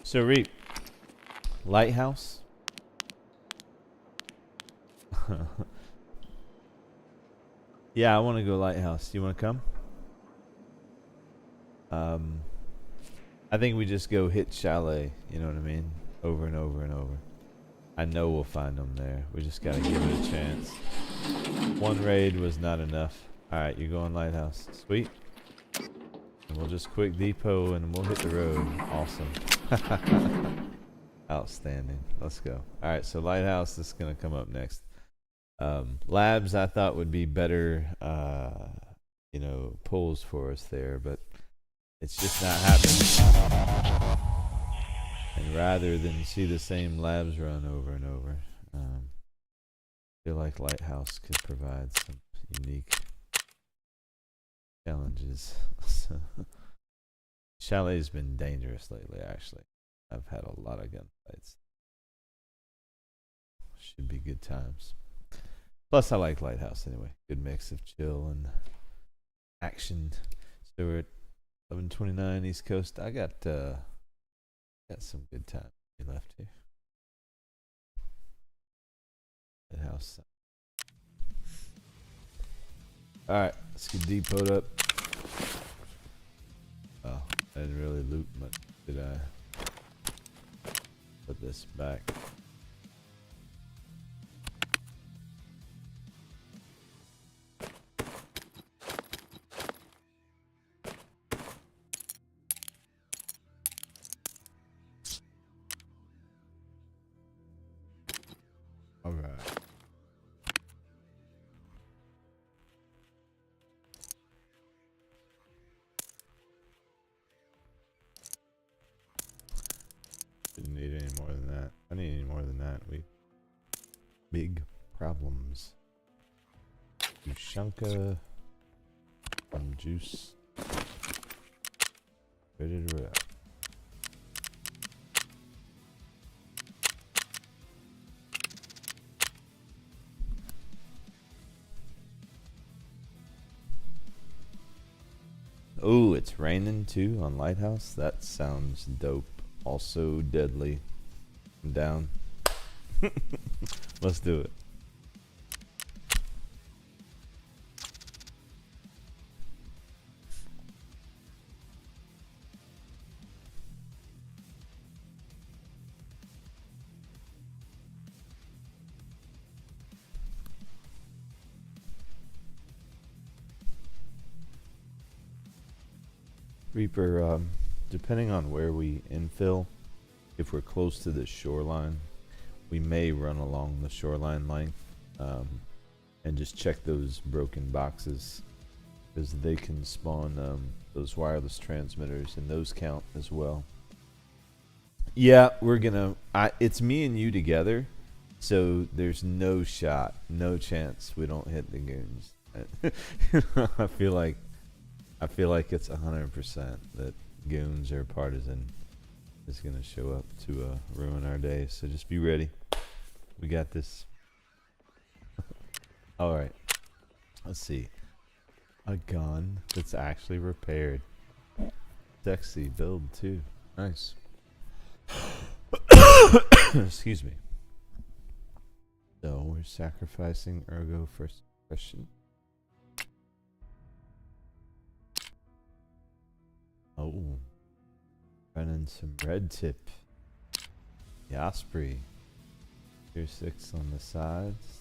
So Reap, Lighthouse. Yeah, I want to go Lighthouse. You want to come? I think we just go hit Chalet. You know what I mean? Over and over and over. I know we'll find them there. We just gotta give it a chance. One raid was not enough. All right, you're going Lighthouse. Sweet. And we'll just quick depot and we'll hit the road. Awesome. Outstanding. Let's go. Alright, so Lighthouse is going to come up next. Labs I thought would be better, you know, pulls for us there, but it's just not happening. And rather than see the same labs run over and over, I feel like Lighthouse could provide some unique challenges. Chalet's been dangerous lately, actually. I've had a lot of gunfights. Should be good times. Plus, I like Lighthouse anyway. Good mix of chill and action. So we're at 11:29 East Coast. I got some good time left here. Lighthouse. All right, let's get depoted up. Oh, I didn't really loot much, did I? Put this back. All right. Didn't need any more than that. I need any more than that. We big problems. Ushanka, juice, ready to roll. Oh, it's raining too on Lighthouse. That sounds dope. Also deadly. I'm down. Let's do it. Reaper, depending on where we infill, if we're close to the shoreline, we may run along the shoreline length and just check those broken boxes, because they can spawn those wireless transmitters, and those count as well. Yeah, we're gonna. It's me and you together, so there's no shot, no chance we don't hit the goons. I feel like it's 100% that goons or partisan is gonna show up to ruin our day. So just be ready. We got this. All right. Let's see. A gun that's actually repaired. Sexy build too. Nice. Excuse me. So we're sacrificing Ergo for suppression. Oh. Running some red tip. The Osprey. Tier 6 on the sides.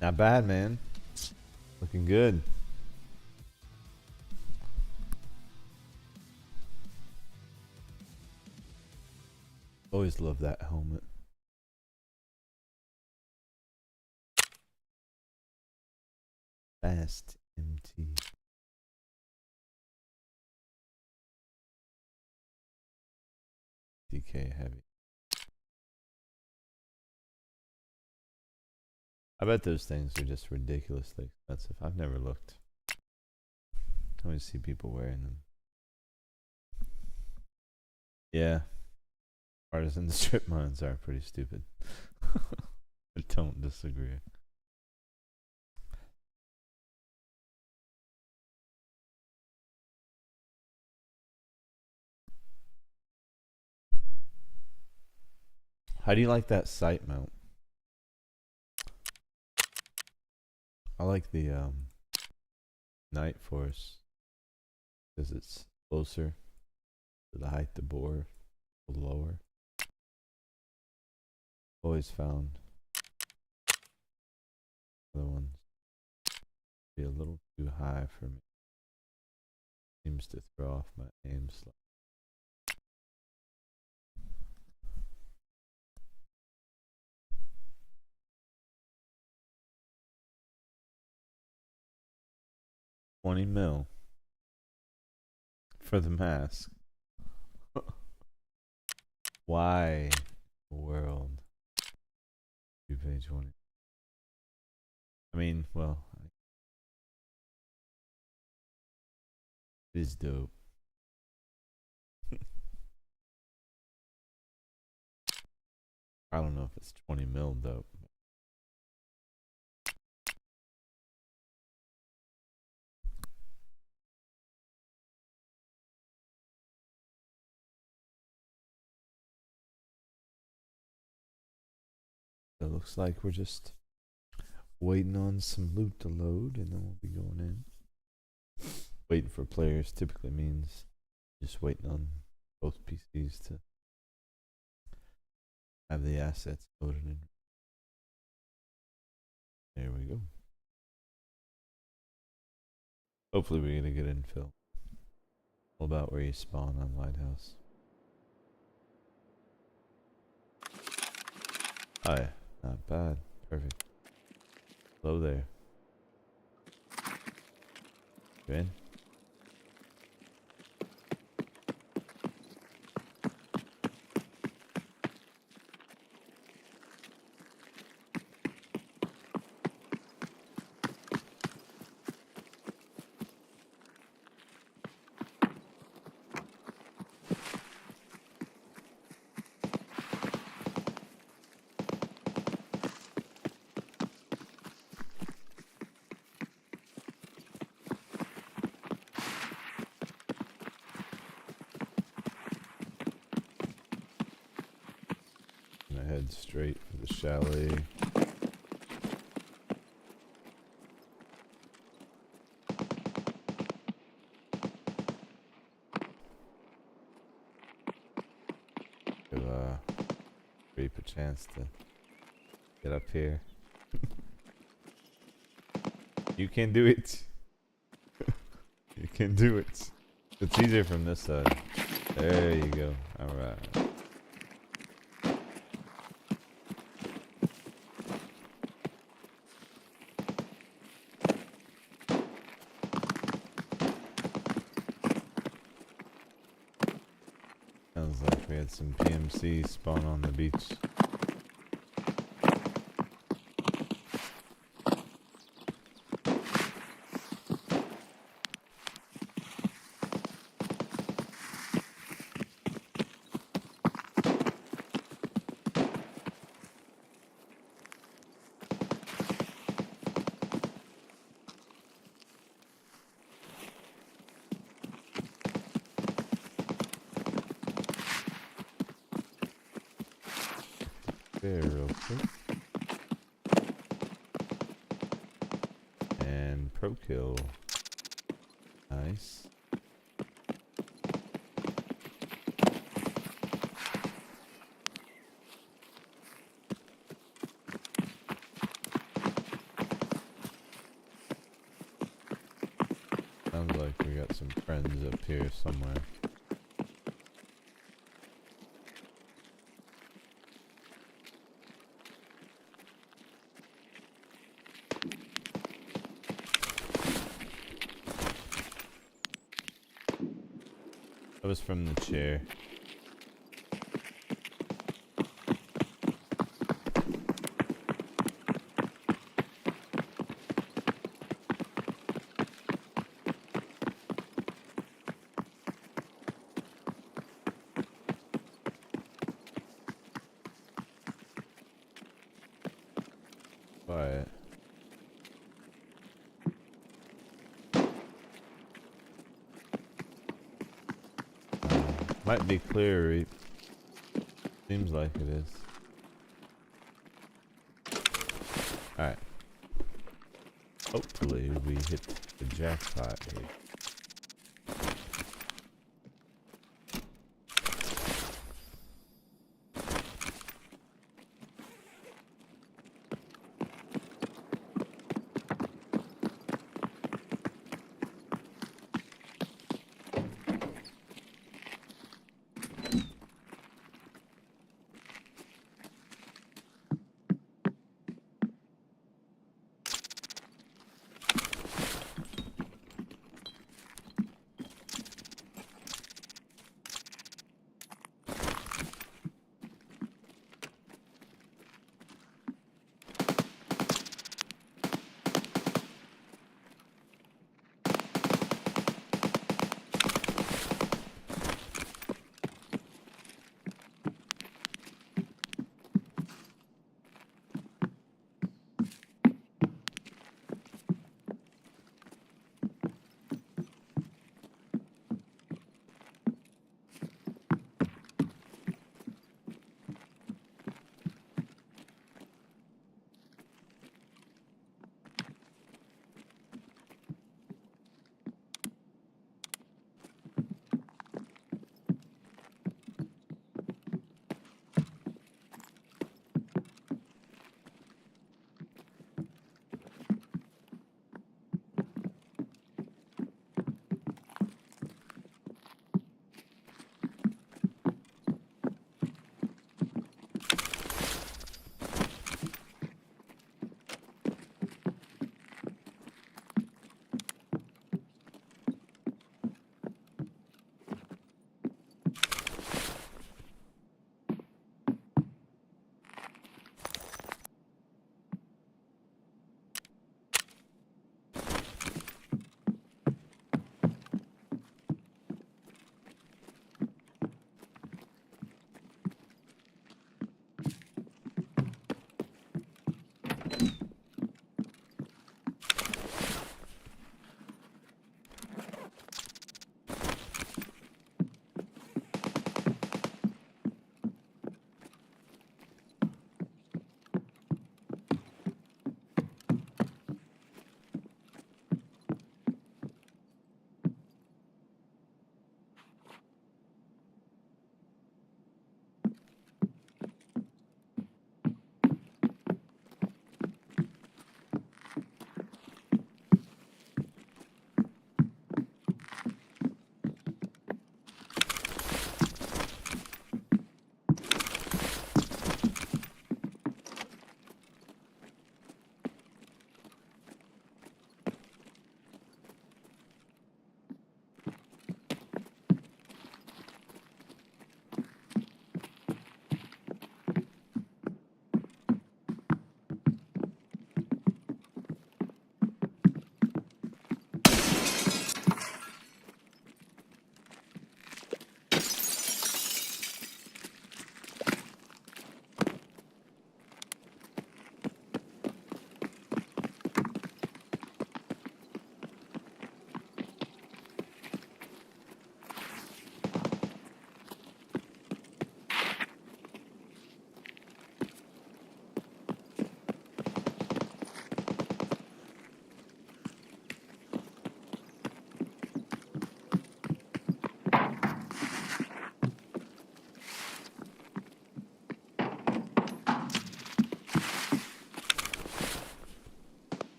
Not bad, man. Looking good. Always love that helmet. Fast MT. DK heavy. I bet those things are just ridiculously expensive. I've never looked. I always see people wearing them. Yeah. Partisan strip mines are pretty stupid. I don't disagree. How do you like that sight mount? I like the Night Force because it's closer to the height the bore, the lower. Always found other ones be a little too high for me. Seems to throw off my aim slightly. $20 mil for the mask. Why the world you pay 20? I mean, well, it is dope. I don't know if it's 20 mil dope. It looks like we're just waiting on some loot to load, and then we'll be going in. Waiting for players typically means just waiting on both PCs to have the assets loaded in. There we go. Hopefully we get a good infill. All about where you spawn on Lighthouse. Oh yeah, not bad. Perfect. Hello there. You in? Head straight for the chalet. Give Reap a chance to get up here. You can do it. You can do it. It's easier from this side. There you go. Alright. Sounds like we had some PMC spawn on the beach. There, real quick. And pro kill. Nice. Sounds like we got some friends up here somewhere. That was from the chair. Quiet. Might be clear, Reap. Seems like it is. Alright. Hopefully we hit the jackpot here.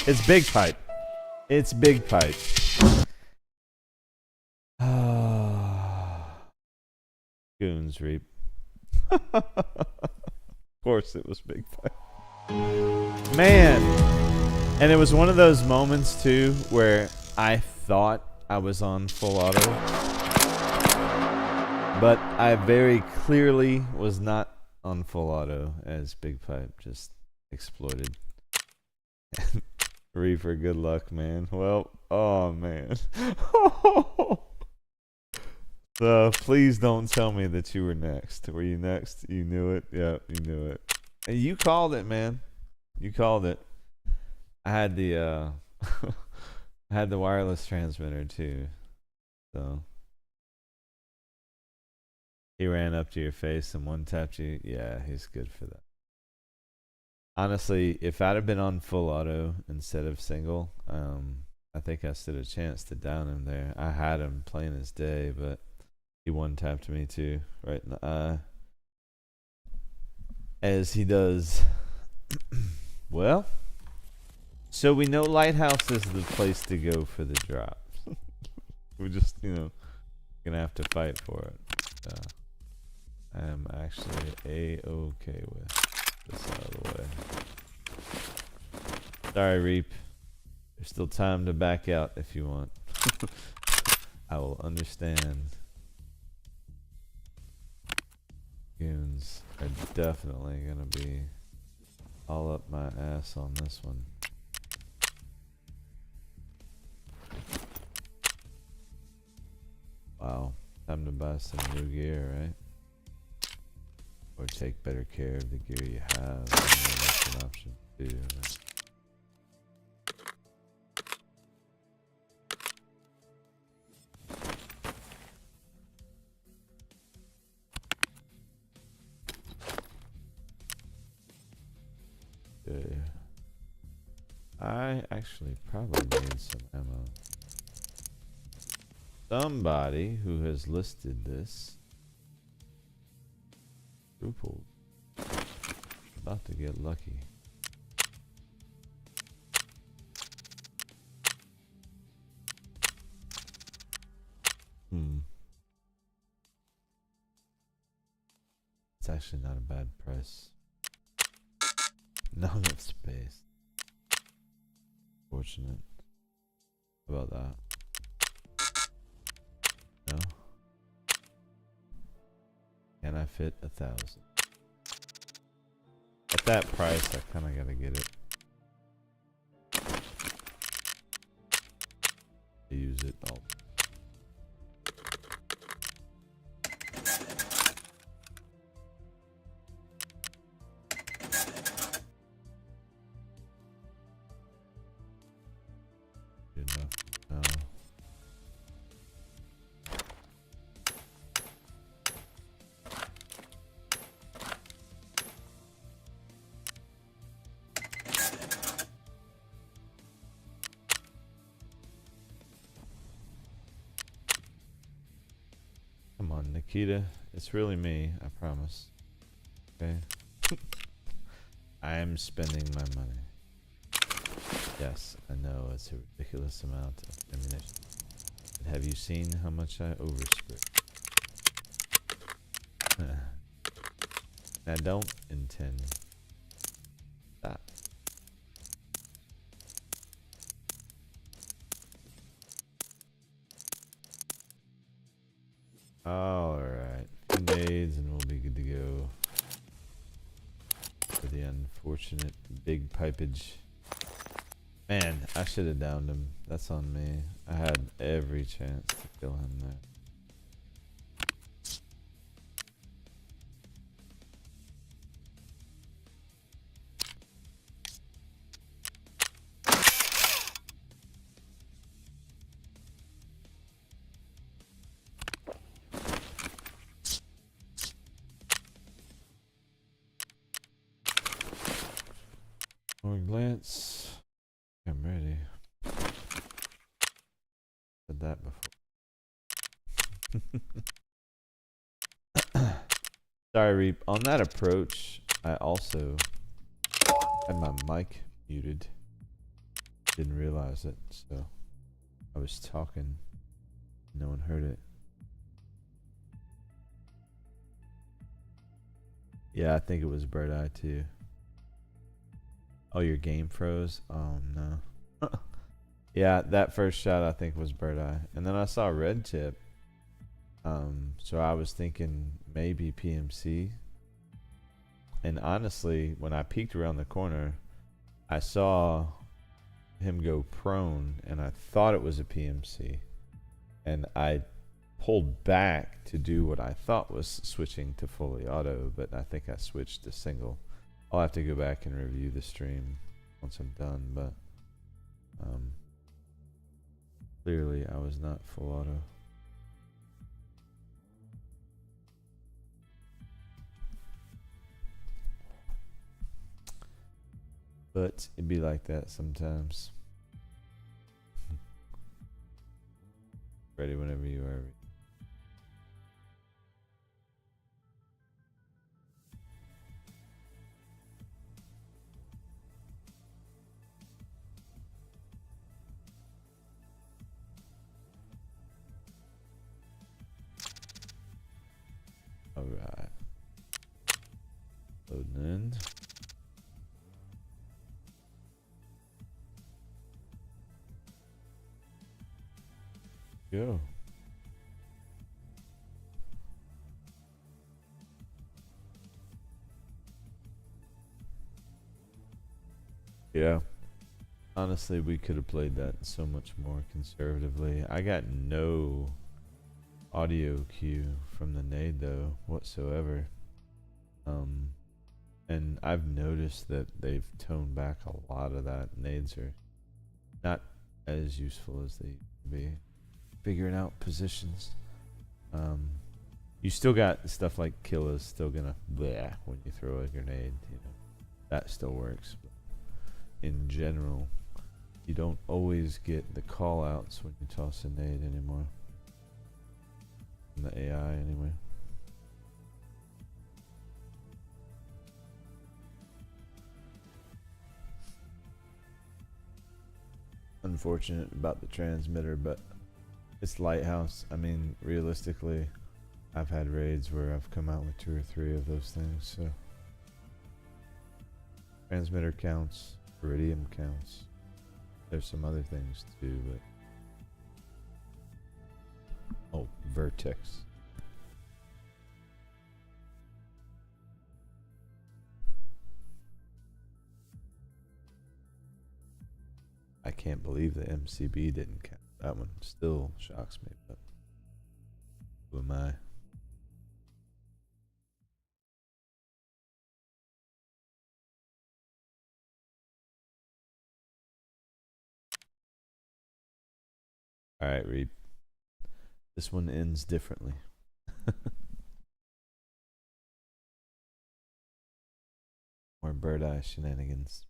It's big pipe. It's big pipe. Goons Reap. Of course it was big pipe. Man. And it was one of those moments too where I thought I was on full auto. But I very clearly was not on full auto as big pipe just exploded. Reaper, good luck, man. Well, oh man. So please don't tell me that you were next. Were you next? You knew it? Yeah, you knew it. And you called it, man. You called it. I had the I had the wireless transmitter too. So he ran up to your face and one tapped you. Yeah, he's good for that. Honestly, if I'd have been on full auto instead of single, I think I stood a chance to down him there. I had him plain as day, but he one tapped me too, right in the eye. As he does. Well, so we know Lighthouse is the place to go for the drop. We're just, gonna have to fight for it. I am actually A-okay with this out of the way. Sorry, Reap. There's still time to back out if you want. I will understand. Goons are definitely gonna be all up my ass on this one. Wow. Time to buy some new gear, right? Or take better care of the gear you have. That's an option too. Right? I actually probably need some ammo. Somebody who has listed this scrupled. About to get lucky. It's actually not a bad price. Not enough space. Fortunate. How about that? No? Can I fit 1,000? At that price, I kinda gotta get it. To use it all. Good enough. No. Come on, Nikita. It's really me, I promise. Okay? I am spending my money. Yes, I know it's a ridiculous amount of ammunition. But have you seen how much I overscript? I don't intend that. Alright, grenades and we'll be good to go. For the unfortunate big pipage. Man, I should have downed him. That's on me. I had every chance to kill him there. More glance. I'm ready. Said that before. Sorry, Reap. On that approach, I also had my mic muted. Didn't realize it, so I was talking. No one heard it. Yeah, I think it was Bird Eye too. Oh, your game froze? Oh no. Yeah, that first shot I think was Bird Eye. And then I saw Red Tip. So I was thinking maybe PMC. And honestly, when I peeked around the corner, I saw him go prone and I thought it was a PMC. And I pulled back to do what I thought was switching to fully auto, but I think I switched to single. I'll have to go back and review the stream once I'm done, but clearly I was not full auto. But it'd be like that sometimes. Ready whenever you are. Alright. Loading in. Go. Yeah. Honestly, we could have played that so much more conservatively. I got no audio cue from the nade though whatsoever. And I've noticed that they've toned back a lot of that. Nades are not as useful as they used to be. Figuring out positions. You still got stuff like kill is still gonna bleh when you throw a grenade, you know. That still works. But in general, you don't always get the call outs when you toss a nade anymore. From the AI anyway. Unfortunate about the transmitter, but it's Lighthouse. I mean, realistically, I've had raids where I've come out with 2 or 3 of those things, so transmitter counts, Iridium counts. There's some other things too, but oh, Vertex. I can't believe the MCB didn't count. That one still shocks me, but who am I? Alright, Reed. This one ends differently. More bird eye shenanigans.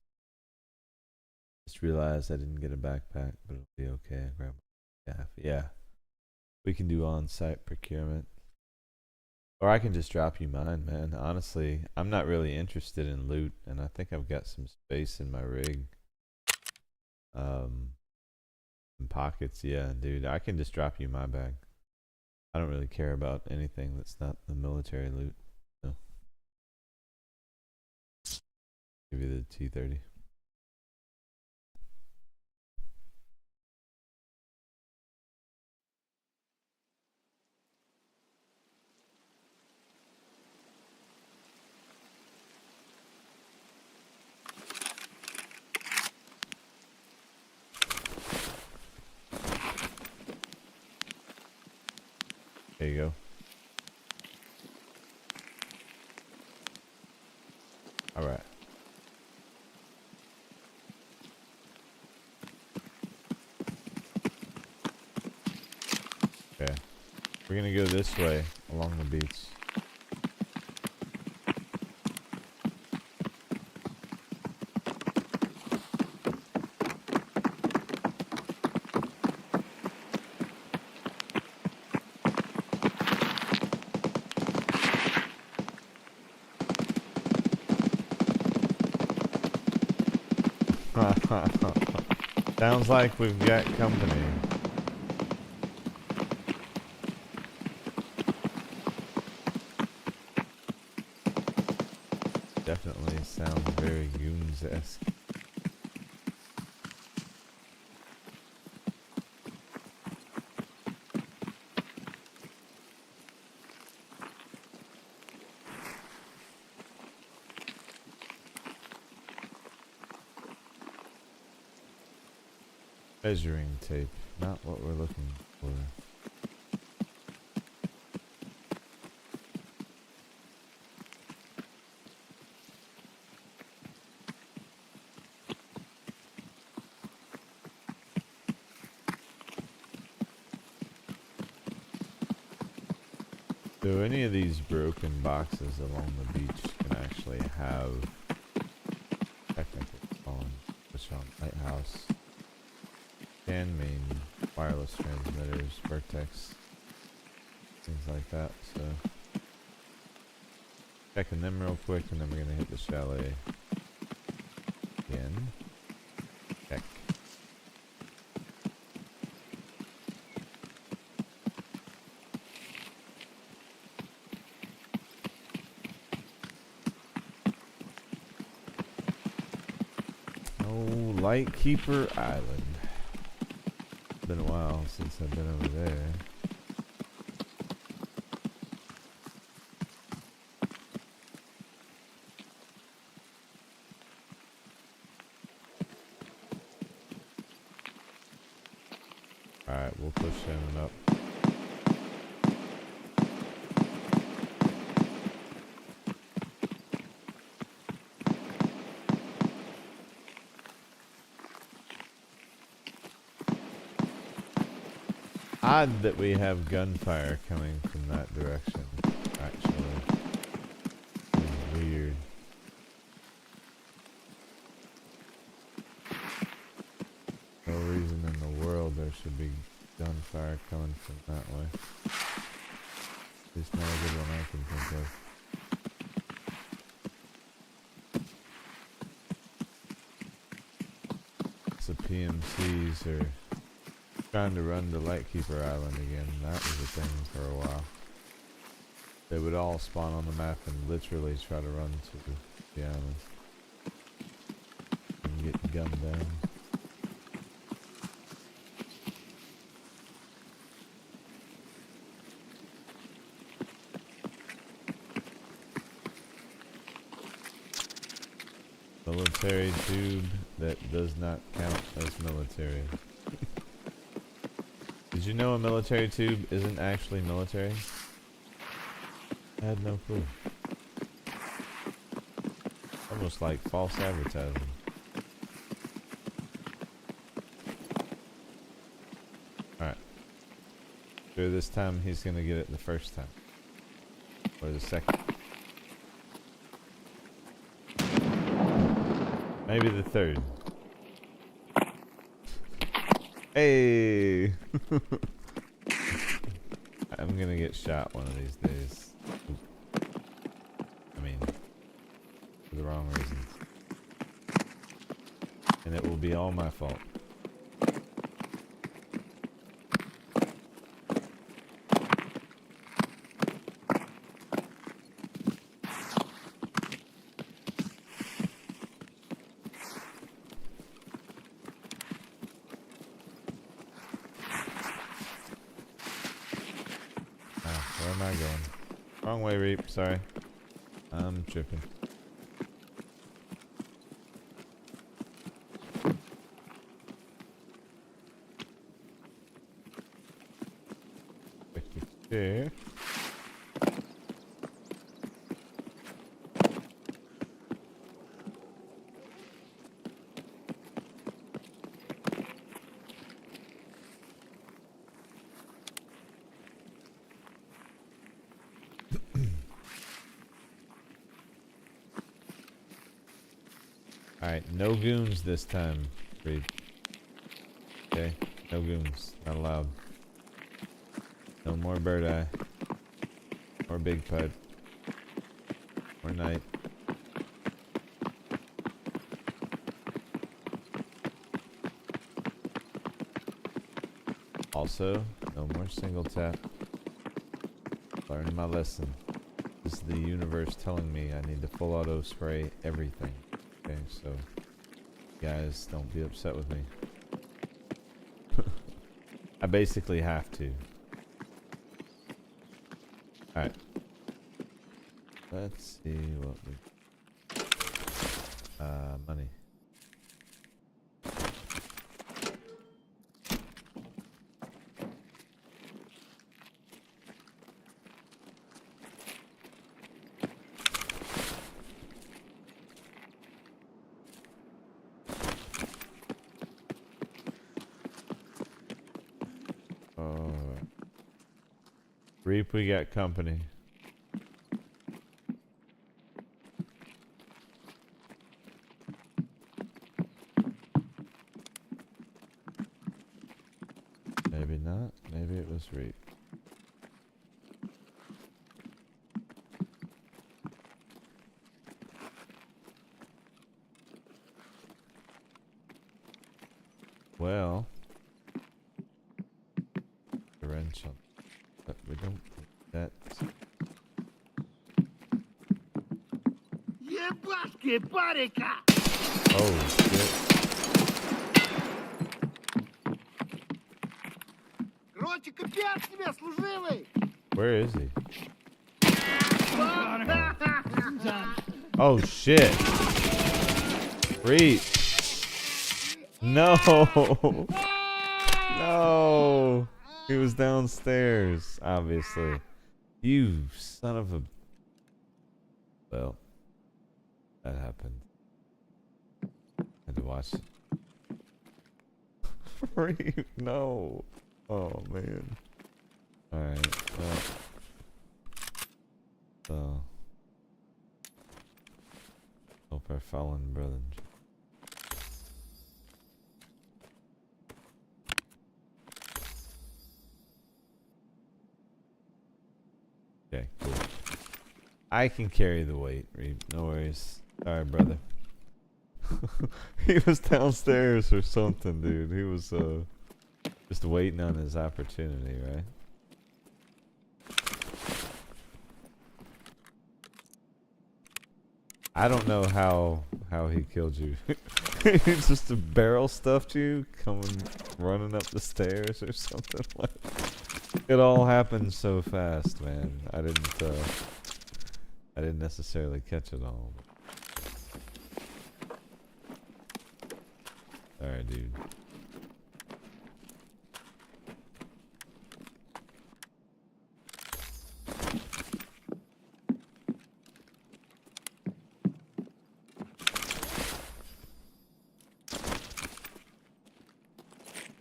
Just realized I didn't get a backpack, but it'll be okay. I grab my staff. Yeah. We can do on-site procurement. Or I can just drop you mine, man. Honestly, I'm not really interested in loot, and I think I've got some space in my rig. In pockets, yeah, dude. I can just drop you my bag. I don't really care about anything that's not the military loot. So. Give you the T-30. There you go. All right. Okay. We're gonna go this way along the beach. Sounds like we've got company. Definitely sounds very Goons-esque. Measuring tape, not what we're looking for. So any of these broken boxes along the beach can actually have technical on, which on lighthouse, can main, wireless transmitters, vertex, things like that. So checking them real quick, and then we're gonna hit the chalet again. Check. Oh, Lightkeeper Island. Been a while since I've been over there. Alright, we'll push him up. Odd that we have gunfire coming from that direction, actually. It's weird. No reason in the world there should be gunfire coming from that way. At least not a good one I can think of. So PMCs are trying to run to Lightkeeper Island again. That was a thing for a while. They would all spawn on the map and literally try to run to the island and get gunned down. Military tube that does not count as military. Did you know a military tube isn't actually military? I had no clue. Almost like false advertising. Alright. Sure, this time he's gonna get it the first time. Or the second. Maybe the third. Hey! I'm gonna get shot one of these days. I mean, for the wrong reasons. And it will be all my fault. Where am I going? Wrong way, Reap. Sorry. I'm tripping. There. Alright, no goons this time, Reed. Okay? No goons. Not allowed. No more bird eye. Or big pipe. Or night. Also, no more single tap. Learning my lesson. This is the universe telling me I need to full auto spray everything. Okay, so guys, don't be upset with me. I basically have to. Alright. Let's see what we... money. Alright. Reap, we got company. Maybe not. Maybe it was Reap. Well, the wrench on, but we don't put that. Ебашки, парика! Oh shit! Короче, капец тебе, служивый! Where is he? Oh shit! Reap! No! No! He was downstairs, obviously. You son of a... Well, that happened. Had to watch it. Reap, no! Oh man. Alright, well. So. Hope our fallen brother. Okay, cool. I can carry the weight, Reap. No worries. Alright, brother. He was downstairs or something, dude. He was just waiting on his opportunity, right? I don't know how he killed you. He just barrel stuffed you, coming running up the stairs or something like. It all happened so fast, man. I didn't necessarily catch it all. Alright, dude.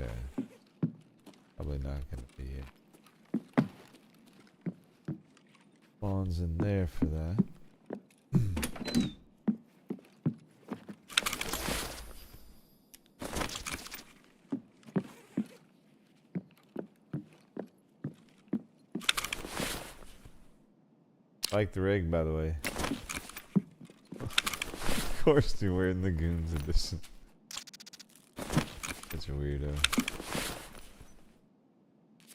Okay. Probably not gonna be it. Spawn's in there for that. I like the rig, by the way. Of course you're wearing the Goons edition. Such a weirdo.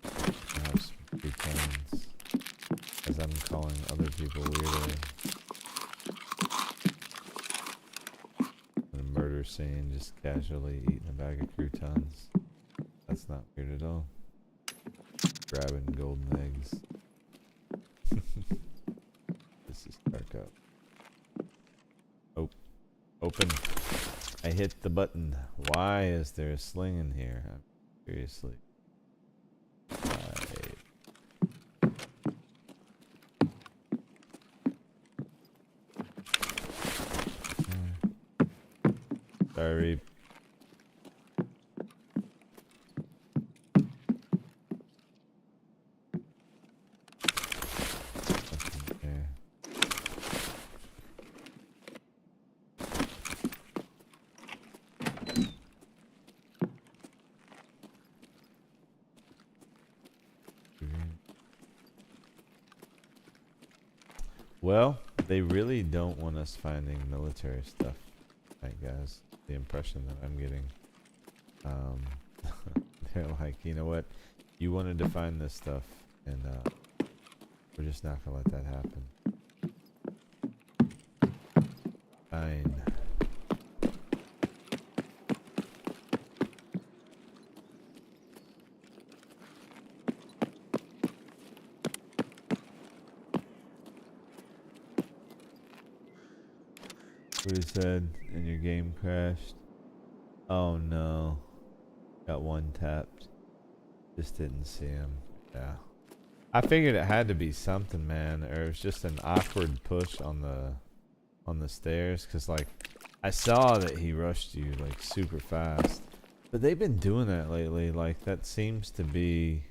Perhaps pretends, as I'm calling other people weirdo. In a murder scene, just casually eating a bag of croutons. That's not weird at all. Grabbing golden eggs. This is Tark. Oh, open. I hit the button. Why is there a sling in here? Seriously. Sorry. Well, they really don't want us finding military stuff, right, guys? The impression that I'm getting. They're like, you know what? You wanted to find this stuff, and we're just not gonna let that happen. Fine. What he said, and your game crashed. Oh no. Got one tapped. Just didn't see him. Yeah. I figured it had to be something, man, or it was just an awkward push on the stairs, cause like I saw that he rushed you like super fast. But they've been doing that lately. Like that seems to be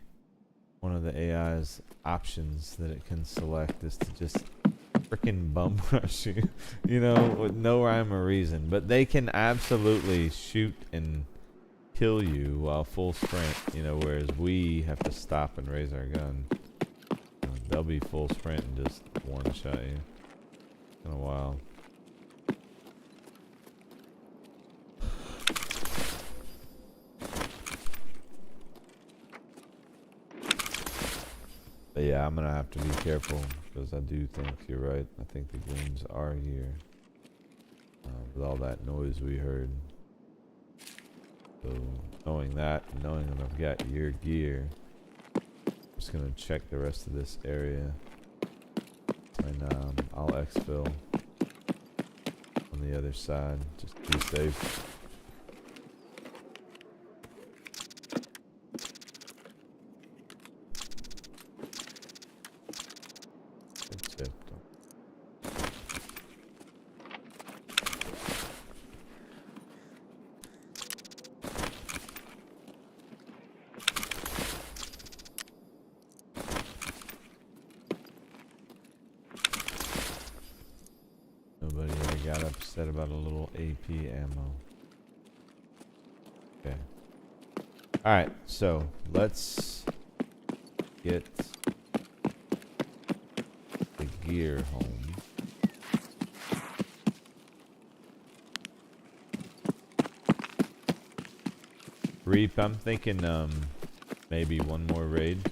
one of the AI's options that it can select, is to just freaking bum rush you, you know, with no rhyme or reason. But they can absolutely shoot and kill you while full sprint, you know, whereas we have to stop and raise our gun. They'll be full sprint and just one shot you. Kind of wild. But yeah, I'm gonna have to be careful, because I do think you're right. I think the goons are here with all that noise we heard. So knowing that, and knowing that I've got your gear, I'm just gonna check the rest of this area, and I'll exfil on the other side. Just be safe. Nobody ever got upset about a little AP ammo. Okay. Alright, so let's get the gear home. Reap, I'm thinking maybe one more raid.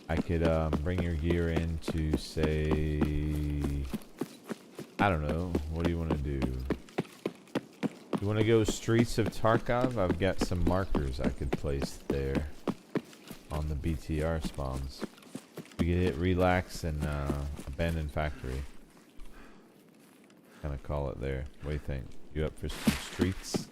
I could bring your gear in to, say, I don't know, what do you want to do? You want to go Streets of Tarkov? I've got some markers I could place there on the BTR spawns. We could hit Relax and Abandoned Factory. Kind of call it there. What do you think? You up for some streets?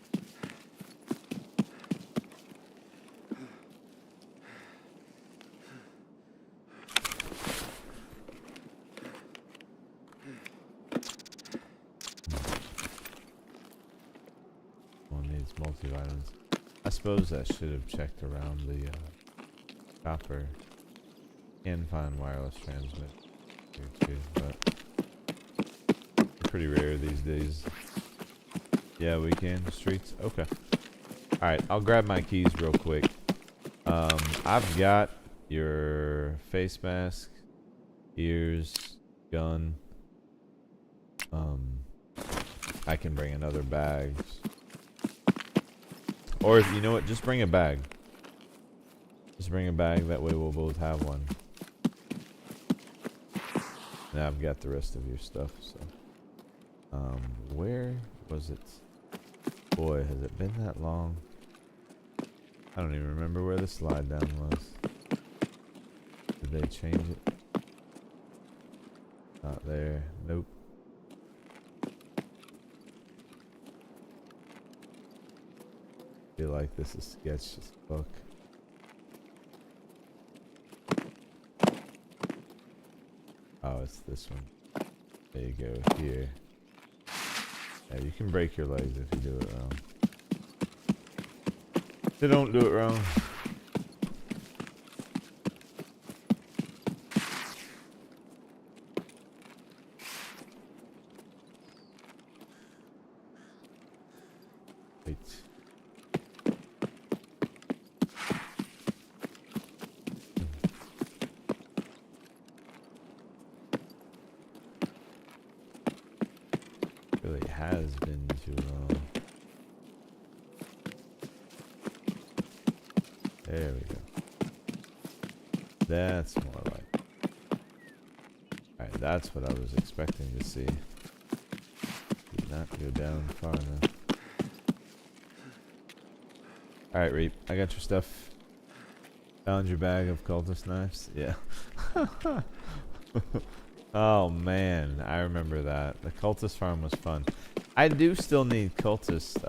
Multi-vitamins. I suppose I should have checked around the copper. Can find wireless transmit here too, but they're pretty rare these days. Yeah, we can. Streets? Okay. Alright, I'll grab my keys real quick. I've got your face mask, ears, gun. I can bring another bag. Or, you know what, just bring a bag. Just bring a bag, that way we'll both have one. Now I've got the rest of your stuff, so. Where was it? Boy, has it been that long? I don't even remember where the slide down was. Did they change it? Not there. Nope. I feel like this is sketch as fuck. Oh, it's this one. There you go, here. Yeah, you can break your legs if you do it wrong. So don't do it wrong. Wait. Really has been too long. There we go. That's more like. Alright, that's what I was expecting to see. Did not go down far enough. Alright, Reap, I got your stuff. Found your bag of cultist knives? Yeah. Oh man, I remember that. The cultist farm was fun. I do still need cultists,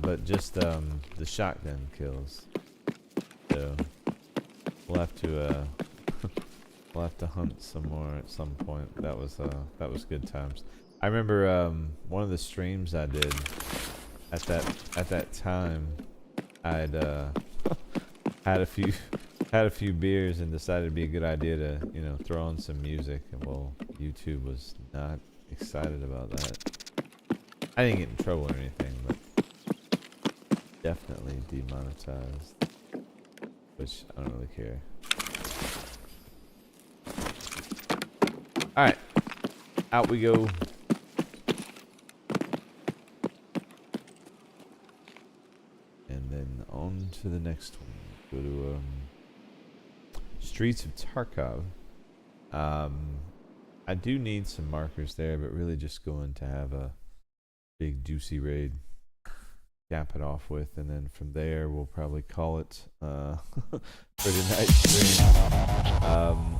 but just the shotgun kills. So we'll have to we'll have to hunt some more at some point. That was good times. I remember one of the streams I did at that time. I'd had a few beers and decided it'd be a good idea to, you know, throw on some music, and well, YouTube was not excited about that. I didn't get in trouble or anything, but definitely demonetized, which I don't really care. Alright, out we go. And then on to the next one. Go to Streets of Tarkov. I do need some markers there, but really just going to have a big juicy raid, cap it off with, and then from there we'll probably call it for tonight's stream.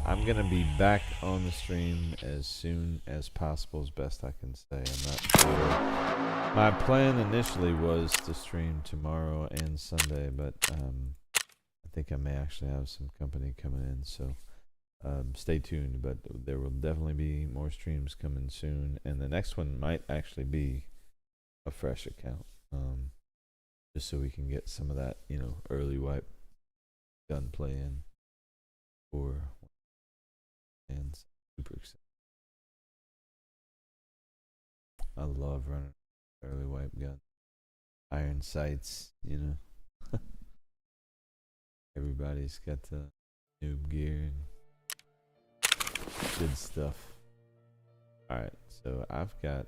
I'm gonna be back on the stream as soon as possible, as best I can say. I'm not sure. My plan initially was to stream tomorrow and Sunday, but I think I may actually have some company coming in, so stay tuned. But there will definitely be more streams coming soon, and the next one might actually be a fresh account, just so we can get some of that, you know, early wipe gunplay in. And super excited. I love running early wipe gun, iron sights, you know. Everybody's got the noob gear and good stuff. Alright, so I've got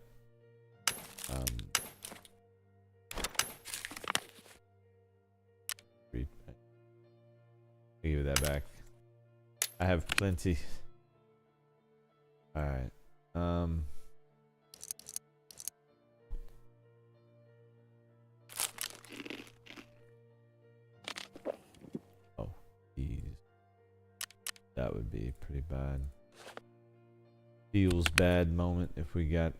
give you that back. I have plenty. Alright. Oh, geez. That would be pretty bad. Feels bad moment if we got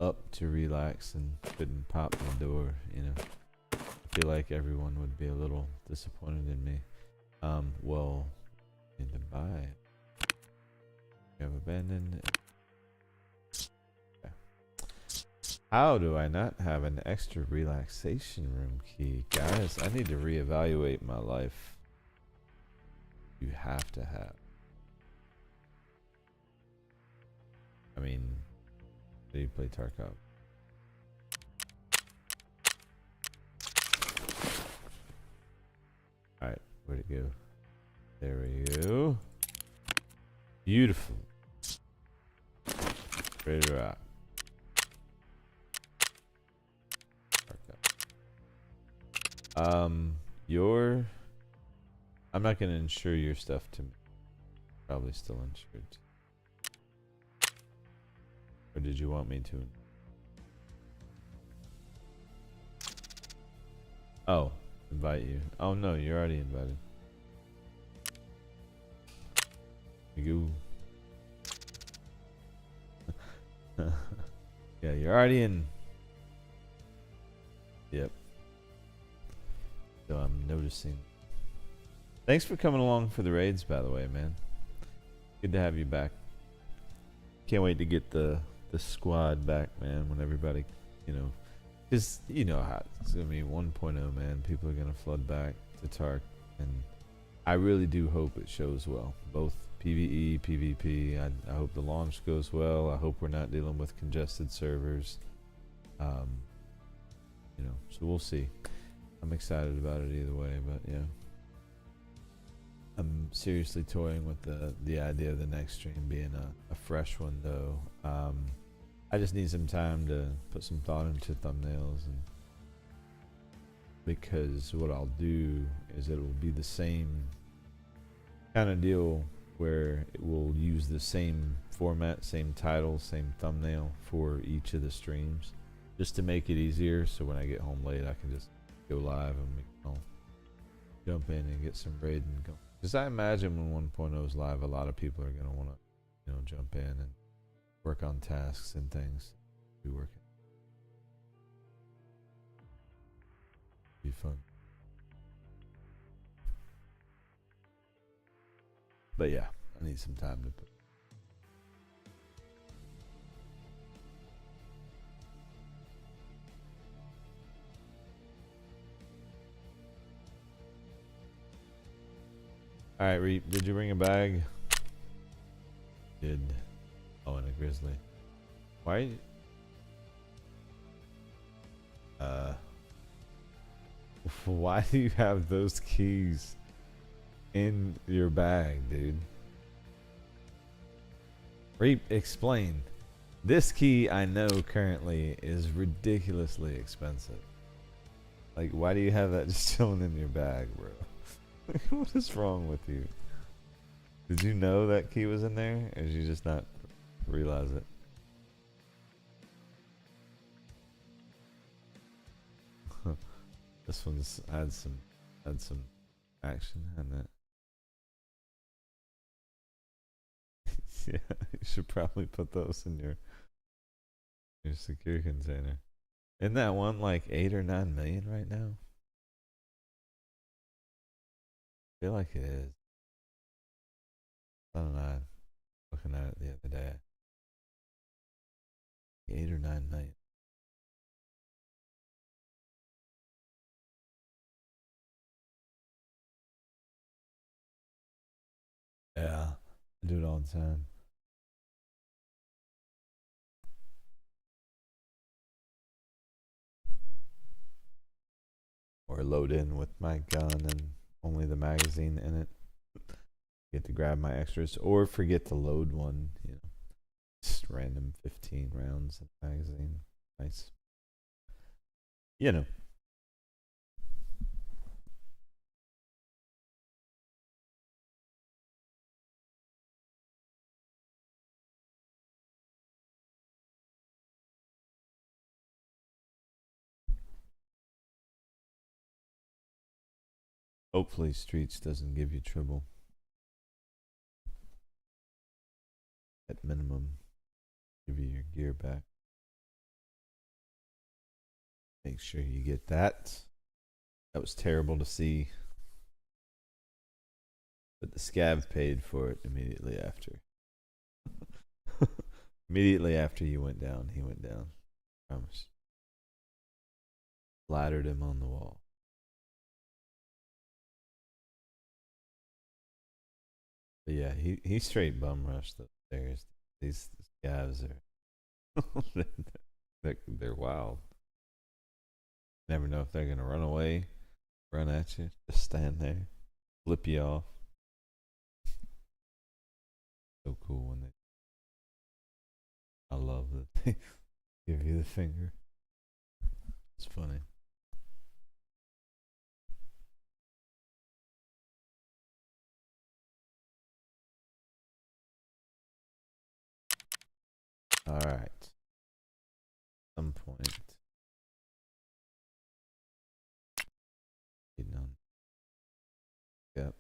up to relax and couldn't pop the door, you know. I feel like everyone would be a little disappointed in me. Well, I need to buy it. We have abandoned. Okay. How do I not have an extra relaxation room key? Guys, I need to reevaluate my life. You have to have. I mean, do you play Tarkov? Alright, where'd it go? There we go. Beautiful. Ready to rock. I'm not gonna insure your stuff to me. Probably still insured. Or did you want me to? Oh, invite you. Oh no, you're already invited. You go. Yeah, you're already in. Yep. So I'm noticing. Thanks for coming along for the raids, by the way, man. Good to have you back. Can't wait to get the squad back, man, when everybody, you know, because you know how it's gonna be 1.0, man. People are gonna flood back to Tark, and I really do hope it shows well, both PVE, PvP. I hope the launch goes well. I hope we're not dealing with congested servers. You know, so we'll see. I'm excited about it either way, but yeah. I'm seriously toying with the idea of the next stream being a fresh one, though. I just need some time to put some thought into thumbnails and because what I'll do is it will be the same kind of deal where it will use the same format, same title, same thumbnail for each of the streams, just to make it easier. So when I get home late, I can just go live and jump in and get some raid and go. Because I imagine when 1.0 is live, a lot of people are gonna want to, jump in and work on tasks and things. Be working. Be fun. But yeah, I need some time to put. All right, Reap, did you bring a bag? Did. Oh, and a grizzly. Why? Why do you have those keys in your bag, dude? Reap, explain. This key I know currently is ridiculously expensive. Like, why do you have that just chilling in your bag, bro? What is wrong with you? Did you know that key was in there, or did you just not realize it? This one's had some action in it. Yeah, you should probably put those in your secure container. Isn't that one like 8 or 9 million right now? I feel like it is. I don't know. Looking at it the other day. 8 or 9 million. Yeah, I do it all the time. Or load in with my gun and only the magazine in it. Get to grab my extras, or forget to load one. Just random 15 rounds in the magazine. Nice. Hopefully Streets doesn't give you trouble. At minimum, give you your gear back. Make sure you get that. That was terrible to see. But the scav paid for it immediately after. Immediately after you went down, he went down. Promise. Flattered him on the wall. But yeah, he straight bum rushed upstairs. These scavs are they're wild. Never know if they're gonna run away, run at you, just stand there, flip you off. So cool when they. I love that they give you the finger. It's funny. All right. Some point. Yep.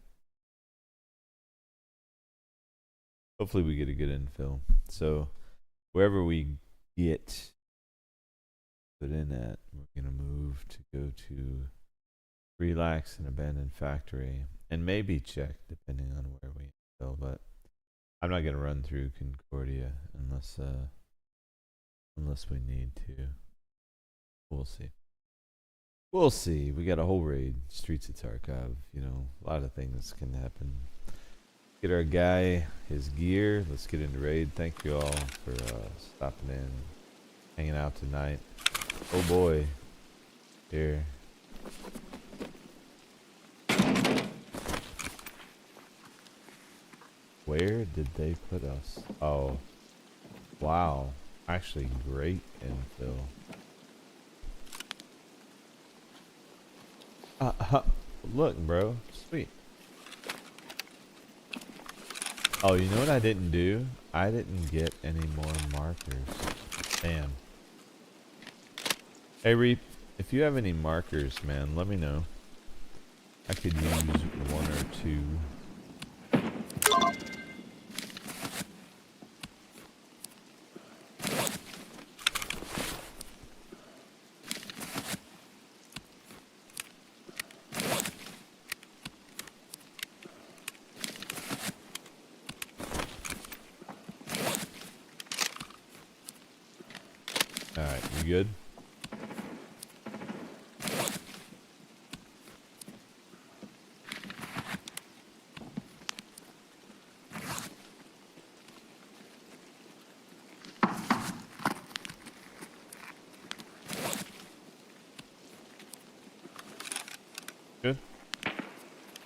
Hopefully we get a good infill. So wherever we get put in at, we're gonna move to go to relax and abandoned factory, and maybe check depending on where we go. But I'm not gonna run through Concordia unless we need to. We'll see. We'll see. We got a whole raid, Streets of Tarkov. A lot of things can happen. Get our guy his gear. Let's get into raid. Thank you all for stopping in, hanging out tonight. Oh boy. Here. Where did they put us? Oh. Wow. Actually, great infill. Look, bro. Sweet. Oh, you know what I didn't do? I didn't get any more markers. Damn. Hey, Reap, if you have any markers, man, let me know. I could use one or two. Alright, you good? Good?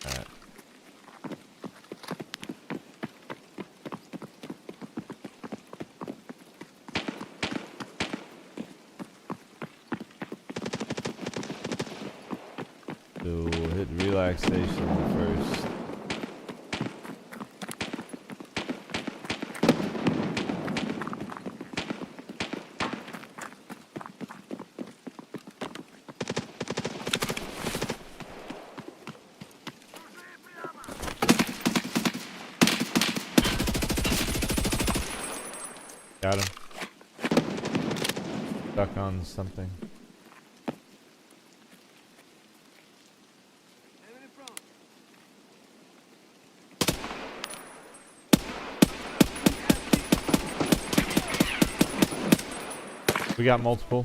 Alright. So we'll hit relaxation first. Got him. Stuck on something. We got multiple.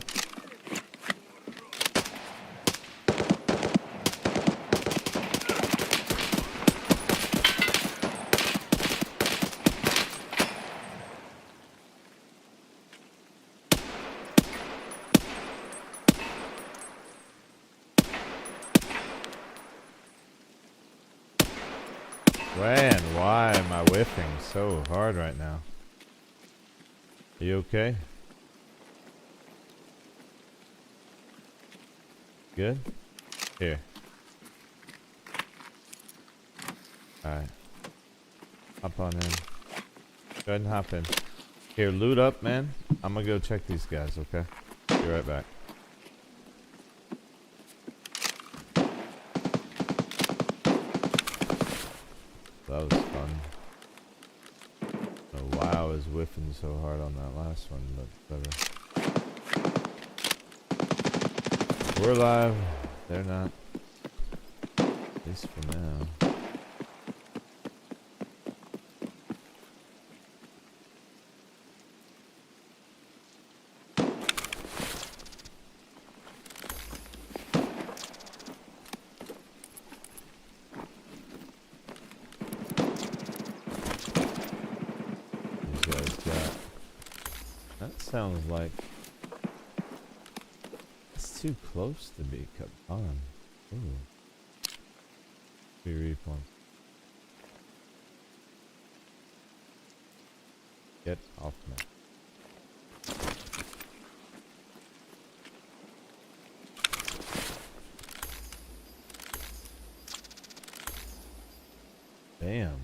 Man, why am I whiffing so hard right now? Are you okay? Good? Here. Alright. Hop on in. Go ahead and hop in. Here, loot up, man. I'm gonna go check these guys, okay? Be right back. That was fun. I don't know why I was whiffing so hard on that last one, but whatever. We're alive. They're not. At least for now. That sounds like it's too close to be cut on. Ooh. Be respawn. Get off me. Damn.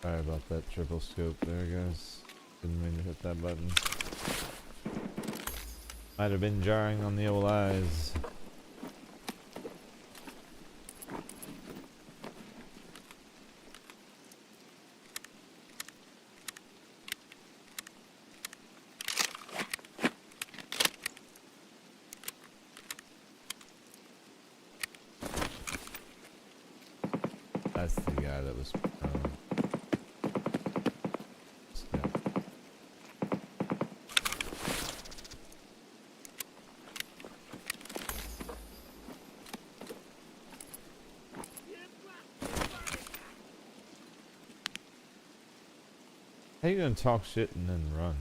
Sorry about that triple scope there, guys. Didn't mean to hit that button. Might have been jarring on the old eyes. That's the guy that was how you gonna talk shit and then run?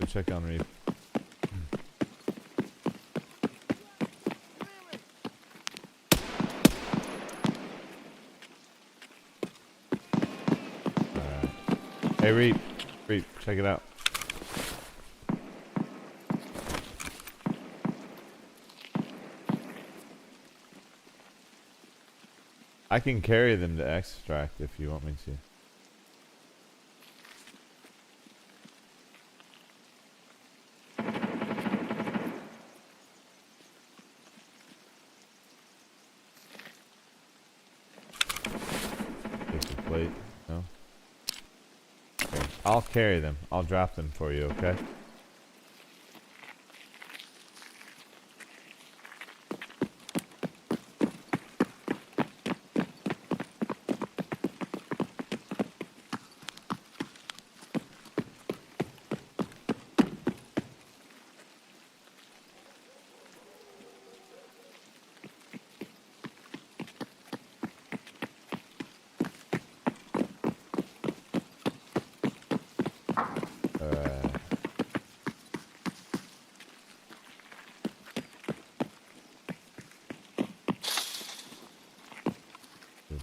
check on Reap. Alright. Hey Reap. Reap, check it out. I can carry them to extract if you want me to. Take the plate. No? Okay. I'll carry them. I'll drop them for you, okay?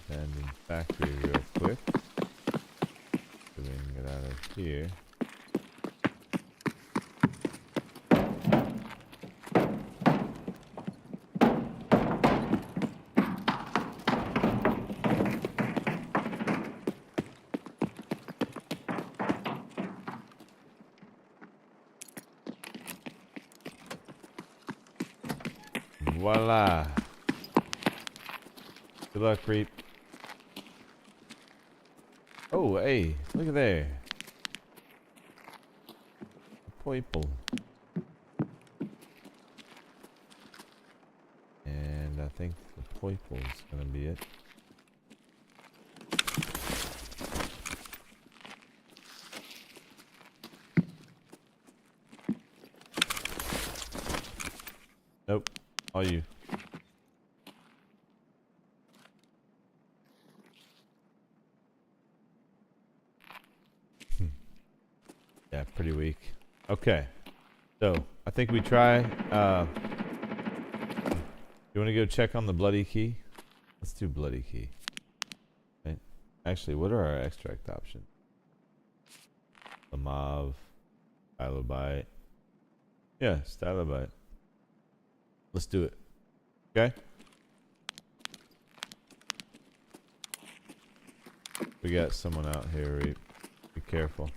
Abandoned factory real quick. So we can get out of here. Voila. Good luck, Reap. Oh, hey, look at there. A purple. And I think the purple is gonna be it. Nope, all you. Yeah, pretty weak. Okay, so I think we try. You want to go check on the bloody key? Let's do bloody key. Right. Actually, what are our extract options? The mauve, stylobite. Yeah, stylobite. Let's do it. Okay. We got someone out here, Reap. Be careful.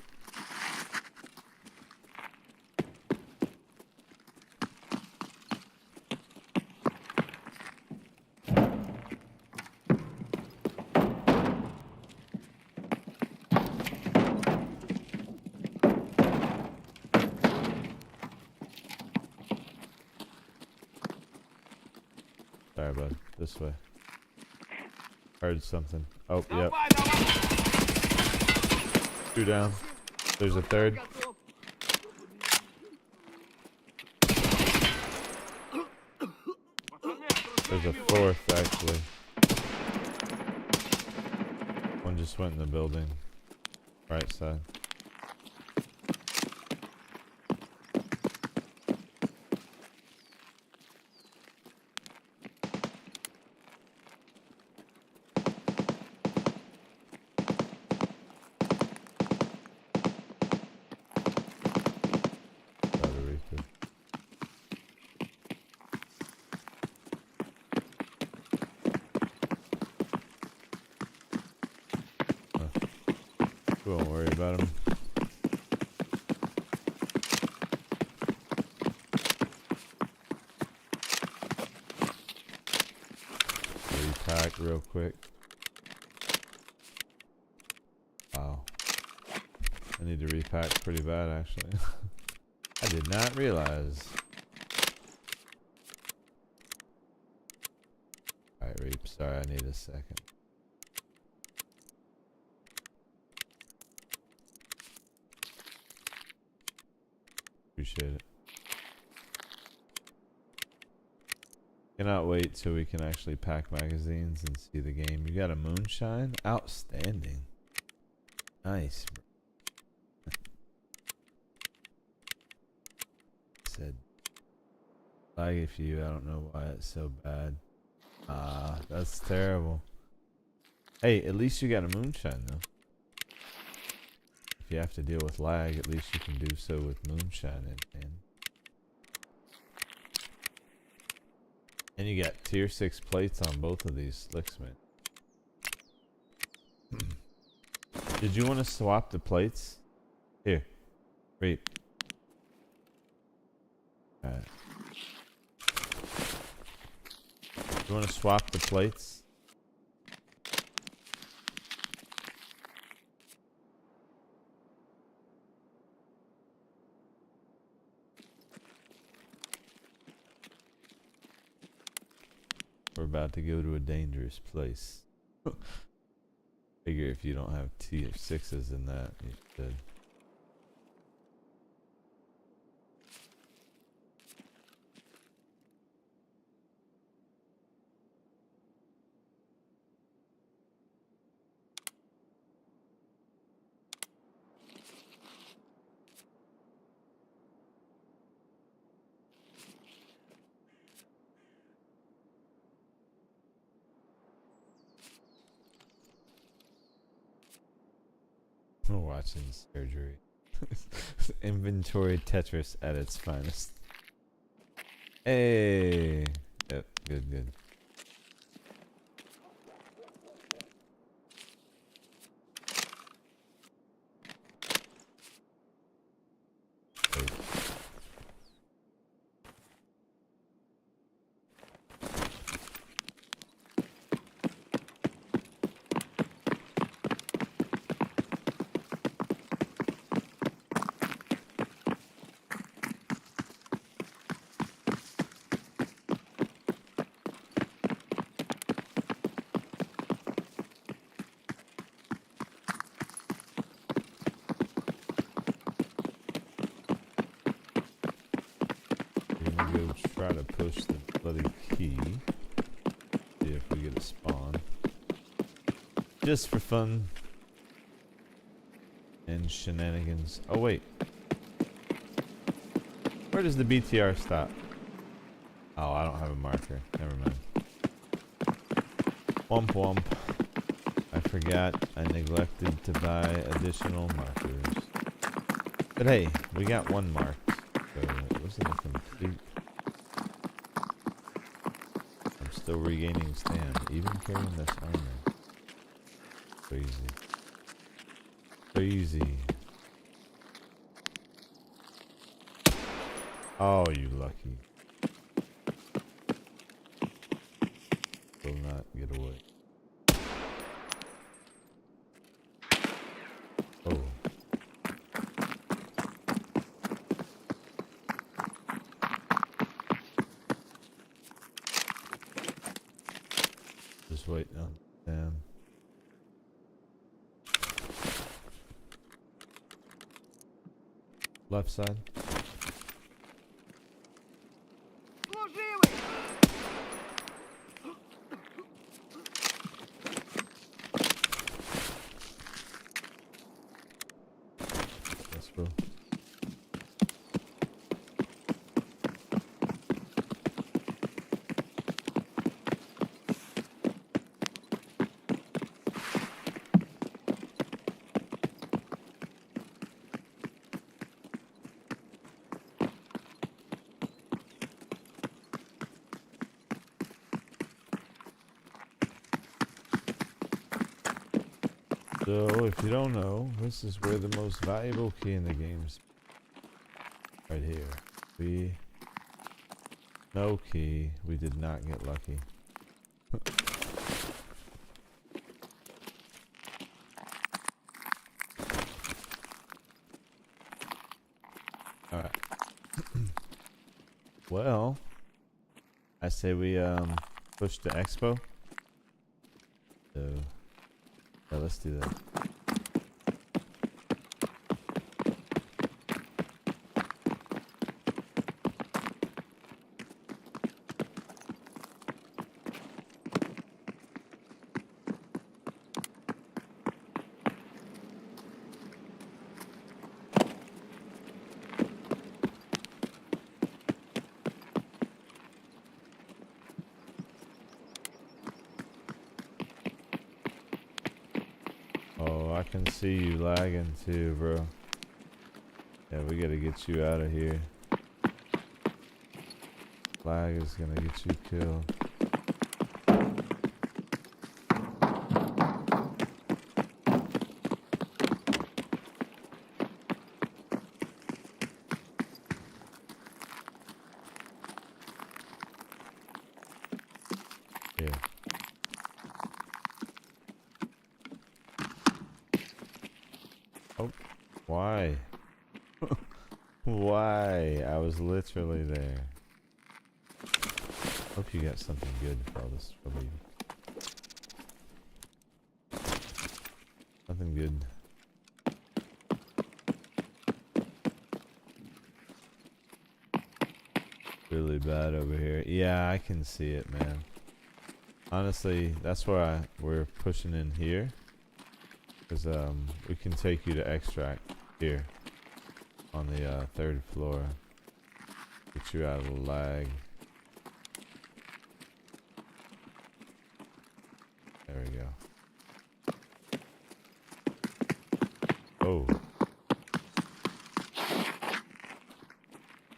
Sorry, bud. This way. Heard something. Oh, yep. Two down. There's a third. There's a fourth, actually. One just went in the building. Right side. Don't worry about him. Repack real quick. Wow. I need to repack pretty bad, actually. I did not realize. Alright, Reap. Sorry, I need a second. Appreciate it. Cannot wait till we can actually pack magazines and see the game. You got a moonshine? Outstanding. Nice. Laggy for you. I don't know why it's so bad. That's terrible. Hey, at least you got a moonshine though. If you have to deal with lag, at least you can do so with moonshine in hand. And you got tier 6 plates on both of these slicks, man. Did you want to swap the plates? Here. Read. Alright. You want to swap the plates? We're about to go to a dangerous place. Figure if you don't have tier 6s in that, you should. We're watching surgery. Inventory Tetris at its finest. Hey. Yep, good, good. Wait. We're gonna go try to push the bloody key. See if we get a spawn. Just for fun. And shenanigans. Oh wait. Where does the BTR stop? Oh, I don't have a marker. Never mind. Womp womp. I forgot I neglected to buy additional markers. But hey, we got one marked. So it wasn't a complete. I'm still regaining stam, even carrying this armor. Crazy. Crazy. Oh, you lucky. Will not get away. Oh. Just waiting on them. Left side. Служивый! Let's go. So, if you don't know, this is where the most valuable key in the game's right here. No key. We did not get lucky. Alright. Well, I say we push the expo. So yeah, let's do that. I see you lagging too, bro. Yeah, we gotta get you out of here. Lag is gonna get you killed. Yeah. Oh, why? Why? I was literally there. Hope you got something good for all this trouble. Nothing good. Really bad over here. Yeah, I can see it, man. Honestly, that's why we're pushing in here. Because we can take you to extract here on the 3rd floor. Get you out of the lag. There we go.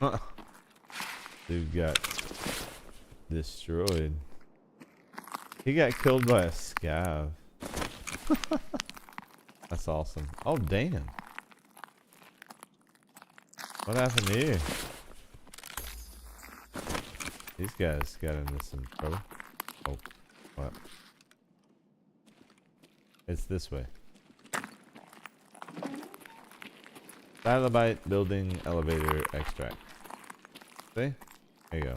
Oh. Dude got destroyed. He got killed by a scav. That's awesome. Oh, damn. What happened here? These guys got into some trouble. Oh, what? It's this way. Dialabite building elevator extract. See? There you go.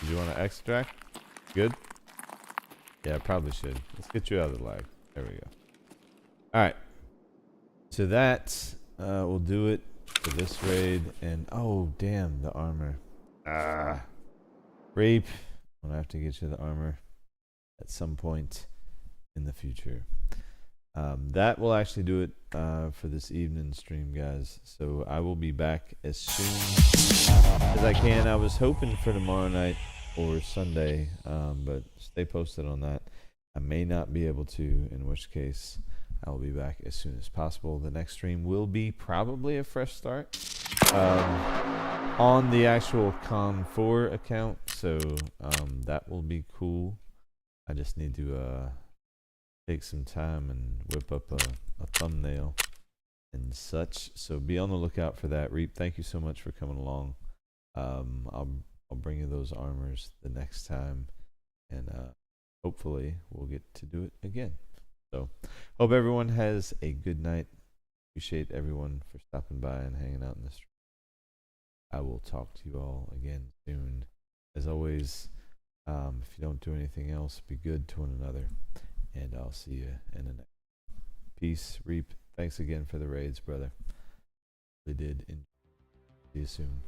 Did you want to extract? Good? Yeah, probably should. Let's get you out of the lag. There we go. Alright. So that will do it for this raid. And oh, damn, the armor. Rape. I'm gonna have to get you the armor at some point in the future. That will actually do it for this evening stream, guys. So I will be back as soon as I can. I was hoping for tomorrow night or Sunday, but stay posted on that. I may not be able to, in which case I will be back as soon as possible. The next stream will be probably a fresh start on the actual Con 4 account, so that will be cool. I just need to take some time and whip up a thumbnail and such. So be on the lookout for that. Reap, thank you so much for coming along. I'll bring you those armors the next time, and hopefully we'll get to do it again. So hope everyone has a good night. Appreciate everyone for stopping by and hanging out in the stream. I will talk to you all again soon. As always, if you don't do anything else, be good to one another. And I'll see you in the next. Peace, Reap. Thanks again for the raids, brother. They did. See you soon.